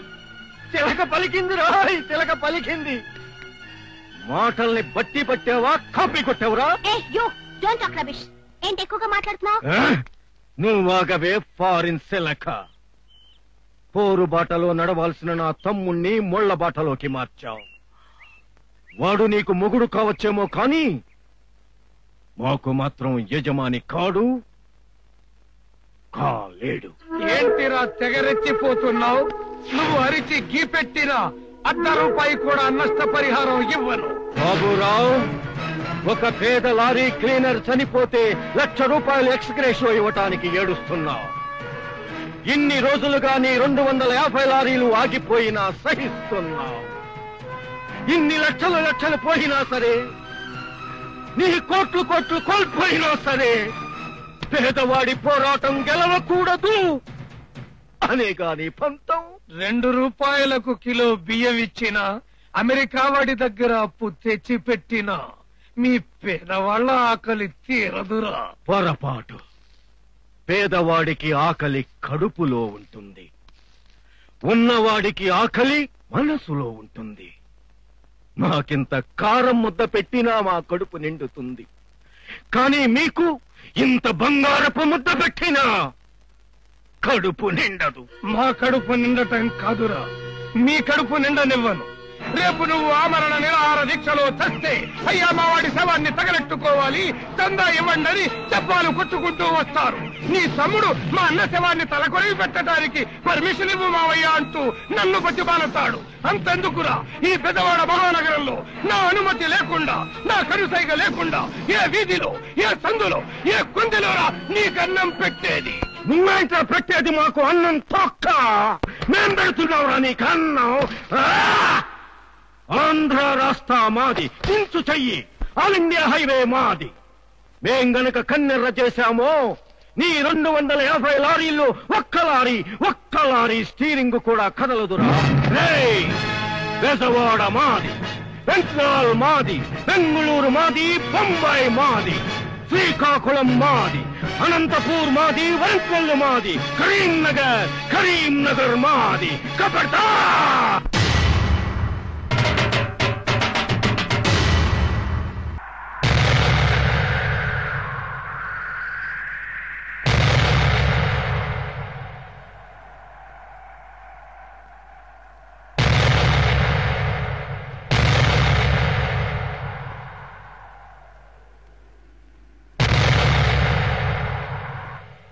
తిలక పలికింది రాయ్, తిలక పలికింది. మాటల్ని బట్టి పట్టావా, కాపీ కొట్టావురా? ఏంటి ఎక్కువగా మాట్లాడుతున్నావు? నువ్వాగవే ఫారిన్ సిలక. పోరు బాటలో నడవాల్సిన నా తమ్ముణ్ణి ముళ్ల బాటలోకి మార్చావు. వాడు నీకు మొగుడు కావచ్చేమో కానీ మాకు మాత్రం యజమాని కాడు, కాలేడు. ఏంటిరా తెగరెచ్చిపోతున్నావు? నువ్వు అరిచి గీపెట్టినా ₹1 కూడా నష్టపరిహారం ఇవ్వను. బాబురావు, ఒక పేద లారీ క్లీనర్ చనిపోతే ₹1,00,000 ఎక్స్గ్రేషో ఇవ్వటానికి ఏడుస్తున్నావు. ఇన్ని రోజులుగా నీ 250 లారీలు ఆగిపోయినా సహిస్తున్నావు. ఇన్ని లక్షలు పోయినా సరే, నీ కోట్లు కోల్పోయినా సరే, పేదవాడి పోరాటం గెలవకూడదు అనేగా నీ పంతం. ₹2 కిలో బియ్యం ఇచ్చిన, అమెరికా వాడి దగ్గర అప్పు తెచ్చి పెట్టిన మీ పేదవాళ్ల ఆకలి తీరదురా. పొరపాటు. పేదవాడికి ఆకలి కడుపులో ఉంటుంది, ఉన్నవాడికి ఆకలి మనసులో ఉంటుంది. మాకింత కారం ముద్ద పెట్టినా మా కడుపు నిండుతుంది. కానీ మీకు ఇంత బంగారపు ముద్ద పెట్టినా కడుపు నిండదు. మా కడుపు నిండటం కాదురా, మీ కడుపు నిండనివ్వను. రేపు నువ్వు ఆమరణ నిరాహార దీక్షలో చస్తే అయ్యా మా వాడి శవాన్ని తగలెట్టుకోవాలి, చందా ఇవ్వండి అని చెప్పాలు కొట్టుకుంటూ వస్తారు. నీ తమ్ముడు మా అన్న శవాన్ని తలకొరివి పెట్టడానికి పర్మిషన్ ఇవ్వు మావయ్య అంటూ నన్ను బతిమాలతాడు. అంతెందుకురా, ఈ పెద్దవాడ మహానగరంలో నా అనుమతి లేకుండా, నా కనుసైగ లేకుండా ఏ వీధిలో, ఏ సందులో, ఏ కుందిలోరా నీకన్నం పెట్టేది? నువ్వేంట పెట్టేది మాకు అన్నం తొక్క? మేం పెడుతున్నావురా నీకు అన్నం? ఆంధ్ర రాష్ట్ర మాది, ఇంచు చెయ్యి. ఆల్ ఇండియా హైవే మాది. మేం గనక కన్నెర్ర చేశామో నీ 250 లారీల్లో ఒక్క లారీ స్టీరింగ్ కూడా కదలదురా. బెజవాడ మాది, బెంగాల్ మాది, బెంగుళూరు మాది, బొంబాయి మాది, శ్రీకాకుళం మాది, అనంతపూర్ మాది, వరంగల్ మాది, కరీంనగర్ మాది. కబడ్డా!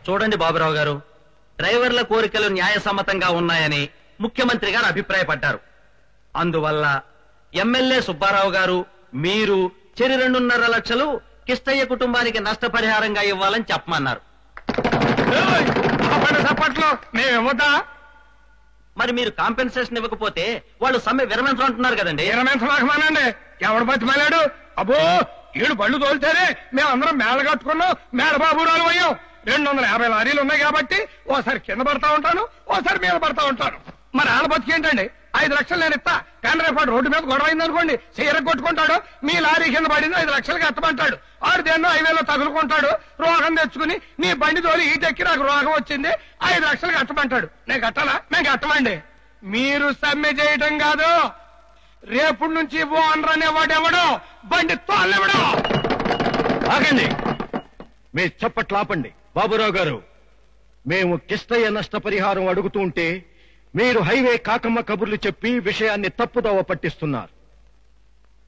చూడండి బాబురావు గారు, డ్రైవర్ల కోరికలు న్యాయసమ్మతంగా ఉన్నాయని ముఖ్యమంత్రి గారు అభిప్రాయపడ్డారు. అందువల్ల ఎమ్మెల్యే సుబ్బారావు గారు మీరు చెరి 2.5 లక్షలు కిష్టయ్య కుటుంబానికి నష్టపరిహారంగా ఇవ్వాలని చెప్పమన్నారు. మరి మీరు కాంపెన్సేషన్ ఇవ్వకపోతే వాళ్ళు సమ్మె విరమించమంటున్నారు కదండి. విరమించమాకమానండి, ఎవడు బతిమాలాడు? అబ్బో, ఈడు బళ్ళు తోలితేనే మేమందరం మేళ కట్టుకున్నాం, మేళ బాబురాలు అయ్యాం. 250 లారీలు ఉన్నాయి కాబట్టి ఓసారి కింద పడతా ఉంటాను, ఓసారి మీద పడతా ఉంటాను. మరి ఆడ బతికేంటండి? 5 లక్షలు నేను ఇస్తా, కానీ రేపు రోడ్డు మీద గొడవ అయింది అనుకోండి, చీర కొట్టుకుంటాడు, మీ లారీ కింద పడింది 5 లక్షలకి ఎత్తమంటాడు. ఆడు దేన్నో హైవేలో తగులుకుంటాడు, రోగం తెచ్చుకుని నీ బండి తోలి ఈటెక్కి నాకు రోగం వచ్చింది 5 లక్షలు కట్టమంటాడు. నేను కట్టాలా? మేము కట్టమండి. మీరు సమ్మె చేయటం కాదు, రేపు నుంచి ఓనర్ అనేవాడెవడో బండి తోలెవడో. ఆగండి, మీ చప్పట్లు ఆపండి. బాబురావు గారు, మేము కిష్టయ్య నష్టపరిహారం అడుగుతూ ఉంటే మీరు హైవే కాకమ్మ కబుర్లు చెప్పి విషయాన్ని తప్పుదోవ పట్టిస్తున్నారు.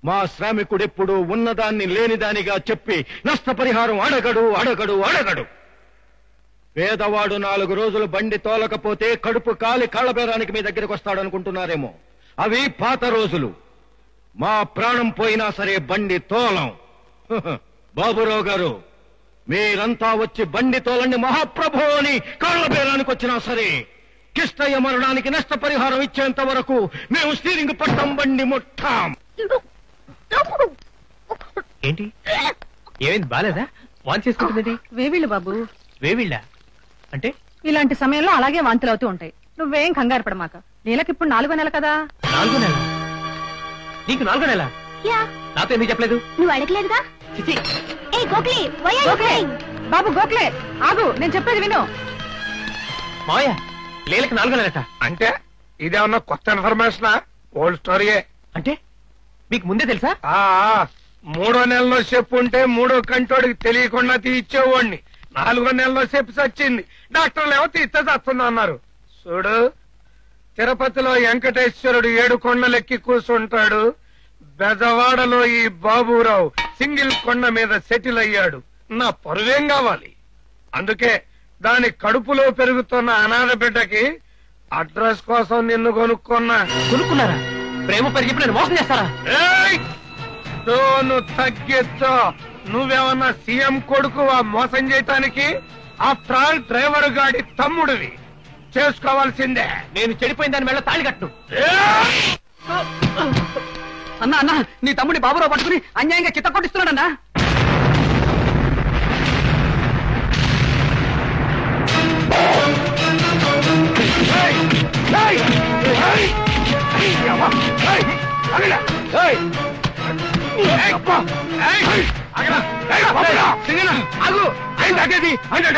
మా శ్రామికుడెప్పుడు ఉన్నదాన్ని లేనిదానిగా చెప్పి నష్టపరిహారం అడగడు. పేదవాడు 4 రోజులు బండి తోలకపోతే కడుపు కాలి కాళ్ళబేరానికి మీ దగ్గరకు వస్తాడనుకుంటున్నారేమో. అవి పాత రోజులు. మా ప్రాణం పోయినా సరే బండి తోలం. బాబురావు గారు, మీరంతా వచ్చి బండి తోలండి మహాప్రభు అని కాళ్ళబేరానికి వచ్చినా సరే కిష్టయ్య మరణానికి నష్టపరిహారం ఇచ్చేంత వరకు మేము స్టీరింగ్ పట్టం, బండి ముట్టాం. ఏంటి ఏమైంది? బాలేదా? వాంతి చేసుకుంటుందండి. వేవిళ్ళు బాబు. వేవిళ్ళ అంటే? ఇలాంటి సమయంలో అలాగే వాంతులు అవుతూ ఉంటాయి. నువ్వేం కంగారు పడమాక. నీలకిప్పుడు 4వ నెల కదా. 4వ నెల? నీకు 4వ నెల? నాతో ఎందుకు చెప్పలేదు? నువ్వు అడగలేదుగా. బాబు గోఖలే, ఆగు, నేను చెప్పేది విను. మావయ్య, లీలకి 4వ నెలట. అంటే ఇదేమన్నా కొత్త ఇన్ఫర్మేషనా? ఓల్డ్ స్టోరీయే. అంటే మీకు ముందే తెలుసా? 3వ నెలలో చెప్పు ఉంటే 3వ కంటోడికి తెలియకుండా తీర్చేవాడిని. 4వ నెలలో చెప్పు చచ్చింది. డాక్టర్లు ఏమో తీస్తే చస్తుంది అన్నారు. చూడు, తిరుపతిలో వెంకటేశ్వరుడు 7 కొండలెక్కి కూర్చుంటాడు. బెజవాడలో ఈ బాబురావు సింగిల్ కొండ మీద సెటిల్ అయ్యాడు. నా పరువేం కావాలి? అందుకే దాని కడుపులో పెరుగుతున్న అనాథ బిడ్డకి అడ్రస్ కోసం నిన్ను కొనుక్కున్నారా? ప్రేమ పరిగెప్పి నేను మోసం చేస్తారా? నువ్వు తగ్గించో. నువ్వేమన్నా సీఎం కొడుకు మోసం చేయటానికి? ఆఫ్టర్ ఆల్ డ్రైవర్ గాడి తమ్ముడివి, చేసుకోవాల్సిందే. నేను చెడిపోయిన దాని మెళ్ళ తాళి కట్టు. అన్నా, నీ తమ్ముడి బాబురావు పట్టుకుని అన్యాయంగా చిత్త కొట్టిస్తున్నాడన్నా.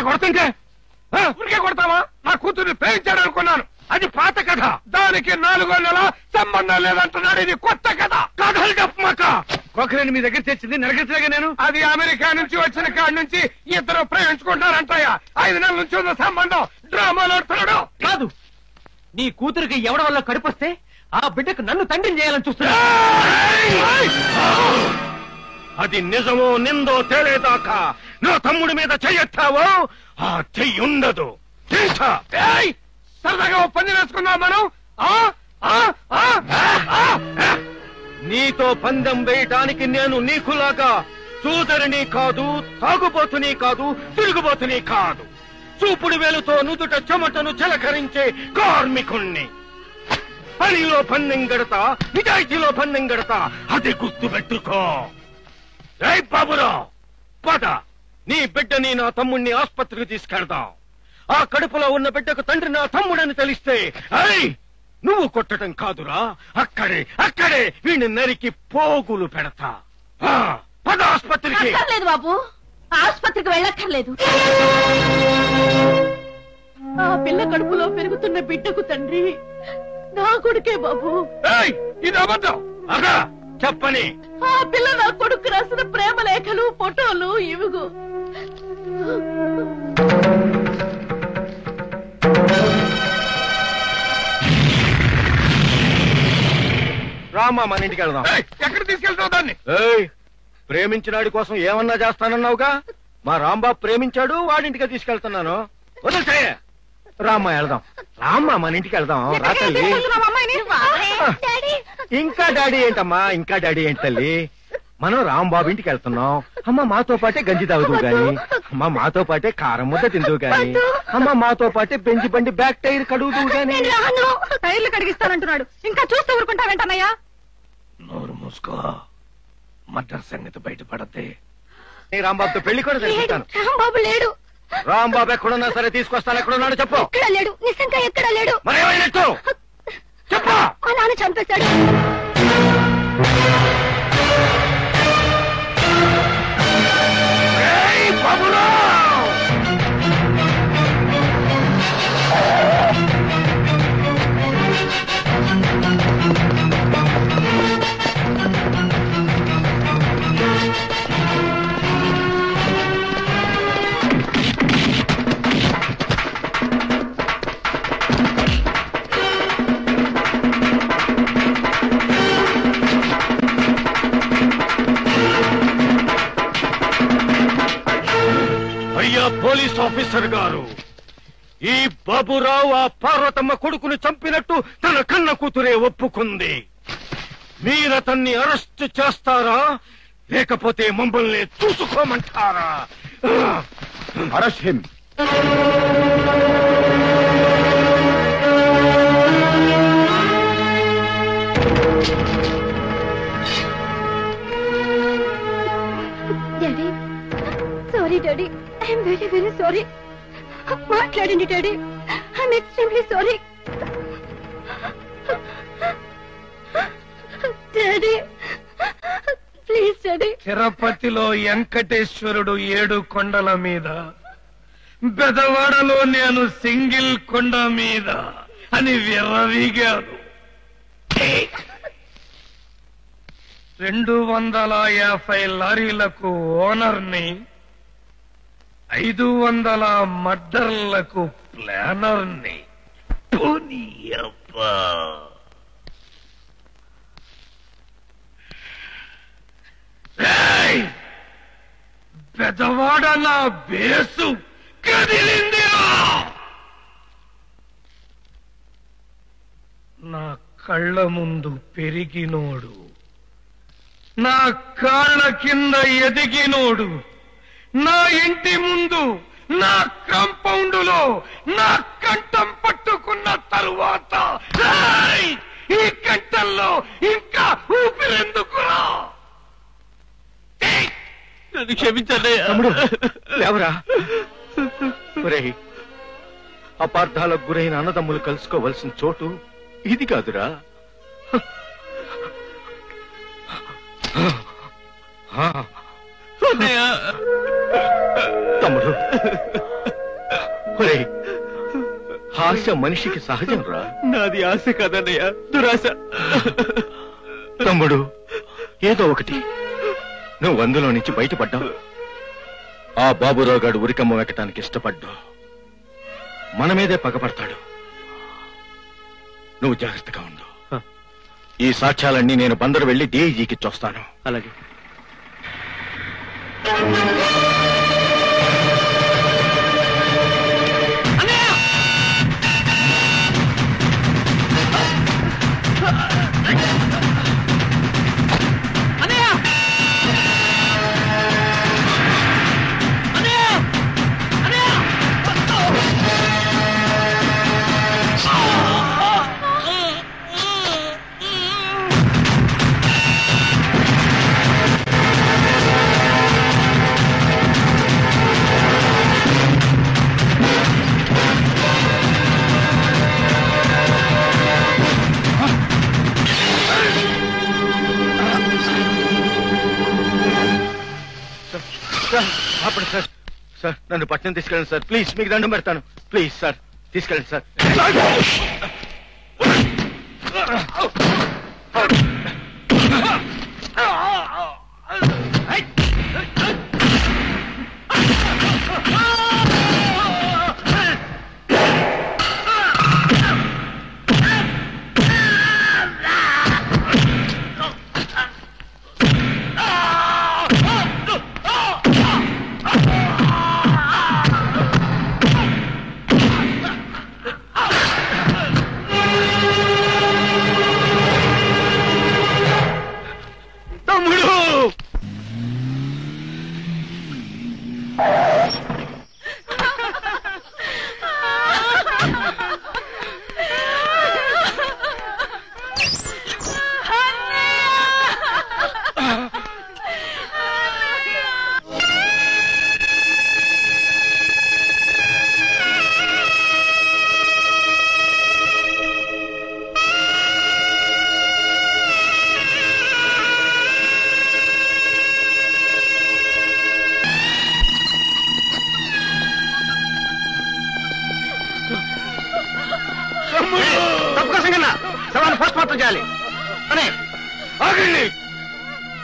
కొడుతుంటే ఊరికే కొడతావా? నా కూతుర్ని ప్రేమించాడు అనుకున్నాను. అది పాత కథ. దానికి 4 నెలల సంబంధం లేదంటున్నాడు. ఇది కొత్త కథ. కథలు చెప్పమాక. కొకరిని మీ దగ్గర తెచ్చింది నరగతిలాగా నేను. అది అమెరికా నుంచి వచ్చిన కాడి నుంచి ఇద్దరు ప్రేమించుకుంటారంటయ్యా. 5 నెలల నుంచి ఉన్న సంబంధం డ్రామాలో ఆడుతున్నాడు. కాదు, నీ కూతురికి ఎవడ వల్ల కడుపొస్తే ఆ బిడ్డకు నన్ను తండ్రిని చేయాలని చూస్తున్నా. అది నిజమో నిందో తేలేదాకా నా తమ్ముడి మీద చెయ్యెత్తావో ఆ చెయ్యి ఉండదు. సరదాగా పని వేసుకుందాం మనం. నీతో పందెం వేయటానికి నేను నీకులాగా చూదరిని కాదు, తాగుబోతుని కాదు, తిరుగుబోతుని కాదు. చూపుడు వేలుతో నుదుట చెమటను చిలకరించే కార్మికుణ్ణి. పనిలో పందెం గడతా, నిజాయితీలో పందెం గడతా. అది గుర్తు పెట్టుకో. బాబురావు, పద, నీ బిడ్డని నా తమ్ముణ్ణి ఆసుపత్రికి తీసుకెళ్దాం. ఆ కడుపులో ఉన్న బిడ్డకు తండ్రి నా తమ్ముడని తెలిస్తే నువ్వు కొట్టడం కాదురా, అక్కడే వీడిని నరికి పోగులు పెడతా. పద ఆసుపత్రికి. అక్కర్లేదు బాబు, ఆసుపత్రికి వెళ్ళక్కర్లేదు. ఆ పిల్ల కడుపులో పెరుగుతున్న బిడ్డకు తండ్రి నా కొడుకే బాబు. ఇది అబద్ధం. అగా చెప్పని. ఆ పిల్ల నా కొడుకు రాసిన ప్రేమ లేఖలు, ఫోటోలు ఇవిగో. రామా, మన ఇంటికి వెళ్దాం. ఎక్కడ తీసుకెళ్తావు దాన్ని? ప్రేమించినాడి కోసం ఏమన్నా చేస్తానన్నావుగా. మా రాంబాబు ప్రేమించాడు, వాడింటికి తీసుకెళ్తున్నాను. వదిలితే రామ్మా వెళ్దాం. రామ్మా, మన ఇంటికి వెళ్దాం. రా తల్లి. ఇంకా డాడీ ఏంటమ్మా, ఇంకా డాడీ ఏంటి తల్లి? మనం రాంబాబు ఇంటికి వెళ్తున్నాం. అమ్మ మాతో పాటే గంజి తాగుదువు గాని, అమ్మ మాతో పాటే కారం ముద్ద తిందువు గాని, అమ్మ మాతో పాటే బెంచి బండి బ్యాక్ టైర్ కడుగుదువు గాని. టైర్లు కడిగిస్తానంటున్నాడు, ఇంకా చూస్తూ ఊరుకుంటావేంటన్నయ్యా? నోరు మూసుకో, మర్డర్ సంగతి బయటపడద్దే. రాంబాబుతో పెళ్లి కూడా జరిపిస్తాను. రాంబాబు లేడు. రాంబాబు ఎక్కడున్నా సరే తీసుకొస్తాను. ఎక్కడున్నాడు చెప్పు. ఎక్కడ లేడు, నిజంగా ఎక్కడ లేడు. మరేమైనట్టు చెప్పు. మా నాన్న చంపేశాడు. అయ్యా పోలీస్ ఆఫీసర్ గారు, ఈ బాబురావు ఆ పార్వతమ్మ కొడుకును చంపినట్టు తన కన్న కూతురే ఒప్పుకుంది. మీరతన్ని అరెస్ట్ చేస్తారా, లేకపోతే మమ్మల్ని చూసుకోమంటారా? Arrest him. Daddy, sorry daddy, I'm very very sorry. మాట్లాడండి daddy, I'm extremely sorry. Daddy please daddy. తిరుపతిలో వెంకటేశ్వరుడు 7 కొండల మీద, బెదవాడలో నేను సింగిల్ కొండ మీద అని విర్రవీగారు. 250 లారీలకు ఓనర్ని, 500 మర్డర్లకు ప్లానర్ని. బెదవాడ నా బేసు కదిలిందిరా. నా కళ్ళ ముందు పెరిగినోడు, నా కాళ్ళ కింద ఎదిగినోడు, నా ఇంటి ముందు నా కాంపౌండులో నా కంఠం పట్టుకున్న తరువాత ఈ కంఠంలో ఇంకా ఊపిరెందుకురా? క్షమించండి తమ్ముడు, ఎవరా? అపార్థాలకు గురైన అన్నదమ్ములు కలుసుకోవలసిన చోటు ఇది కాదురా. తమ్ముడు, ఆశ మనిషికి సహజం రా. నాది ఆశ కాదన్నయ్య, దురాశ. తమ్ముడు, ఏదో ఒకటి, నువ్వు అందులో నుంచి బయటపడ్డావు. ఆ బాబురావు గారు ఉరికమ్మ వెక్కటానికి ఇష్టపడ్డావు. మన మీదే పగపడతాడు. నువ్వు జాగ్రత్తగా ఉండు. ఈ సాక్ష్యాలన్నీ నేను బందరు వెళ్లి డీఐజీకి చూస్తాను. అలాగే. సార్, నన్ను పట్నం తీసుకెళ్ళండి సార్, ప్లీజ్. మీకు దండం పెడతాను, ప్లీజ్ సార్, తీసుకెళ్ళండి సార్.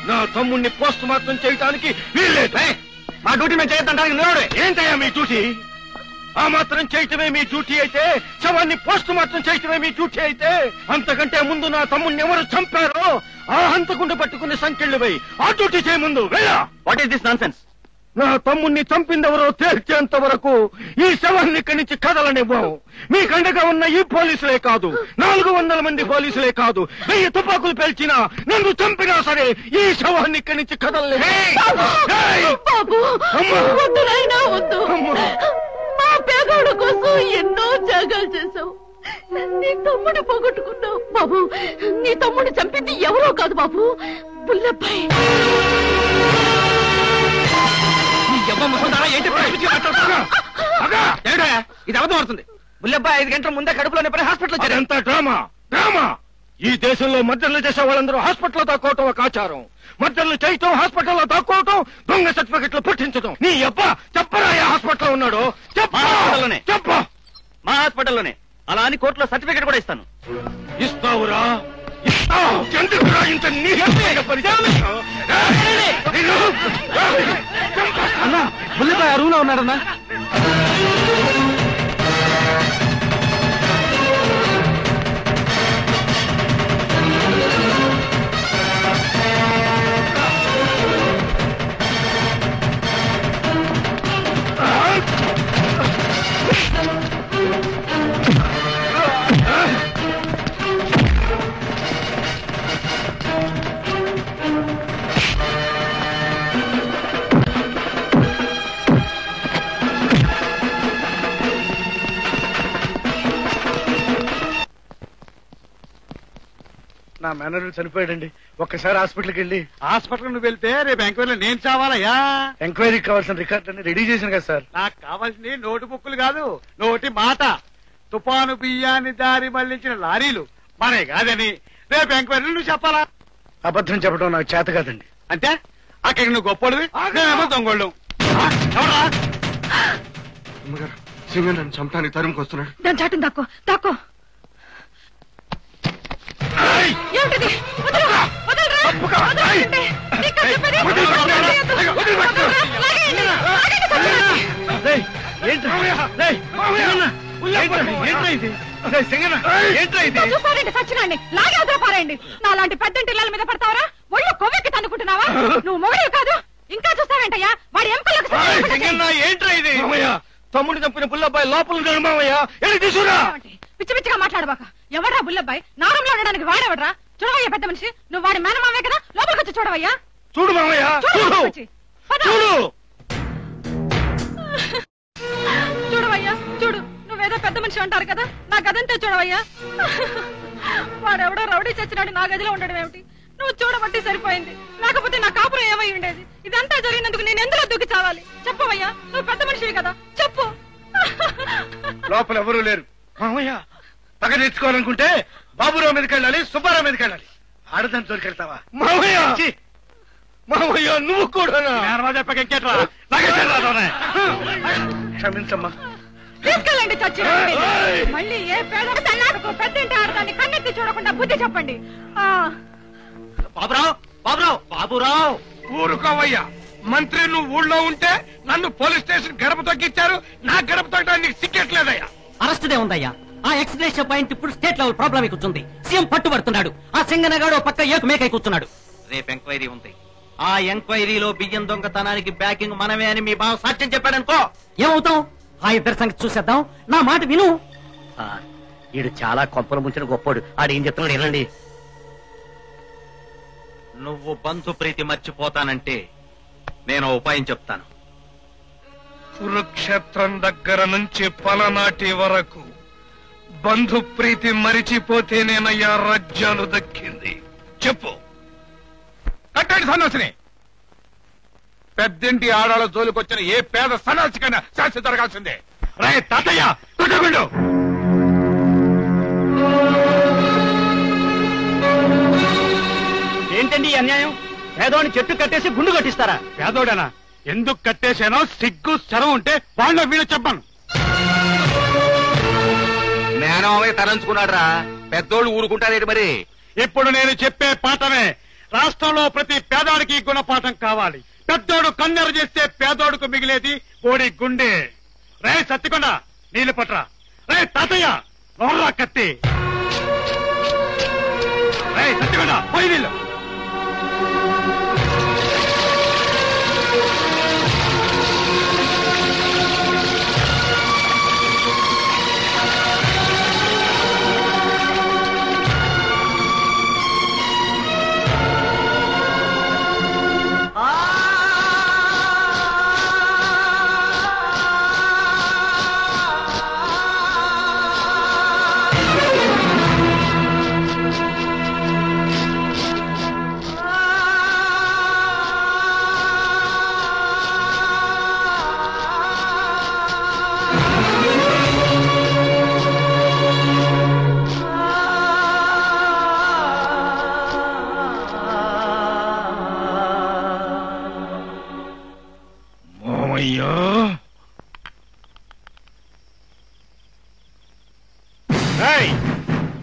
నా తమ్ముడిని పోస్ట్ మార్టం చేయడానికి వీల్లేదు. మా డ్యూటీ మేము చేయొద్దంటానికి నువ్వే. ఏంటయ్యా మీ డ్యూటీ? ఆ మాత్రం చేయటమే మీ డ్యూటీ అయితే, శవాన్ని పోస్ట్ మార్టం చేయటమే మీ డ్యూటీ అయితే, అంతకంటే ముందు నా తమ్ముడిని ఎవరు చంపారో ఆ హంతకుండా పట్టుకుని సంకెళ్ళు పోయి ఆ డ్యూటీ చేయ ముందు వెళ్ళా. What is this nonsense? నా తమ్ముణ్ణి చంపిందెవరో తేల్చేంత వరకు ఈ శవాన్ని ఇక్కడి నుంచి కదలనివ్వం. మీకండగా ఉన్న ఈ పోలీసులే కాదు, 400 మంది పోలీసులే కాదు, 1000 తుపాకులు పేల్చినా, నన్ను చంపినా సరే ఈ శవాన్ని ఇక్కడి నుంచి కదలలేదు. మా పేదోడు కోసం ఎన్నో త్యాగాలు చేశావు. నీ తమ్ముడు పోగొట్టుకున్నావు బాబు. నీ తమ్ముడు చంపింది ఎవరో కాదు బాబు, బుల్లబ్బాయి. ఇది అబద్ధం అవుతుంది. బుల్లబ్బాయి 5 గంటల ముందే కడుపులోనే పడి హాస్పిటల్ ఎంత డ్రామా డ్రామా! ఈ దేశంలో మర్డర్లు చేసే వాళ్ళందరూ హాస్పిటల్లో దాక్కోవటం ఒక ఆచారం. మర్డర్లు చేయటం, హాస్పిటల్లో దాక్కోవటం, దొంగ సర్టిఫికెట్లు పుట్టించడం. నీ అబ్బా చెప్పరా హాస్పిటల్లో ఉన్నాడు? చెప్పు. మా హాస్పిటల్లోనే. అలా అని కోర్టులో సర్టిఫికెట్ కూడా ఇస్తాను. ఇస్తావురా? ఇస్తావు. ఎందుకురా ఇంత అన్నా, బుల్లబ్బాయి అరువులో ఉన్నాడన్నా. నా మేనర్ చనిపోయాడండి. ఒక్కసారి హాస్పిటల్కి వెళ్ళి. హాస్పిటల్ నువ్వు వెళ్తే రేపు ఎంక్వైరీలో నేను చావాలయ్యా. ఎంక్వైరీకి కావాల్సిన రికార్డు అన్ని రెడీ చేశాను కదా సార్. నాకు కావాల్సింది నోటు బుక్కులు కాదు, నోటి మాట. తుఫాను బియ్యాన్ని దారి మళ్లించిన లారీలు మనే కాదని రేపు ఎంక్వైరీలు నువ్వు చెప్పాలా? అబద్ధం చెప్పడం నాకు చేత కాదండి. అంటే అక్కడికి నువ్వు గొప్పడివి, నేనేమో దొంగోళ్ళు. ఎవరా? సింగన్ నన్ను చంపడానికి తరుముకొస్తున్నాడు. దాని చాటును దాక్కో దాక్కో. ఏమిటిది? వదలరా, వదలరా, వదలండి. నీకు చెప్పేది. సచ్చినండి లాగే వదిలిపారండి. నాలాంటి పెద్దంటి ఇళ్ళ మీద పడతావరా? ఒళ్ళు కొవ్వెక్కి తన్నుకుంటున్నావా? నువ్వు మొగడివి కాదు. ఇంకా చూస్తావేంటయ్యా? వాడి ఎంకలకు ఏంట్రా ఇది? తమ్ముడు చంపిన పుల్లబ్బాయి లోపల మామయ్య తీసుకురా. పిచ్చి పిచ్చిగా మాట్లాడబాక. ఎవడ్రా బుల్లబ్బాయి? నారంలో ఉండడానికి వాడేవడ్రా? చూడవయ్యా పెద్ద మనిషి, నువ్వు వాడి మేనమావే కదా, లోపలికి వచ్చి చూడవయ్యా. చూడు మామయ్య, చూడవయ్యా చూడు. నువ్వేదో పెద్ద మనిషి అంటారు కదా, నా గదంతా చూడవయ్యా. వాడెవడో రౌడీ చచ్చినాడు నా గదిలో ఉండడం ఏమిటి? నువ్వు చూడబట్టి సరిపోయింది. లేకపోతే నా కాపురం ఏమై ఉండేది? ఇదంతా జరిగినందుకు నేను ఎందులో దూకి చావాలి? చెప్పవయ్యా, నువ్వు పెద్ద మనిషివి కదా, చెప్పు. లోపల ఎవరూ లేరు. మామయ్య పగ తెచ్చుకోవాలనుకుంటే బాబురావు మీదకి వెళ్ళాలి, సుబ్బారావు మీదకి వెళ్ళాలి. ఆడదాని తోలికెళ్తావా? మామయ్య మామయ్య నువ్వు కూడా క్షమించమ్మా. తీసుకెళ్ళండి చచ్చి. మళ్ళీ ఏ పేద పెద్దంటి ఆడదాన్ని కన్నెత్తి చూడకుండా బుద్ధి చెప్పండి. బాబురావు బాబురావు బాబురావు ఊరుకోవయ్యా. మంత్రి నువ్వు ఊళ్ళో ఉంటే నన్ను పోలీస్ స్టేషన్ గడప తొక్కిచ్చారు. నా గడప తొక్కడానికి నీకు సిగ్గట్లేదయ్యా. అరెస్టుదే ఉందయ్యా. ఆ ఎక్స్గ్రేషన్ పాయింట్ ఇప్పుడు స్టేట్ లెవెల్ ప్రాబ్లం కూర్చుంది. సీఎం పట్టుబడుతున్నాడు. ఆ సింగనగాడు పక్క ఏకు మేకై కూర్చున్నాడు. రేపు ఎంక్వైరీ ఉంది. ఆ ఎంక్వైరీలో బియ్యం దొంగతనానికి బ్యాకింగ్ మనమే అని మీ బావ సాక్ష్యం చెప్పాడనుకో, ఏమవుతాం? ఆ ఇద్దరి సంగతి చూసేద్దాం. నా మాట విను. ఈడు చాలా కొంపలు ముంచిన గొప్పోడు. ఆడు ఏం చెప్తున్నాడు వినండి. నువ్వు బంధు ప్రీతి మర్చిపోతానంటే నేను ఉపాయం చెప్తాను. కురుక్షేత్రం దగ్గర నుంచి పలనాటి వరకు బంధు ప్రీతి మరిచిపోతేనేనయ్యా రాజ్యాలు దక్కింది. చెప్పు. కట్టండి సన్నాసిని. పెద్దింటి ఆడాళ్ళ జోలికొచ్చిన ఏ పేద సన్నాసికైనా శాస్తి జరగాల్సిందే. రే తాతయ్య కుట్టుకుండు. ఏంటండి ఈ అన్యాయం? పేదోడిని చెట్టు కట్టేసి గుండు కట్టిస్తారా? పేదోడనా? ఎందుకు కట్టేశానో సిగ్గు శరం ఉంటే వాళ్ళ వీళ్ళు చెప్పాను. మేనమామయ్య తలంచుకున్నాడు రా. పెద్దోళ్ళు ఊరుకుంటారేంటి మరి? ఇప్పుడు నేను చెప్పే పాఠమే రాష్ట్రంలో ప్రతి పేదోడికి గుణపాఠం కావాలి. పెద్దోడు కన్నెర చేస్తే పేదోడుకు మిగిలేది కోడి గుండె. రే సత్తికొండ నీళ్లు పట్రా. రే తాతయ్య నోర్రా కత్తి. రే సత్తికొండ పోయి నీళ్ళు.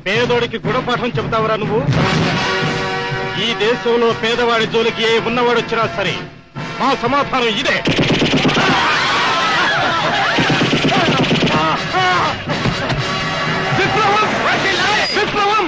పేదోడికి గుణపాఠం చెబుతావరా నువ్వు? ఈ దేశంలో పేదవాడి జోలికి ఏ ఉన్నవాడు వచ్చినా సరే మా సమాధానం ఇదే. విప్లవం!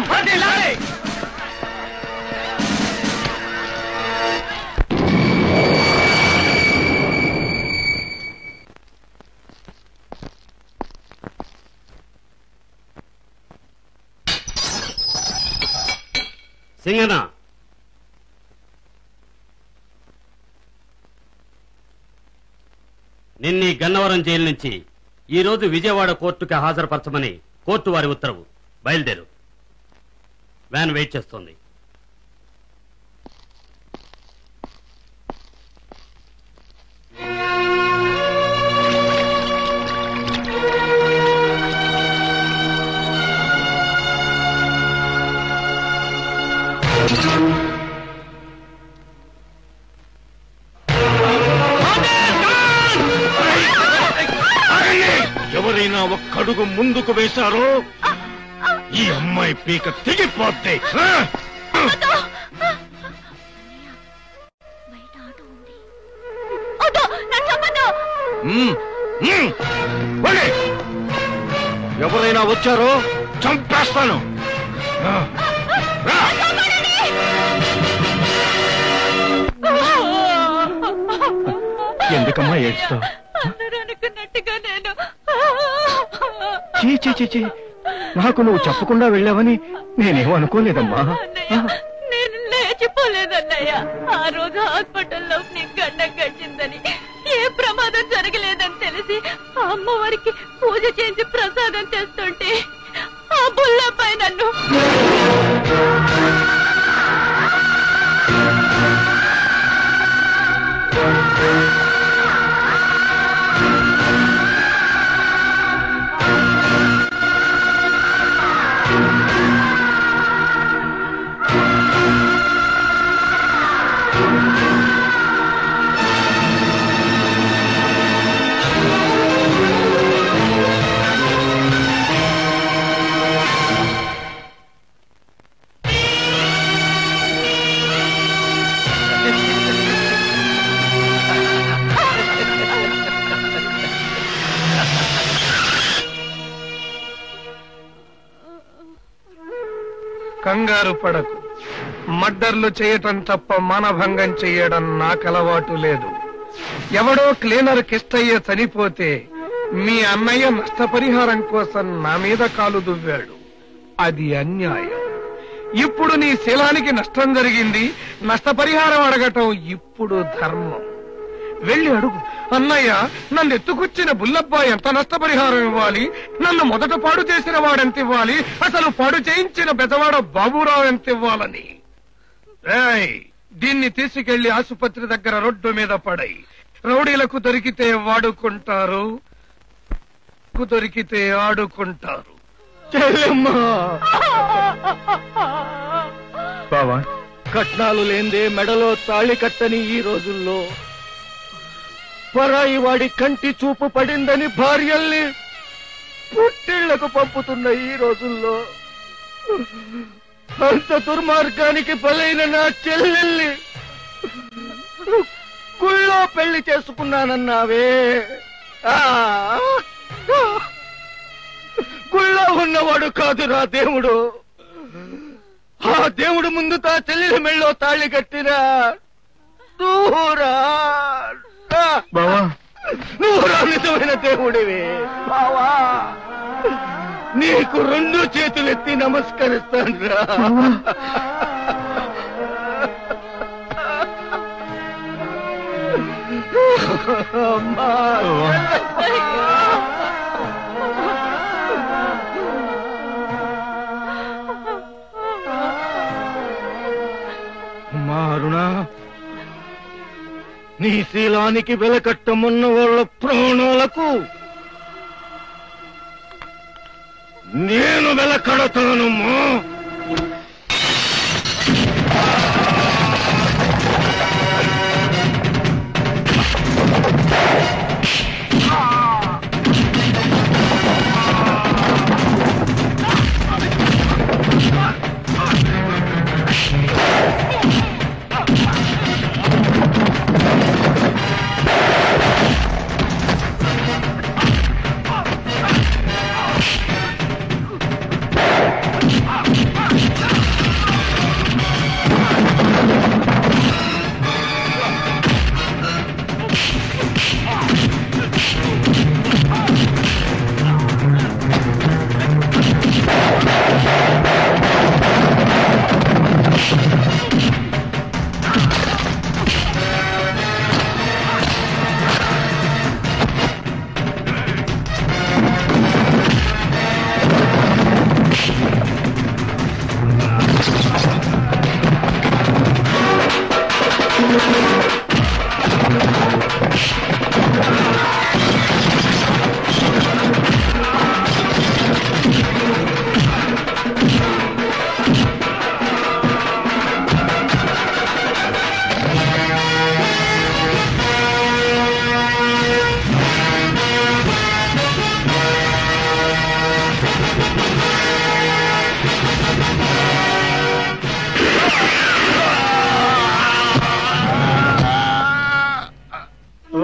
సింగన నిన్నీ గన్నవరం జైలు నుంచి ఈ రోజు విజయవాడ కోర్టుకి హాజరుపరచమని కోర్టు వారి ఉత్తర్వు. బయలుదేరు. వ్యాన్ వెయిట్ చేస్తోంది. ఎవరు ఎవరైనా ఒక్కడుగు ముందుకు వేశారో ఈ అమ్మాయి పీక తెగిపోద్ది. ఎవరైనా వచ్చారో చంపేస్తాను. ఎందుకమ్మా ఏడుస్తావు? అందరూ అనుకున్నట్టుగా నేను చీ నాకు నువ్వు చెప్పకుండా వెళ్ళావని నేనేమో అనుకోలేదమ్మా. నేను లేచిపోలేదన్నయ్య. ఆ రోజు హాస్పిటల్లో నీకు గండం గడిచిందని, ఏ ప్రమాదం జరగలేదని తెలిసి అమ్మవారికి పూజ చేసి ప్రసాదం తెస్తుంటే ఆ బుల్లపై నన్ను కంగారు పడకు. మర్డర్లు చేయటం తప్ప మానభంగం చెయ్యడం నాకు అలవాటు లేదు. ఎవడో క్లీనర్ కిష్టయ్య చనిపోతే మీ అన్నయ్య నష్టపరిహారం కోసం నా మీద కాలు దువ్వాడు. అది అన్యాయం. ఇప్పుడు నీ శీలానికి నష్టం జరిగింది, నష్టపరిహారం అడగటం ఇప్పుడు ధర్మం. వెళ్ళి అడుగు, అన్నయ్య నన్ను ఎత్తుకొచ్చిన బుల్లబ్బాయి ఎంత నష్టపరిహారం ఇవ్వాలి, నన్ను మొదట పాడు చేసిన వాడెంత ఇవ్వాలి, అసలు పాడు చేయించిన బెదవాడ బాబురావు ఎంత ఇవ్వాలని. దీన్ని తీసుకెళ్లి ఆసుపత్రి దగ్గర రోడ్డు మీద పడై. రౌడీలకు దొరికితే వాడుకుంటారు, దొరికితే ఆడుకుంటారు. బావా, కట్నాలు లేందే మెడలో తాళి కట్టని ఈ రోజుల్లో పరాయి వాడి కంటి చూపు పడిందని భార్యల్ని పుట్టిళ్లకు పంపుతున్న ఈ రోజుల్లో అంత దుర్మార్గానికి బలైన నా చెల్లెల్ని గుళ్ళో పెళ్లి చేసుకున్నానన్నావే. గుళ్ళో ఉన్నవాడు కాదురా దేవుడు. ఆ దేవుడు ముందు తా చెల్లెలి మెళ్ళో తాళి కట్టినా దూరా బావా, నువ్వు నిజమైన దేవుడివి బావా. నీకు రెండు చేతులెత్తి నమస్కరిస్తాను రా. మారునా, నీ శీలానికి వెలకట్టమున్న వాళ్ళ ప్రాణాలకు నేను వెలకడతానమ్మా.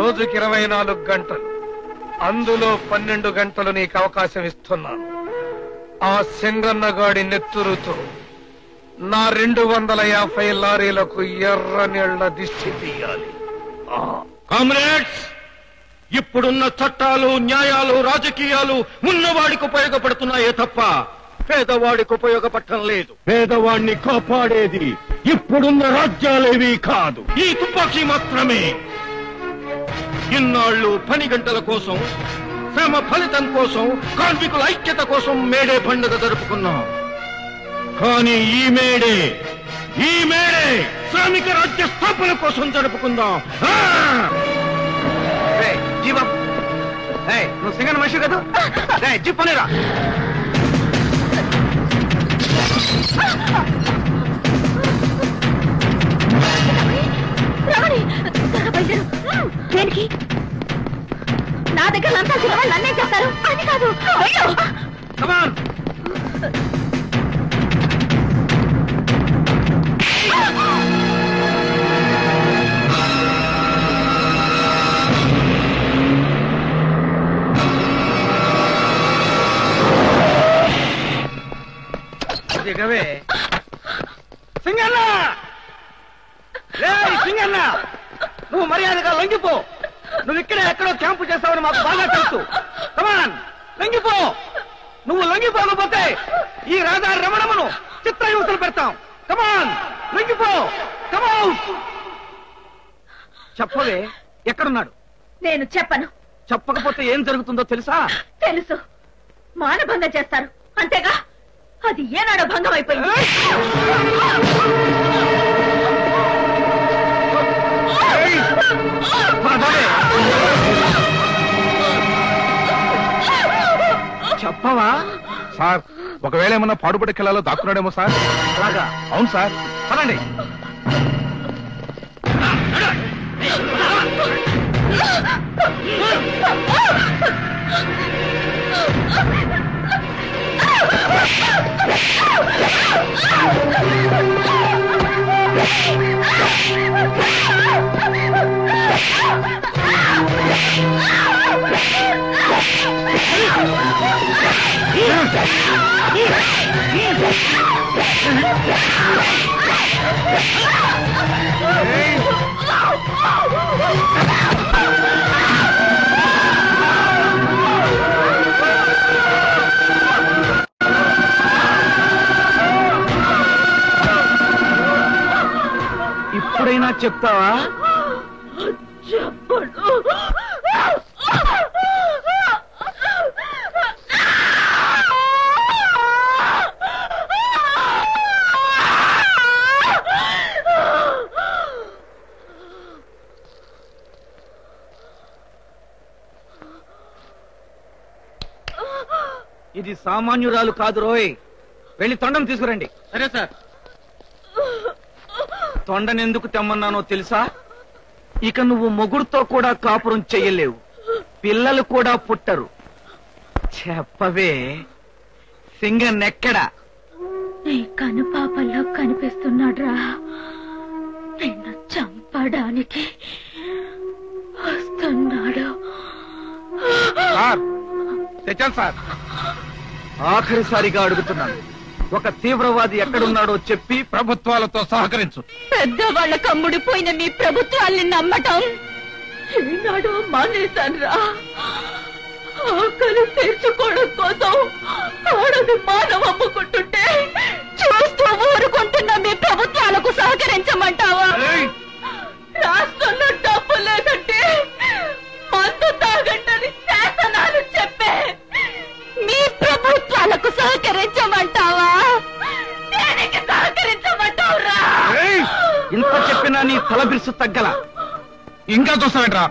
రోజుకి 24 గంటలు, అందులో 12 గంటలు నీకు అవకాశం ఇస్తున్నాను. ఆ సింగన్నగాడి నెత్తురుతో నా 250 లారీలకు ఎర్ర నీళ్ల దిష్టి తీయాలి. కామ్రేడ్స్, ఇప్పుడున్న చట్టాలు, న్యాయాలు, రాజకీయాలు ఉన్నవాడికి ఉపయోగపడుతున్నాయే తప్ప పేదవాడికి ఉపయోగపడటం లేదు. పేదవాడిని కాపాడేది ఇప్పుడున్న రాజ్యాలేవి కాదు, ఈ తుపాకీ మాత్రమే. ఇన్నాళ్లు పని గంటల కోసం, శ్రమ ఫలితం కోసం, కార్మికుల ఐక్యత కోసం మేడే పండుగ జరుపుకున్నాం. కానీ ఈ మేడే శ్రామిక రాజ్య స్థాపన కోసం జరుపుకుందాం. నువ్వు సింగన్ మనిషి కదా, చెప్పనేరా? దేనికి? నా దగ్గర లంచాల్సిన వాళ్ళు నన్నే చేస్తారు. అది కాదు. దిగవే సింగన్న, సింగన్న, నువ్వు మర్యాదగా లొంగిపో. నువ్వు ఇక్కడే ఎక్కడో క్యాంపు చేస్తావని మాకు బాగా తెలుసు. కమాన్, లొంగిపో. నువ్వు లొంగిపోకపోతే ఈ రహదారి రమణమును చిత్రహింసలు పెడతాం. కమాన్, లొంగిపో. కమాన్, చెప్పవే, ఎక్కడున్నాడు? నేను చెప్పను. చెప్పకపోతే ఏం జరుగుతుందో తెలుసా? తెలుసు. మానభంగం చేస్తారు, అంతేగా? అది ఏనాడో భంగం అయిపోయింది. చెప్పవా? సార్, ఒకవేళ ఏమన్నా పాడుబడి కిల్లాలో దాక్కున్నాడేమో సార్. అలాగా? అవును సార్. పదండి. ఇప్పుడైనా చెప్తావా? చెప్పడు. ఇది సామాన్యురాలు కాదు రోయ్. వెళ్ళి తొండం తీసుకురండి. సరే సార్. తొండనెందుకు తెమ్మన్నానో తెలుసా? ఇక నువ్వు మొగుడుతో కూడా కాపురం చెయ్యలేవు, పిల్లలు కూడా పుట్టరు. చెప్పవే, సింగన్నెక్కడా? నీ కనుపాపల్లో కనిపిస్తున్నాడ్రా. నిన్ను చంపడానికి వస్తున్నాడు. సార్, తెచ్చాను సార్. ఆఖరిసారిగా అడుగుతున్నాను, ఒక తీవ్రవాది ఎక్కడున్నాడో చెప్పి ప్రభుత్వాలతో సహకరించు. పెద్దవాళ్ల కమ్ముడిపోయిన మీ ప్రభుత్వాల్ని నమ్మటం ఈనాడు మానేశాన్రా. ఆకలి తీర్చుకోవడం కోసం ఆడది మానవ అమ్ముకుంటుంటే చూస్తూ ఊరుకుంటున్న మీ ప్రభుత్వాలకు సహకరించమంటావా? రాష్ట్రంలో డబ్బు లేదంటే మందు తాగండి శాసనాలు చెప్పే మీ ప్రభుత్వాలకు సహకరించమంటావా? దేనికి సహకరించమంటావురా? ఇంత చెప్పినా నీ తల బిరుసు తగ్గల. ఇంకా చూస్తావేంట్రా?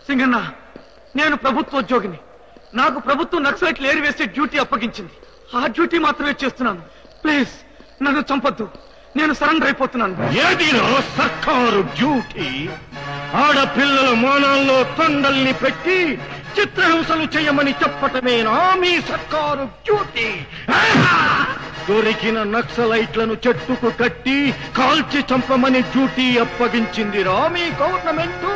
సింగన్న, నేను ప్రభుత్వోద్యోగిని. నాకు ప్రభుత్వం నక్సలైట్లు ఏరివేసే డ్యూటీ అప్పగించింది. ఆ డ్యూటీ మాత్రమే చేస్తున్నాను. ప్లీజ్ నన్ను చంపొద్దు. నేను సరెండర్ అయిపోతున్నాను. ఏదిలో సర్కారు డ్యూటీ? ఆడపిల్లల మానాల్లో తొండల్ని పెట్టి చిత్రహింసలు చేయమని చెప్పటమేనా మీ సర్కారు డ్యూటీ? దొరికిన నక్సలైట్లను చెట్టుకు కట్టి కాల్చి చంపమని డ్యూటీ అప్పగించిందిరా మీ గవర్నమెంట్?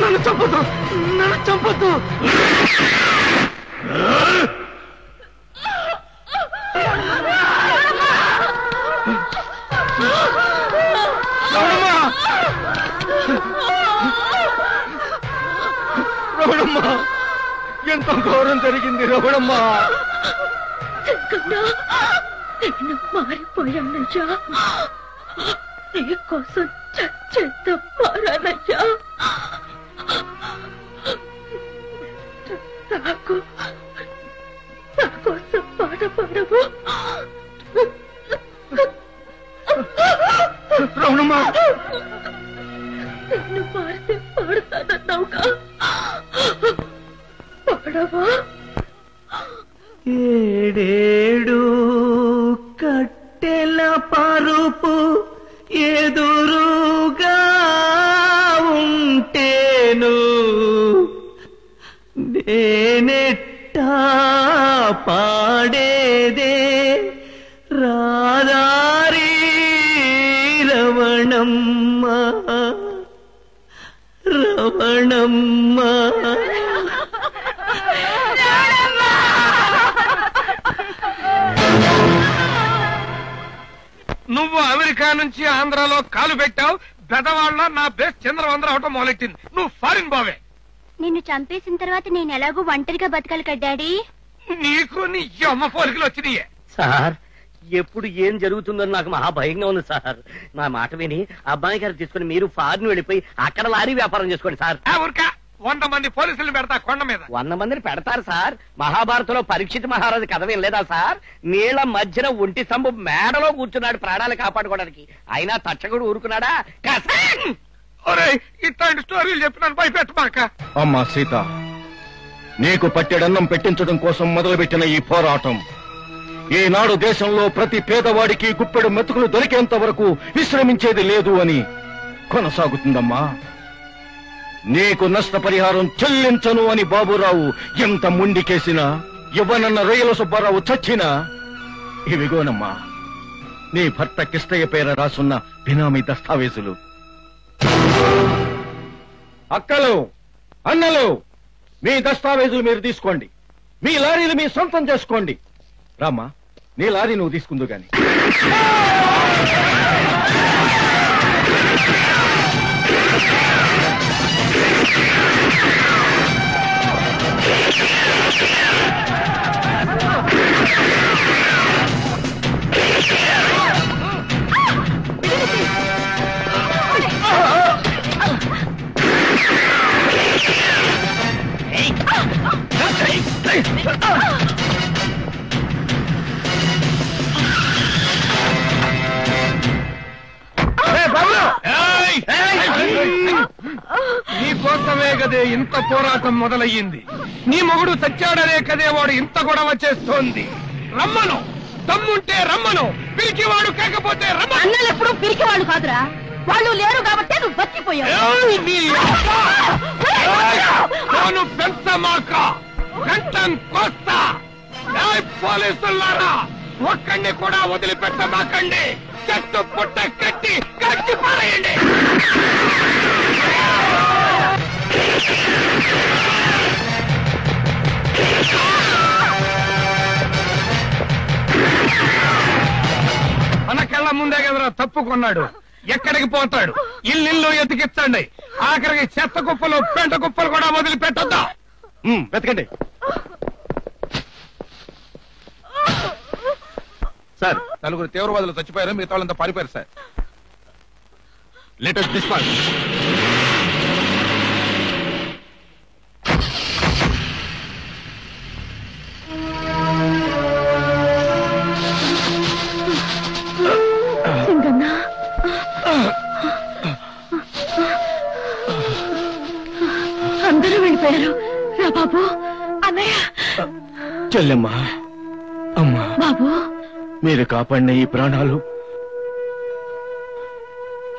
నన్ను చంపొద్దు, నన్ను చంపొద్దు. రమణమ్మ, ఎంత ఘోరం జరిగింది రమణమ్మ. నేను మారిపోయానయ్యా. నీకోసం చచ్చేంత మారానయ్యా. నాకోసం పాట పాడవు. రమణమ్మ, నిన్ను పాడితే పాడతానన్నావుగా, పాడవా? ఏడేడు కట్టెల పరుపు ఎదురుగా ఉంటేను నేనెట్టా పాడేదే రాదారి రమణమ్మ, రమణమ్మ. నువ్వు అమెరికా నుంచి ఆంధ్రాలో కాలు పెట్టావు. పెదవాళ్ళ నా బేస్ చంద్రవందర అవటం మొదలెట్టింది. నువ్వు ఫారిన్ బావే. నిన్ను చంపేసిన తర్వాత నేను ఎలాగో ఒంటరిగా బతకాలి కదా డాడీ. నీకు నీ అమ్మ పోలికలు వచ్చినాయే. సార్, ఎప్పుడు ఏం జరుగుతుందని నాకు మహా భయంగా ఉంది సార్. నా మాట విని అబ్బాయి గారు తీసుకుని మీరు ఫారిన్ వెళ్ళిపోయి అక్కడ లారీ వ్యాపారం చేసుకోండి సార్. ఊరికా 100 మంది పోలీసులు పెడతా కొండ మీద. 100 మందిని పెడతారు సార్. మహాభారతంలో పరీక్షిత్ మహారాజు కథ వినలేదా సార్? నీళ్ల మధ్యన ఒంటి సంబు మేడలో కూర్చున్నాడు ప్రాణాలు కాపాడుకోవడానికి. అయినా తచ్చగుడు ఊరుకున్నాడా? ఇట్లాంటి స్టోరీలు చెప్పినాను, భయపెట్టమాక. అమ్మా సీత, నీకు పట్టెడన్నం పెట్టించడం కోసం మొదలుపెట్టిన ఈ పోరాటం ఈనాడు దేశంలో ప్రతి పేదవాడికి గుప్పెడు మెతుకులు దొరికేంత వరకు విశ్రమించేది లేదు అని కొనసాగుతుందమ్మా. నీకు నష్టపరిహారం చెల్లించను అని బాబురావు ఎంత ముండికేసినా, ఇవ్వనన్న రొయ్యల సుబ్బారావు చచ్చినా, ఇవిగోనమ్మా నీ భర్త కిష్టయ్య పేర రాసున్న బినామీ దస్తావేజులు. అక్కలు, అన్నలు, మీ దస్తావేజులు మీరు తీసుకోండి. మీ లారీలు మీ సొంతం చేసుకోండి. రామ్మా, నీ లారీ నువ్వు తీసుకుందు గాని. నీ కోసమే కదే ఇంత పోరాటం మొదలయ్యింది. నీ మొగుడు చచ్చాడనే కదే వాడు ఇంత గొడవ చేస్తోంది. రమ్మను, దమ్ముంటే రమ్మను, పిరికివాడు కాకపోతే రమ్మను. అన్నలు ఎప్పుడు పిరికివాడు కాదురా, వాళ్ళు లేరు కాబట్టి నువ్వు బతికిపోయావు. నేను పెంచమాక, గంటం కోస్తా. పోలీసులారా, ఒక్కడిని కూడా వదిలిపెట్టమాకండి. చెట్టు పుట్ట కట్టి కట్టి పారేయండి. మన కళ్ళ ముందే కదరా తప్పుకున్నాడు. ఎక్కడికి పోతాడు? ఇల్లు ఎతికించండి. ఆఖరికి చెత్త కుప్పలు పెంట కుప్పలు కూడా వదిలిపెట్టొద్దా? వెతకండి సార్. 4 తీవ్రవాదులు చచ్చిపోయారు, మిగతా వాళ్ళంతా పారిపోయారు sir. Let us disperse. Singanna అందరూ వెళ్ళిపోయారు. రా బాబు. అన్నయ్య. చెల్లెమ్మా, అమ్మా, బాబు మీరు కాపాడిన ఈ ప్రాణాలు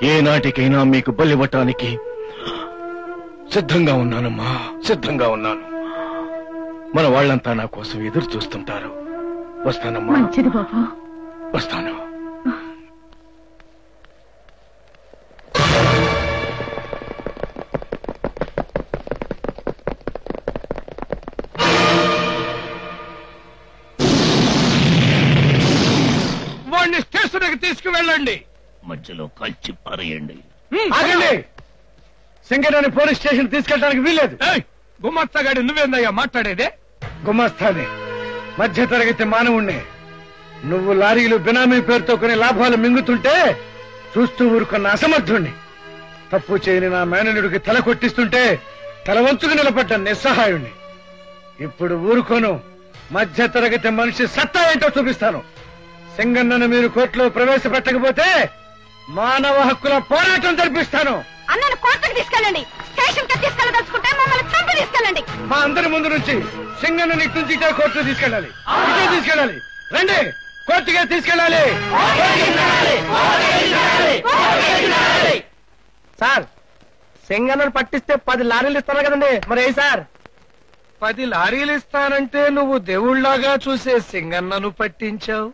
ఏనాటికైనా మీకు బలివ్వటానికి సిద్ధంగా ఉన్నానమ్మా, సిద్ధంగా ఉన్నాను. మన వాళ్ళంతా నా కోసం ఎదురు చూస్తుంటారు. వస్తానమ్మా. మంచిది బాబు. వస్తాను. వాడిని స్టేషన్కి తీసుకువెళ్ళండి. మధ్యలో కలిసి పారేయండి. ఆగండి. సింగరేణి పోలీస్ స్టేషన్ తీసుకెళ్ళడానికి వీల్లేదు. గుమస్తాగాడి నువ్వేందయ్యా మాట్లాడేదే? గుమాస్తానే, మధ్య తరగతి మానవుణ్ణి. నువ్వు లారీలు బినామీ పేరుతో కొన్ని లాభాలు మింగుతుంటే చూస్తూ ఊరుకున్న అసమర్థుణ్ణి. తప్పు చేయని నా మేనలుడికి తల కొట్టిస్తుంటే తల వంచుకు నిలబడ్డ నిస్సహాయుణ్ణి. ఇప్పుడు ఊరుకోను. మధ్య తరగతి మనిషి సత్తా ఏంటో చూపిస్తాను. సింగన్నను మీరు కోర్టులో ప్రవేశపెట్టకపోతే మానవ హక్కుల పోరాటం జరిపిస్తాను. అన్నను కోర్టుకు తీసుకెళ్ళండి. స్టేషన్ కి తీసుకెళ్ళదలుచుకుంటే మమ్మల్ని చంపి తీసుకెళ్ళండి. మా అందరి ముందు నుంచి సింగన్నను ఇటు నుంచి ఇటే కోర్టుకు తీసుకెళ్ళాలి. ఇటే తీసుకెళ్ళాలి. రండి, కోర్టుగా తీసుకెళ్ళాలి. సార్, సింగన్నను పట్టిస్తే 10 లారీలు ఇస్తారు కదండి, మరి ఏ సార్? 10 లారీలు ఇస్తానంటే నువ్వు దేవుళ్లాగా చూసే సింగన్నను పట్టించావు.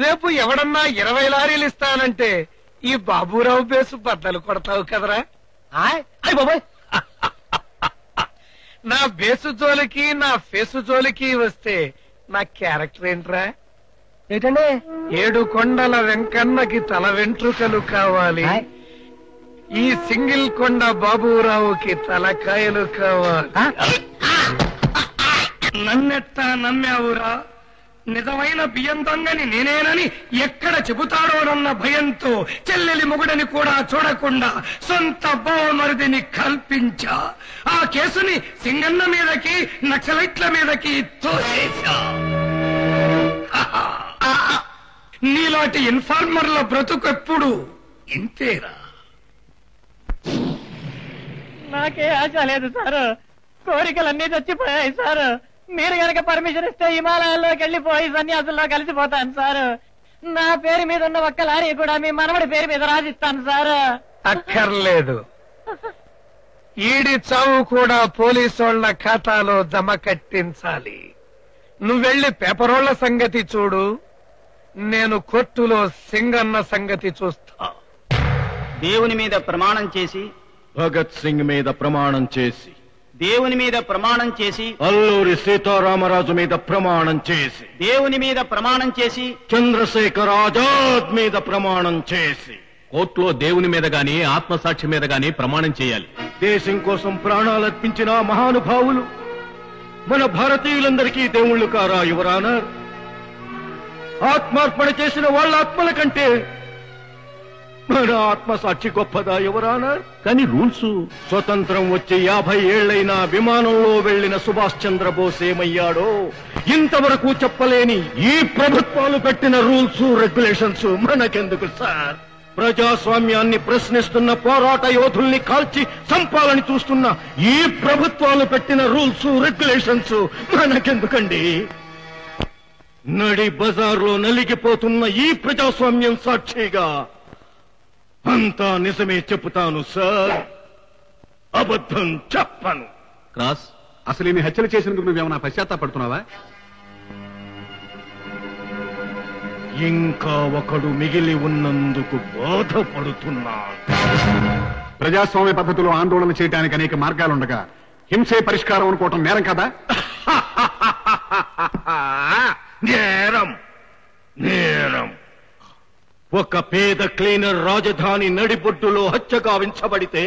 రేపు ఎవడన్నా 20 లారీలు ఇస్తానంటే ఈ బాబురావు బేసు బద్దలు కొడతావు కదరా? అయ్య బాబాయ్, నా బేసు జోలికి నా ఫేసు జోలికి వస్తే నా క్యారెక్టర్ ఏంట్రా? ఏంటండి? 7 కొండల వెంకన్నకి తల వెంట్రుకలు కావాలి, ఈ సింగిల్ కొండ బాబురావుకి తలకాయలు కావాలి. నన్నెట్టా నమ్మావురా? నిజమైన బియ్యం దొంగని నేనేనని ఎక్కడ చెబుతాడోనన్న భయంతో చెల్లెలి మొగుడని కూడా చూడకుండా సొంత బావమరిదిని కల్పించా. ఆ కేసుని సింగన్న మీదకి నక్సలైట్ల మీదకి తోసేశా. నీలాంటి ఇన్ఫార్మర్ల బ్రతుకెప్పుడు ఇంతేరా? నాకే ఆశ లేదు సార్. కోరికలన్నీ చచ్చిపోయాయి సార్. మీరు గనక పర్మిషన్ ఇస్తే హిమాలయాల్లోకి వెళ్ళిపోయి సన్యాసుల్లో కలిసిపోతాను సార్. నా పేరు మీద ఉన్న ఒక్క లారీ కూడా మీ మనవడి పేరు మీద రాసిస్తాను సార్. అక్కర్లేదు. ఈడి చావు కూడా పోలీసోళ్ల ఖాతాలో జమ కట్టించాలి. నువ్వెళ్ళి పేపరోళ్ల సంగతి చూడు, నేను కోర్టులో సింగన్న సంగతి చూస్తా. దేవుని మీద ప్రమాణం చేసి, భగత్ సింగ్ మీద ప్రమాణం చేసి, దేవుని మీద ప్రమాణం చేసి, అల్లూరి సీతారామరాజు మీద ప్రమాణం చేసి, దేవుని మీద ప్రమాణం చేసి, చంద్రశేఖర్ ఆజాద్ మీద ప్రమాణం చేసి, కోర్టులో దేవుని మీద గాని ఆత్మసాక్షి మీద గాని ప్రమాణం చేయాలి. దేశం కోసం ప్రాణాలర్పించిన మహానుభావులు మన భారతీయులందరికీ దేవుళ్ళు కారా యువరానర్? ఆత్మార్పణ చేసిన వాళ్ళ ఆత్మల కంటే మన ఆత్మసాక్షి గొప్పదా యువరానర్? కానీ రూల్స్ స్వతంత్రం వచ్చి 50 ఏళ్లైనా విమానంలో వెళ్లిన సుభాష్ చంద్రబోస్ ఏమయ్యాడో ఇంతవరకు చెప్పలేని ఈ ప్రభుత్వాలు పెట్టిన రూల్స్ రెగ్యులేషన్స్ మనకెందుకు సార్? ప్రజాస్వామ్యాన్ని ప్రశ్నిస్తున్న పోరాట యోధుల్ని కాల్చి చంపాలని చూస్తున్న ఈ ప్రభుత్వాలు పెట్టిన రూల్స్ రెగ్యులేషన్స్ మనకెందుకండి? నడి బజార్లో నలిగిపోతున్న ఈ ప్రజాస్వామ్యం సాక్షిగా అంతా నిజమే చెబుతాను సార్, అబద్ధం చెప్పను. క్రాస్, అసలు ఈ హత్యలు చేసినందుకు నువ్వేమన్నా పశ్చాత్తాపడుతున్నావా? ఇంకా ఒకడు మిగిలి ఉన్నందుకు బాధపడుతున్నాను. ప్రజాస్వామ్య పద్ధతిలో ఆందోళన చేయడానికి అనేక మార్గాలుండగా హింసే పరిష్కారం అనుకోవటం నేరం కదా? నేరం, నేరం. ఒక పేద క్లీనర్ రాజధాని నడిబొడ్డులో హత్య గావించబడితే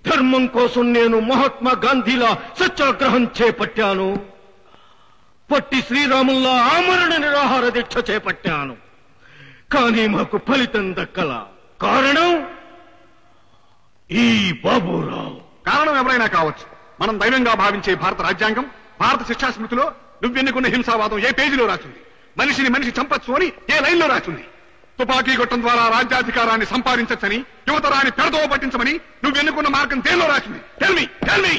ధర్మం కోసం నేను మహాత్మా గాంధీలా సత్యాగ్రహం చేపట్టాను. పొట్టి శ్రీరాముల్లా ఆమరణ నిరాహార దీక్ష చేపట్టాను. కానీ మాకు ఫలితం దక్కల. కారణం ఈ బాబురావు. కారణం ఎవరైనా కావచ్చు. మనం దైవంగా భావించే భారత రాజ్యాంగం, భారత శిక్షా స్మృతిలో నువ్వెన్నుకున్న హింసావాదం ఏ పేజీలో రాసింది? మనిషిని మనిషి చంపచ్చు అని ఏ లైన్లో రాసింది? తుపాకీ గొట్టం ద్వారా రాజ్యాధికారాన్ని సంపాదించచ్చని, యువతరాన్ని పెడతో పట్టించమని నువ్వెన్నుకున్న మార్గం దేనిలో రాసింది? Tell me.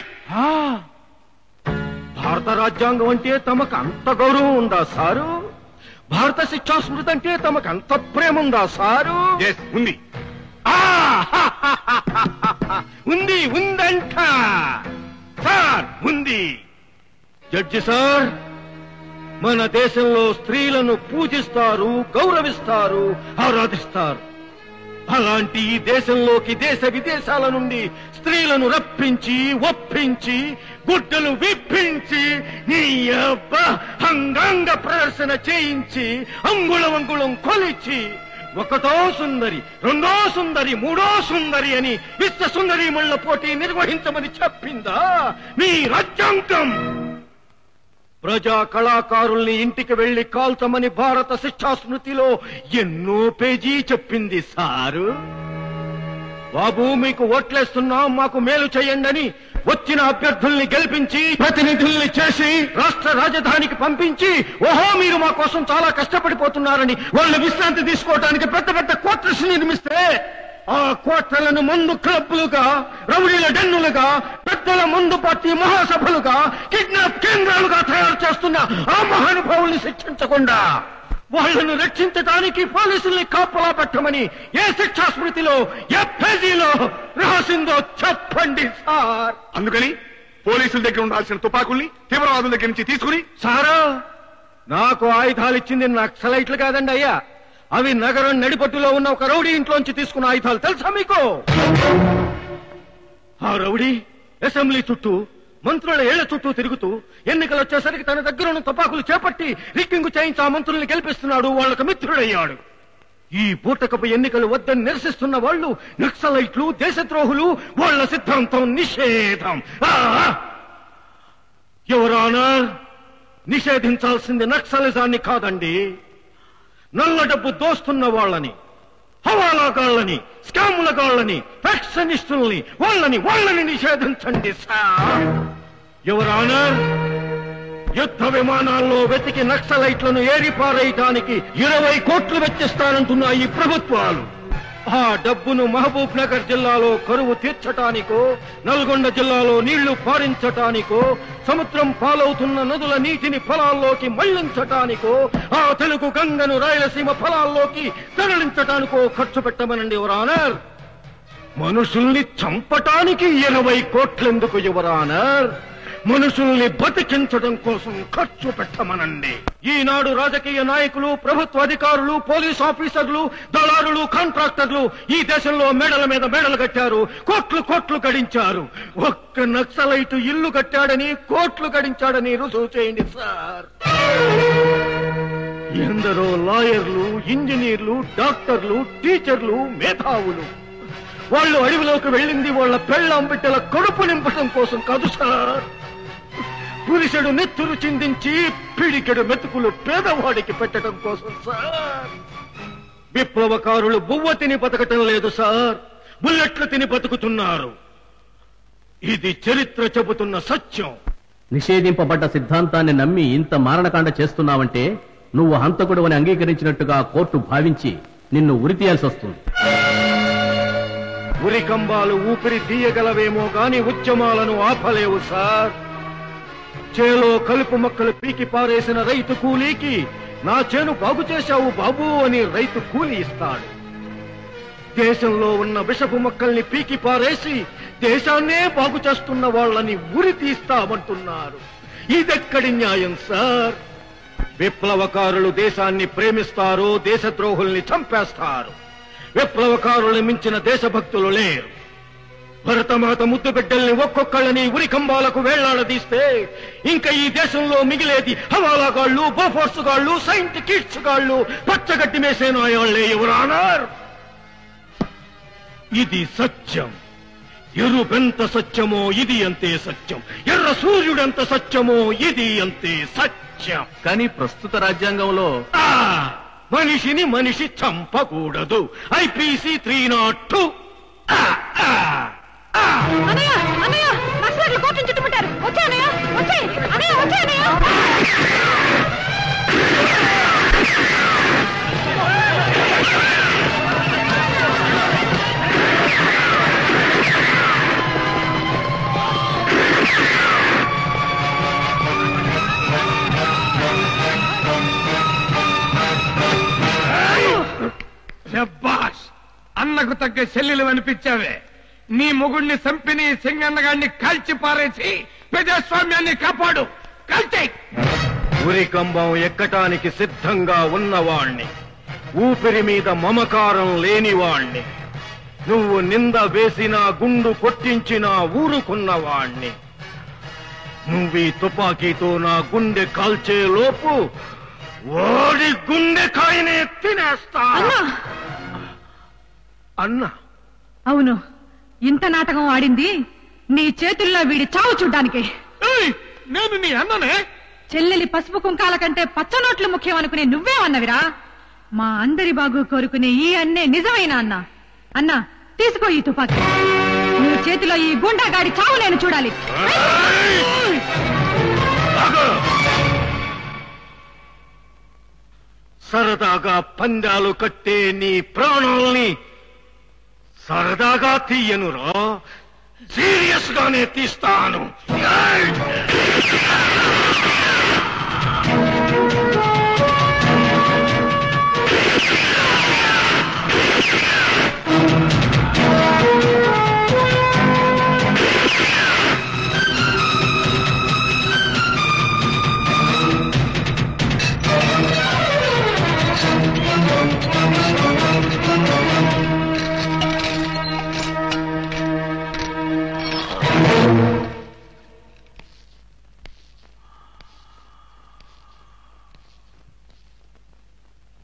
భారత రాజ్యాంగం అంటే తమకు అంత గౌరవం ఉందా సారు? భారత శిక్షా స్మృతి అంటే తమకు అంత ప్రేమ ఉందా సారు? ఉంది. ఉందంట సార్, ఉంది. జడ్జి సార్, మన దేశంలో స్త్రీలను పూజిస్తారు, గౌరవిస్తారు, ఆరాధిస్తారు. అలాంటి ఈ దేశంలోకి దేశ విదేశాల నుండి స్త్రీలను రప్పించి, ఒప్పించి, గుడ్డలు విప్పించి, నీ అబ్బా అంగాంగ ప్రదర్శన చేయించి, అంగుళం కొలిచి, ఒకటో సుందరి, రెండో సుందరి, మూడో సుందరి అని విశ్వ సుందరీమణుల పోటీ నిర్వహించమని చెప్పిందా మీ రాజ్యాంగం? ప్రజా కళాకారుల్ని ఇంటికి వెళ్లి కాల్చమని భారత శిక్షా స్మృతిలో ఎన్నో పేజీ చెప్పింది సారు. బాబు, మీకు ఓట్లేస్తున్నాం, మాకు మేలు చేయండి వచ్చిన అభ్యర్థుల్ని గెలిపించి ప్రతినిధుల్ని చేసి రాష్ట్ర రాజధానికి పంపించి, ఓహో మీరు మా కోసం చాలా కష్టపడిపోతున్నారని వాళ్ళు విశ్రాంతి తీసుకోవడానికి పెద్ద పెద్ద క్వార్టర్స్ నిర్మిస్తే, ఆ క్వార్టర్లను మందు క్లబ్బులుగా, రౌడీల డెన్నులుగా, పెద్దల మందు పార్టీ మహాసభలుగా, కిడ్నాప్ కేంద్రాలుగా తయారు చేస్తున్న ఆ మహానుభావుల్ని శిక్షించకుండా వాళ్లను రక్షించడానికి పోలీసుల్ని కాపలా పెట్టమని ఏ శిక్షా స్మృతిలో, ఏ పేజీలో రాసిందో చెప్పండి సార్. అందుకని పోలీసుల దగ్గర ఉండాల్సిన తుపాకుల్ని తీవ్రవాదుల దగ్గర నుంచి తీసుకుని. సారా, నాకు ఆయుధాలు ఇచ్చింది నక్సలైట్లు కాదండి అయ్యా, అవి నగరం నడిపట్టులో ఉన్న ఒక రౌడీ ఇంట్లోంచి తీసుకున్న ఆయుధాలు. తెలుసా మీకు? ఆ రౌడీ అసెంబ్లీ చుట్టూ, మంత్రుల ఏళ్ల చుట్టూ తిరుగుతూ ఎన్నికలు వచ్చేసరికి తన దగ్గర ఉన్న తుపాకులు చేపట్టి రిక్కింగు చేయించి ఆ మంత్రుల్ని గెలిపిస్తున్నాడు, వాళ్లకు మిత్రుడయ్యాడు. ఈ బూటకపు ఎన్నికలు వద్దని నిరసిస్తున్న వాళ్ళు నక్సలైట్లు, దేశద్రోహులు, వాళ్ల సిద్ధాంతం నిషేధం. ఎవరానా, నిషేధించాల్సింది నక్సలిజాన్ని కాదండి, నల్ల డబ్బు దోస్తున్న వాళ్ళని, హవాలాగాళ్ళని, స్కాములగాళ్ళని, ఫ్యాక్షనిస్టుల్ని, వాళ్ళని నిషేధించండి సార్. ఎవరానా, యుద్ధ విమానాల్లో వెతికి నక్సలైట్లను ఏరిపారేయటానికి 20 కోట్లు వెచ్చిస్తానంటున్న ఈ ప్రభుత్వాలు ఆ డబ్బును మహబూబ్ నగర్ జిల్లాలో కరువు తీర్చటానికో, నల్గొండ జిల్లాలో నీళ్లు పారించటానికో, సముద్రం పాలవుతున్న నదుల నీటిని పొలాల్లోకి మళ్లించటానికో, ఆ తెలుగు గంగను రాయలసీమ పొలాల్లోకి తరలించటానికో ఖర్చు పెట్టమనండి యువరానర్. మనుషుల్ని చంపటానికి 20 కోట్లెందుకు యువరానర్? మనుషుల్ని బతికించడం కోసం ఖర్చు పెట్టమనండి. ఈనాడు రాజకీయ నాయకులు, ప్రభుత్వ అధికారులు, పోలీస్ ఆఫీసర్లు, దళారులు, కాంట్రాక్టర్లు ఈ దేశంలో మేడల మీద మేడలు కట్టారు, కోట్లు గడించారు. ఒక్క నక్సలైటు ఇల్లు కట్టాడని, కోట్లు గడించాడని రుజువు చేయండి సార్. ఎందరో లాయర్లు, ఇంజనీర్లు, డాక్టర్లు, టీచర్లు, మేధావులు వాళ్ళు అడవిలోకి వెళ్ళింది వాళ్ళ పెళ్ళాం బిడ్డల కడుపు నింపటం కోసం కాదు సార్. పురుషుడు నెత్తురు చిందించి పిడికెడు మెతుకులు పేదవాడికి పెట్టడం కోసం సార్. విప్లవకారులు బువ్వ తిని బతకటం లేదు సార్, బుల్లెట్లు తిని బతుకుతున్నారు. ఇది చరిత్ర చెబుతున్న సత్యం. నిషేధింపబడ్డ సిద్ధాంతాన్ని నమ్మి ఇంత మారణకాండ చేస్తున్నావంటే నువ్వు హంతకుడు అని అంగీకరించినట్టుగా కోర్టు భావించి నిన్ను ఉరితీయాల్సి వస్తుంది. ఉరికంబాలు ఊపిరి తీయగలవేమో గాని ఉద్యమాలను ఆపలేవు సార్. చేలో కలుపు మొక్కలు పీకి పారేసిన రైతు కూలీకి నా చేను బాగు చేశావు బాబు అని రైతు కూలి ఇస్తాడు. దేశంలో ఉన్న విషపు మొక్కల్ని పీకి పారేసి దేశాన్నే బాగు చేస్తున్న వాళ్ళని ఉరి తీస్తామంటున్నారు. ఇదెక్కడి న్యాయం సార్? విప్లవకారులు దేశాన్ని ప్రేమిస్తారు, దేశద్రోహుల్ని చంపేస్తారు. విప్లవకారుల్ని మించిన దేశభక్తులు లేరు. భరతమాత ముద్దు బిడ్డల్ని ఒక్కొక్కళ్ళని ఉరికంబాలకు వేళ్లాడదీస్తే ఇంకా ఈ దేశంలో మిగిలేది హవాలాగాళ్లు, బోఫోర్స్ గాళ్లు, సైంట్ కిడ్స్ గాళ్లు, పచ్చగడ్డి మేసే నాయాళ్లే ఎవరానార్. ఇది సత్యం. ఎరుపెంత సత్యమో ఇది అంతే సత్యం, ఎర్ర సూర్యుడెంత సత్యమో ఇది అంతే సత్యం. కానీ ప్రస్తుత రాజ్యాంగంలో మనిషిని మనిషి చంపకూడదు. IPC 302. అన్నయ్య అన్నయ్య నక్సలైట్లు కోర్టును చుట్టుముట్టారు. వచ్చే అన్నయ్య, వచ్చే అన్నయ్య, వచ్చే అన్నయ్య. శబ్బాష్, అన్నకు తగ్గ చెల్లెలు అనిపించావే. నీ మొగుడిని చంపిని సింగన్నగాడిని కాల్చి పారేసి ప్రజాస్వామ్యాన్ని కాపాడు. కాల్చి ఉరికంబం ఎక్కటానికి సిద్ధంగా ఉన్నవాణ్ణి, ఊపిరి మీద మమకారం లేనివాణ్ణి, నువ్వు నింద వేసినా గుండు కొట్టించినా ఊరుకున్నవాణ్ణి. నువ్వీ తుపాకీతో నా గుండె కాల్చే లోపు ఓడి గుండెకాయనే తినేస్తా. అన్నా, అవును, ఇంత నాటకం ఆడింది నీ చేతుల్లో వీడి చావు చూడ్డానికి. నేను నీ అన్ననే. చెల్లెలి పసుపు కుంకాల కంటే పచ్చనోట్లు ముఖ్యం అనుకునే నువ్వేమన్నవిరా? మా అందరి బాగు కోరుకునే ఈ అన్నే నిజమైన అన్న. అన్నా, తీసుకో ఈ తుపాకీ. నీ చేతిలో ఈ గుండాగాడి చావు నేను చూడాలి. సరదాగా పందాలు కట్టే నీ ప్రాణాల్ని సరదాగా తీయనురా, సీరియస్ గానే తీస్తాను.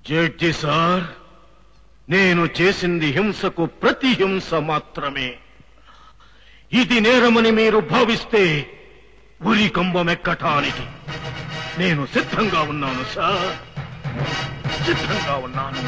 జడ్జి సార్, నేను చేసింది హింసకు ప్రతి హింస మాత్రమే. ఇది నేరమని మీరు భావిస్తే ఉరి కంబం ఎక్కటానికి నేను సిద్ధంగా ఉన్నాను సార్, సిద్ధంగా ఉన్నాను.